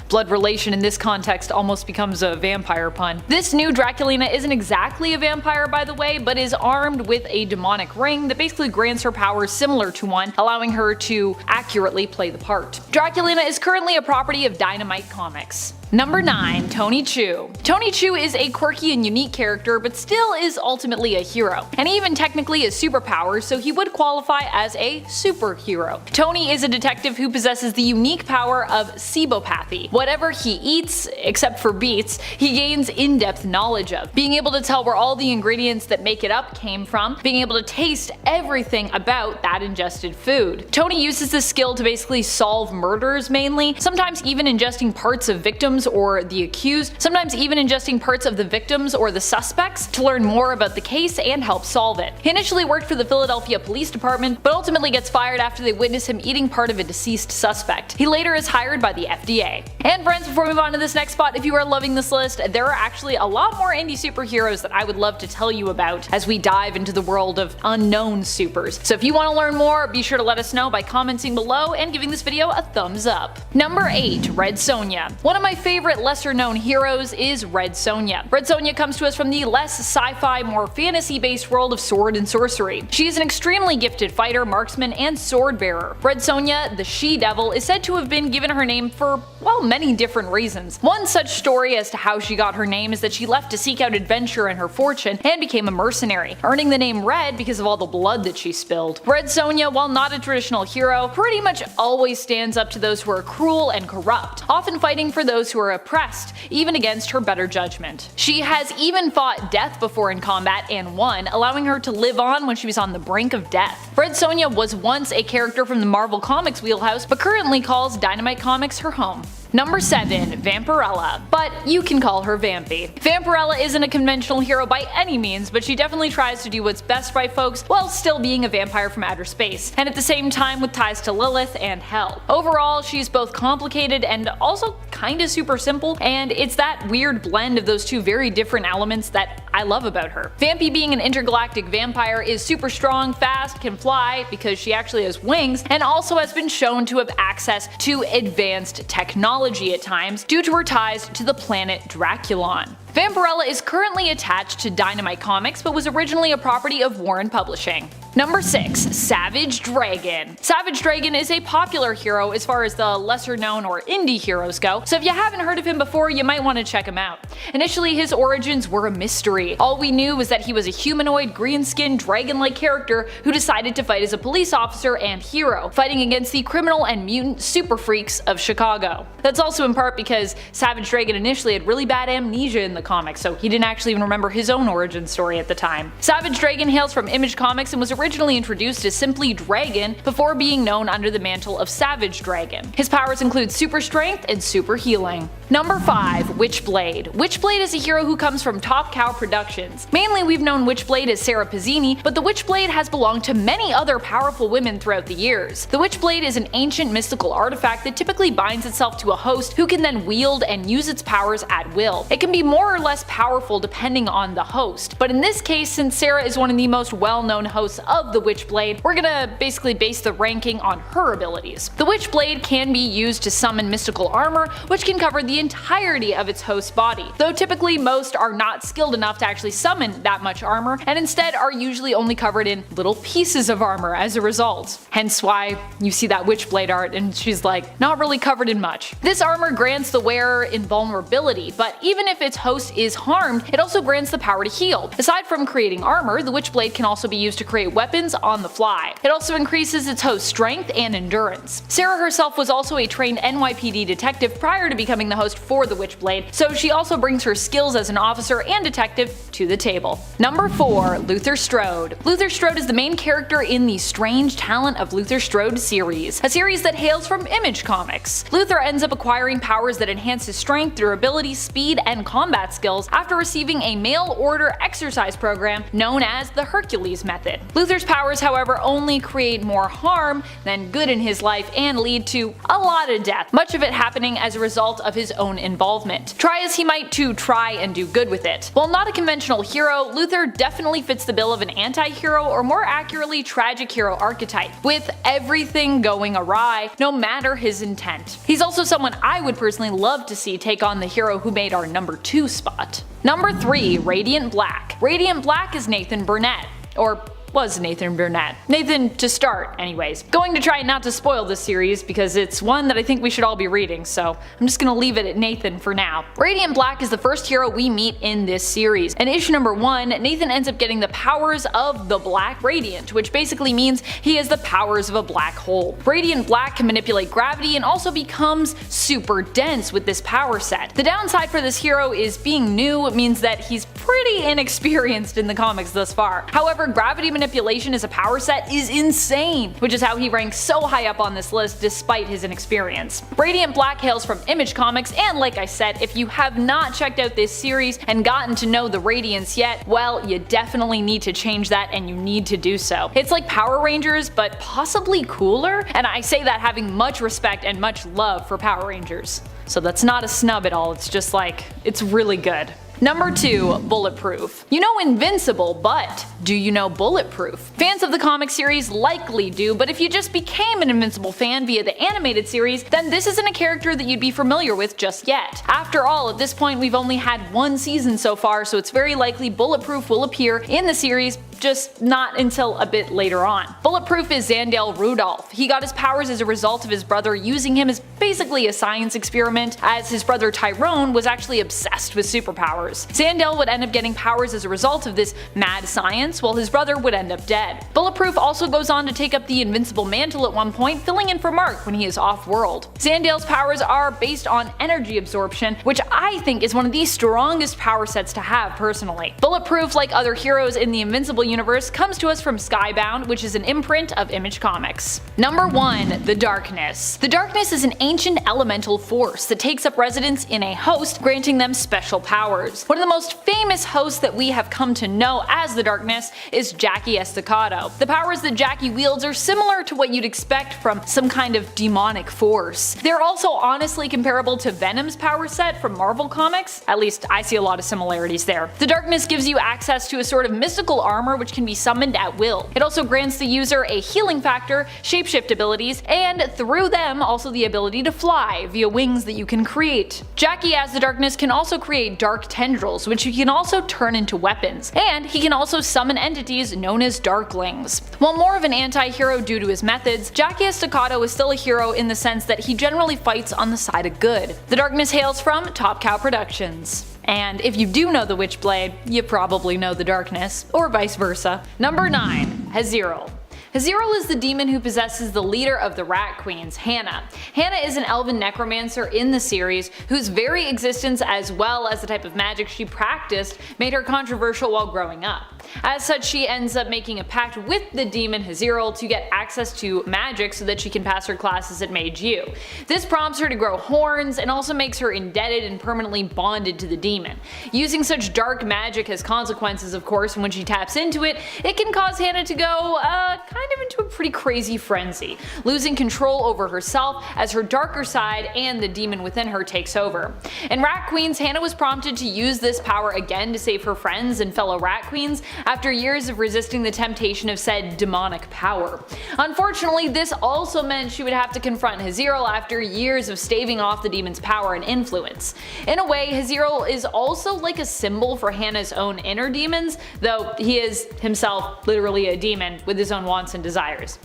Blood relation in this context almost becomes a vampire pun. This new Draculina isn't exactly a vampire, by the way, but is armed with a demonic ring that basically grants her powers similar to one, allowing her to accurately play the part. Draculina is currently a property of Dynamite Comics. Number 9, Tony Chu. Tony Chu is a quirky and unique character, but still is ultimately a hero, and even technically has superpowers, so he would qualify as a superhero. Tony is a detective who possesses the unique power of sebopathy. Whatever he eats, except for beets, he gains in-depth knowledge of, being able to tell where all the ingredients that make it up came from, being able to taste everything about that ingested food. Tony uses this skill to basically solve murders mainly, sometimes even ingesting parts of victims or the accused, sometimes even ingesting parts of the victims or the suspects to learn more about the case and help solve it. He initially worked for the Philadelphia Police Department, but ultimately gets fired after they witness him eating part of a deceased suspect. He later is hired by the FDA. And friends, before we move on to this next spot, if you are loving this list, there are actually a lot more indie superheroes that I would love to tell you about as we dive into the world of unknown supers. So if you want to learn more, be sure to let us know by commenting below and giving this video a thumbs up. Number 8, Red Sonja. One of my favorite lesser known heroes is Red Sonja. Red Sonja comes to us from the less sci-fi, more fantasy-based world of sword and sorcery. She is an extremely gifted fighter, marksman, and sword bearer. Red Sonja, the she-devil, is said to have been given her name for, well, many different reasons. One such story as to how she got her name is that she left to seek out adventure and her fortune and became a mercenary, earning the name Red because of all the blood that she spilled. Red Sonja, while not a traditional hero, pretty much always stands up to those who are cruel and corrupt, often fighting for those who are oppressed, even against her better judgment. She has even fought death before in combat and won, allowing her to live on when she was on the brink of death. Red Sonja was once a character from the Marvel Comics wheelhouse, but currently calls Dynamite Comics her home. Number 7, Vampirella, but you can call her Vampy. Vampirella isn't a conventional hero by any means, but she definitely tries to do what's best by folks while still being a vampire from outer space, and at the same time with ties to Lilith and Hell. Overall, she's both complicated and also kinda super simple, and it's that weird blend of those two very different elements that I love about her. Vampy being an intergalactic vampire is super strong, fast, can fly because she actually has wings, and also has been shown to have access to advanced technology at times due to her ties to the planet Draculon. Vampirella is currently attached to Dynamite Comics but was originally a property of Warren Publishing. Number 6. Savage Dragon. Savage Dragon is a popular hero as far as the lesser known or indie heroes go, so if you haven't heard of him before, you might want to check him out. Initially, his origins were a mystery. All we knew was that he was a humanoid, green-skinned, dragon-like character who decided to fight as a police officer and hero, fighting against the criminal and mutant super freaks of Chicago. That's also in part because Savage Dragon initially had really bad amnesia in the comics, so he didn't actually even remember his own origin story at the time. Savage Dragon hails from Image Comics and was originally introduced as simply Dragon before being known under the mantle of Savage Dragon. His powers include super strength and super healing. Number 5. Witchblade. Witchblade is a hero who comes from Top Cow Productions. Mainly we've known Witchblade as Sarah Pizzini, but the Witchblade has belonged to many other powerful women throughout the years. The Witchblade is an ancient mystical artifact that typically binds itself to a host who can then wield and use its powers at will. It can be more or less powerful depending on the host, but in this case, since Sarah is one of the most well-known hosts of the Witchblade, we're gonna basically base the ranking on her abilities. The Witchblade can be used to summon mystical armor, which can cover the entirety of its host's body, though typically most are not skilled enough to actually summon that much armor, and instead are usually only covered in little pieces of armor as a result. Hence why you see that Witchblade art and she's like, not really covered in much. This armor grants the wearer invulnerability, but even if its host is harmed, it also grants the power to heal. Aside from creating armor, the Witchblade can also be used to create weapons on the fly. It also increases its host's strength and endurance. Sarah herself was also a trained NYPD detective prior to becoming the host for the Witchblade, so she also brings her skills as an officer and detective to the table. Number 4. Luther Strode. Luther Strode is the main character in the Strange Talent of Luther Strode series, a series that hails from Image Comics. Luther ends up acquiring powers that enhance his strength, durability, speed, and combat skills after receiving a mail order exercise program known as the Hercules Method. Luther's powers, however, only create more harm than good in his life and lead to a lot of death, much of it happening as a result of his own involvement. Try as he might to try and do good with it. While not a conventional hero, Luther definitely fits the bill of an anti-hero, or more accurately tragic hero archetype, with everything going awry no matter his intent. He's also someone I would personally love to see take on the hero who made our number 2 spot. Number 3. Radiant Black. Radiant Black is Nathan Burnett, or was Nathan Burnett. Nathan to start, anyways. Going to try not to spoil this series because it's one that I think we should all be reading, so I'm just gonna leave it at Nathan for now. Radiant Black is the first hero we meet in this series. In issue number 1, Nathan ends up getting the powers of the Black Radiant, which basically means he has the powers of a black hole. Radiant Black can manipulate gravity and also becomes super dense with this power set. The downside for this hero is being new means that he's pretty inexperienced in the comics thus far. However, gravity manipulation as a power set is insane, which is how he ranks so high up on this list despite his inexperience. Radiant Black hails from Image Comics, and like I said, if you have not checked out this series and gotten to know the Radiants yet, well, you definitely need to change that, and you need to do so. It's like Power Rangers, but possibly cooler, and I say that having much respect and much love for Power Rangers. So that's not a snub at all, it's just like, it's really good. Number 2. Bulletproof. You know Invincible, but do you know Bulletproof? Fans of the comic series likely do, but if you just became an Invincible fan via the animated series, then this isn't a character that you'd be familiar with just yet. After all, at this point we've only had 1 season so far, so it's very likely Bulletproof will appear in the series, just not until a bit later on. Bulletproof is Zandel Rudolph. He got his powers as a result of his brother using him as basically a science experiment, as his brother Tyrone was actually obsessed with superpowers. Zandel would end up getting powers as a result of this mad science, while his brother would end up dead. Bulletproof also goes on to take up the Invincible mantle at one point, filling in for Mark when he is off-world. Zandel's powers are based on energy absorption, which I think is one of the strongest power sets to have personally. Bulletproof, like other heroes in the Invincible universe comes to us from Skybound, which is an imprint of Image Comics. Number 1. The Darkness. The Darkness is an ancient elemental force that takes up residence in a host, granting them special powers. One of the most famous hosts that we have come to know as the Darkness is Jackie Estacado. The powers that Jackie wields are similar to what you'd expect from some kind of demonic force. They're also honestly comparable to Venom's power set from Marvel Comics. At least I see a lot of similarities there. The Darkness gives you access to a sort of mystical armor which can be summoned at will. It also grants the user a healing factor, shapeshift abilities, and through them also the ability to fly via wings that you can create. Jackie as the Darkness can also create dark tendrils, which he can also turn into weapons, and he can also summon entities known as Darklings. While more of an anti-hero due to his methods, Jackie Estacado is still a hero in the sense that he generally fights on the side of good. The Darkness hails from Top Cow Productions. And if you do know the Witchblade, you probably know the Darkness, or vice versa. Number 9. Haziral. Haziral is the demon who possesses the leader of the Rat Queens, Hannah. Hannah is an elven necromancer in the series whose very existence as well as the type of magic she practiced made her controversial while growing up. As such, she ends up making a pact with the demon Haziral to get access to magic so that she can pass her classes at Mage U. This prompts her to grow horns and also makes her indebted and permanently bonded to the demon. Using such dark magic has consequences, of course, and when she taps into it, it can cause Hannah to go kind of into a pretty crazy frenzy, losing control over herself as her darker side and the demon within her takes over. In Rat Queens, Hannah was prompted to use this power again to save her friends and fellow Rat Queens after years of resisting the temptation of said demonic power. Unfortunately, this also meant she would have to confront Haziral after years of staving off the demon's power and influence. In a way, Haziral is also like a symbol for Hannah's own inner demons, though he is himself literally a demon with his own wants and desires.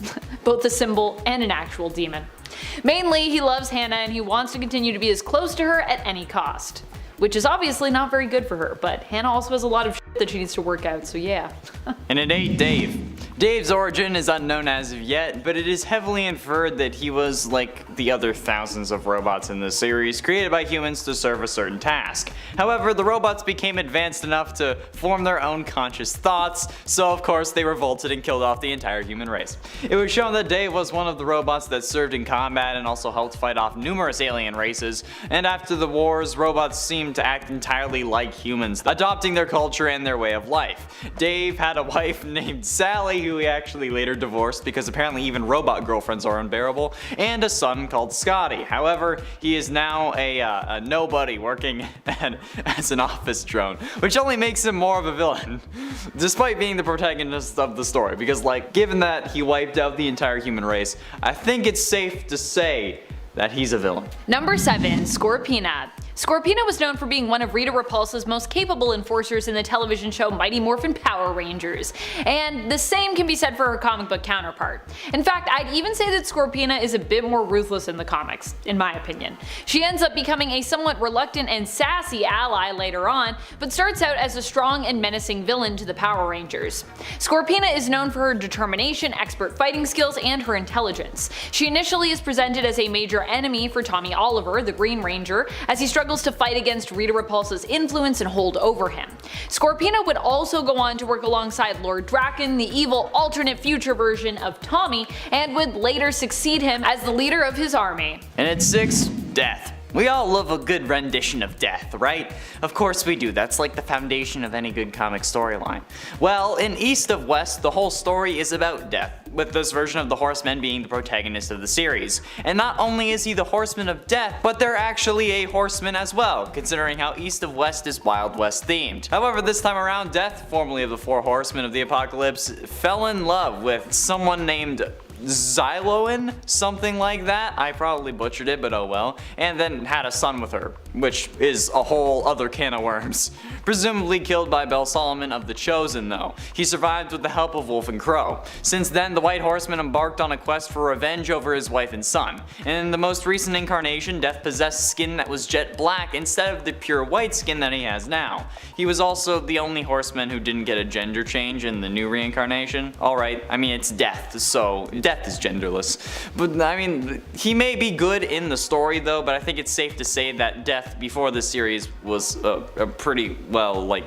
Both a symbol and an actual demon. Mainly, he loves Hannah and he wants to continue to be as close to her at any cost. Which is obviously not very good for her, but Hannah also has a lot of shit that she needs to work out, so yeah. And it ain't Dave. Dave's origin is unknown as of yet, but it is heavily inferred that he was like the other thousands of robots in the series, created by humans to serve a certain task. However, the robots became advanced enough to form their own conscious thoughts, so of course they revolted and killed off the entire human race. It was shown that Dave was one of the robots that served in combat and also helped fight off numerous alien races, and after the wars, robots seemed to act entirely like humans, adopting their culture and their way of life. Dave had a wife named Sally, who he actually later divorced because apparently even robot girlfriends are unbearable, and a son called Scotty. However, he is now a nobody working as an office drone, which only makes him more of a villain, despite being the protagonist of the story, because like, given that he wiped out the entire human race, I think it's safe to say that he's a villain. Number 7. Scorpina. Scorpina was known for being one of Rita Repulsa's most capable enforcers in the television show Mighty Morphin Power Rangers, and the same can be said for her comic book counterpart. In fact, I'd even say that Scorpina is a bit more ruthless in the comics, in my opinion. She ends up becoming a somewhat reluctant and sassy ally later on, but starts out as a strong and menacing villain to the Power Rangers. Scorpina is known for her determination, expert fighting skills, and her intelligence. She initially is presented as a major enemy for Tommy Oliver, the Green Ranger, as he struggles to fight against Rita Repulsa's influence and hold over him. Scorpina would also go on to work alongside Lord Draken, the evil alternate future version of Tommy, and would later succeed him as the leader of his army. And at 6, death. We all love a good rendition of death, right? Of course we do, that's like the foundation of any good comic storyline. Well, in East of West, the whole story is about death, with this version of the Horseman being the protagonist of the series. And not only is he the Horseman of Death, but they're actually a horseman as well, considering how East of West is Wild West themed. However, this time around, Death, formerly of the 4 Horsemen of the Apocalypse, fell in love with someone named Xyloan, something like that. I probably butchered it, but oh well. And then had a son with her, which is a whole other can of worms. Presumably killed by Bel Solomon of the Chosen though. He survived with the help of Wolf and Crow. Since then, the White Horseman embarked on a quest for revenge over his wife and son. And in the most recent incarnation, Death possessed skin that was jet black instead of the pure white skin that he has now. He was also the only horseman who didn't get a gender change in the new reincarnation. Alright, I mean it's Death, so Death is genderless. But I mean, he may be good in the story though, but I think it's safe to say that Death before this series was a pretty, well, like,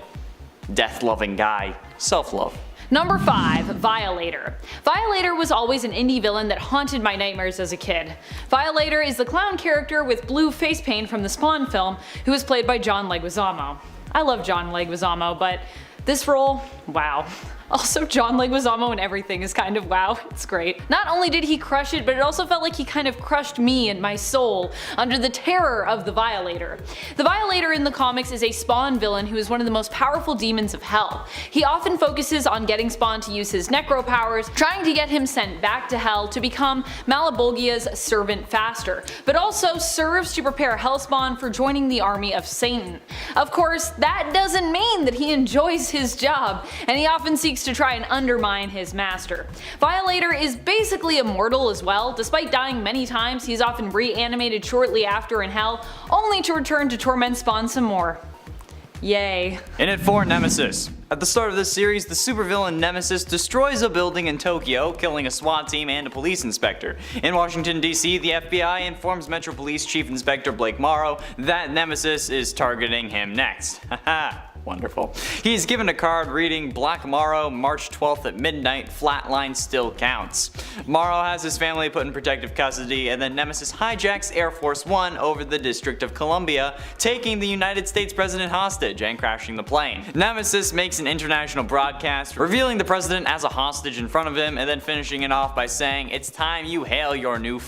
death-loving guy. Self-love. Number 5. Violator. Violator was always an indie villain that haunted my nightmares as a kid. Violator is the clown character with blue face paint from the Spawn film, who was played by John Leguizamo. I love John Leguizamo, but this role, wow. Also, John Leguizamo and everything is kind of wow, it's great. Not only did he crush it, but it also felt like he kind of crushed me and my soul under the terror of the Violator. The Violator in the comics is a Spawn villain who is one of the most powerful demons of hell. He often focuses on getting Spawn to use his necro powers, trying to get him sent back to hell to become Malebolgia's servant faster, but also serves to prepare Hellspawn for joining the army of Satan. Of course, that doesn't mean that he enjoys his job, and he often seeks to try and undermine his master. Violator is basically immortal as well. Despite dying many times, he's often reanimated shortly after in hell, only to return to torment Spawn some more. Yay. In at 4, Nemesis. At the start of this series, the supervillain Nemesis destroys a building in Tokyo, killing a SWAT team and a police inspector. In Washington, D.C., the FBI informs Metro Police Chief Inspector Blake Morrow that Nemesis is targeting him next. Haha. Wonderful. He's given a card reading Black Morrow, March 12th at midnight, flatline still counts. Morrow has his family put in protective custody, and then Nemesis hijacks Air Force One over the District of Columbia, taking the United States president hostage and crashing the plane. Nemesis makes an international broadcast, revealing the president as a hostage in front of him, and then finishing it off by saying, "It's time you hail your new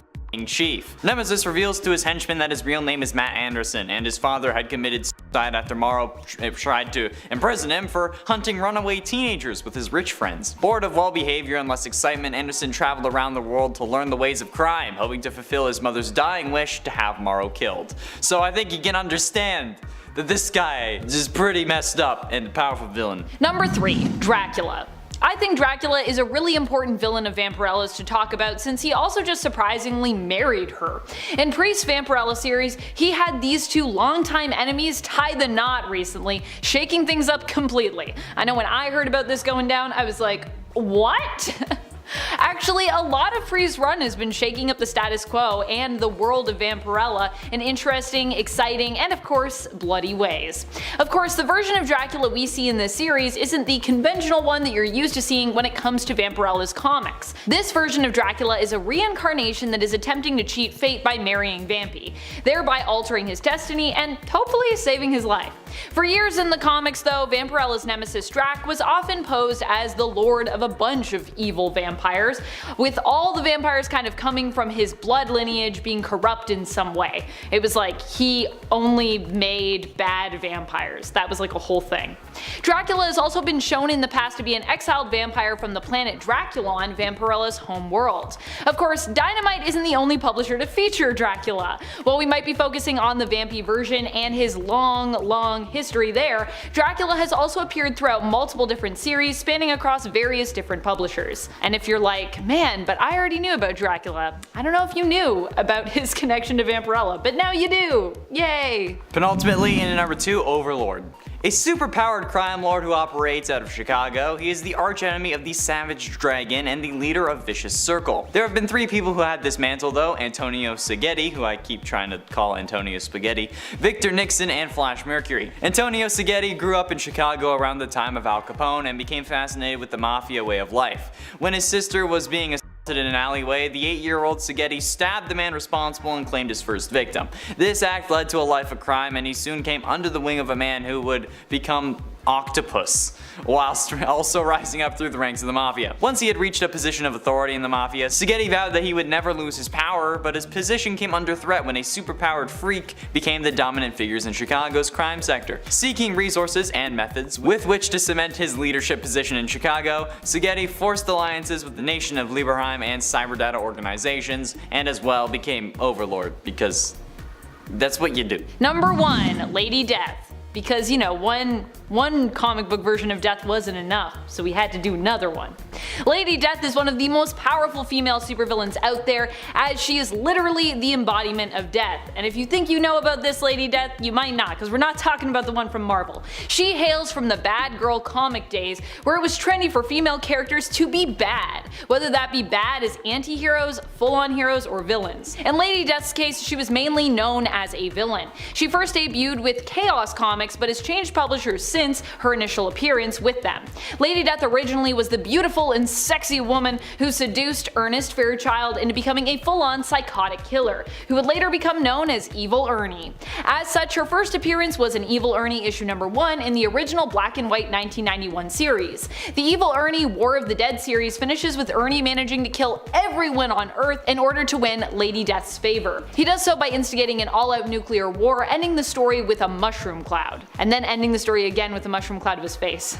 chief." Nemesis reveals to his henchman that his real name is Matt Anderson, and his father had committed suicide after Morrow tried to imprison him for hunting runaway teenagers with his rich friends. Bored of well behavior and less excitement, Anderson traveled around the world to learn the ways of crime, hoping to fulfill his mother's dying wish to have Morrow killed. So I think you can understand that this guy is pretty messed up and a powerful villain. Number 3. Dracula. I think Dracula is a really important villain of Vampirella's to talk about, since he also just surprisingly married her. In Priest's Vampirella series, he had these two longtime enemies tie the knot recently, shaking things up completely. I know when I heard about this going down, I was like, what? Actually, a lot of Priest's run has been shaking up the status quo and the world of Vampirella in interesting, exciting, and of course, bloody ways. Of course, the version of Dracula we see in this series isn't the conventional one that you're used to seeing when it comes to Vampirella's comics. This version of Dracula is a reincarnation that is attempting to cheat fate by marrying Vampy, thereby altering his destiny and hopefully saving his life. For years in the comics though, Vampirella's nemesis Drac was often posed as the lord of a bunch of evil vampires, with all the vampires kind of coming from his blood lineage being corrupt in some way. It was like he only made bad vampires. That was like a whole thing. Dracula has also been shown in the past to be an exiled vampire from the planet Draculon, Vampirella's home world. Of course, Dynamite isn't the only publisher to feature Dracula. While we might be focusing on the Vampy version and his long history there, Dracula has also appeared throughout multiple different series spanning across various different publishers. And if you're like, man, but I already knew about Dracula, I don't know if you knew about his connection to Vampirella, but now you do! Yay! Penultimately, in at number 2, Overlord. A super-powered crime lord who operates out of Chicago, he is the archenemy of the Savage Dragon and the leader of Vicious Circle. There have been 3 people who had this mantle though: Antonio Seghetti, who I keep trying to call Antonio Spaghetti, Victor Nixon, and Flash Mercury. Antonio Seghetti grew up in Chicago around the time of Al Capone and became fascinated with the mafia way of life. When his sister was being assaulted in an alleyway, the 8-year-old Seghetti stabbed the man responsible and claimed his first victim. This act led to a life of crime, and he soon came under the wing of a man who would become Octopus, whilst also rising up through the ranks of the mafia. Once he had reached a position of authority in the mafia, Seghetti vowed that he would never lose his power, but his position came under threat when a superpowered freak became the dominant figures in Chicago's crime sector. Seeking resources and methods with which to cement his leadership position in Chicago, Seghetti forced alliances with the Nation of Lieberheim and cyberdata organizations, and as well became Overlord, because that's what you do. Number 1, Lady Death. Because, you know, one comic book version of Death wasn't enough, so we had to do another one. Lady Death is one of the most powerful female supervillains out there, as she is literally the embodiment of death. And if you think you know about this Lady Death, you might not, because we're not talking about the one from Marvel. She hails from the bad girl comic days, where it was trendy for female characters to be bad, whether that be bad as anti-heroes, full-on heroes, or villains. In Lady Death's case, she was mainly known as a villain. She first debuted with Chaos Comics, but has changed publishers since her initial appearance with them. Lady Death originally was the beautiful and sexy woman who seduced Ernest Fairchild into becoming a full-on psychotic killer, who would later become known as Evil Ernie. As such, her first appearance was in Evil Ernie issue number 1 in the original black and white 1991 series. The Evil Ernie War of the Dead series finishes with Ernie managing to kill everyone on Earth in order to win Lady Death's favor. He does so by instigating an all-out nuclear war, ending the story with a mushroom cloud, and then ending the story again with a mushroom cloud of his face.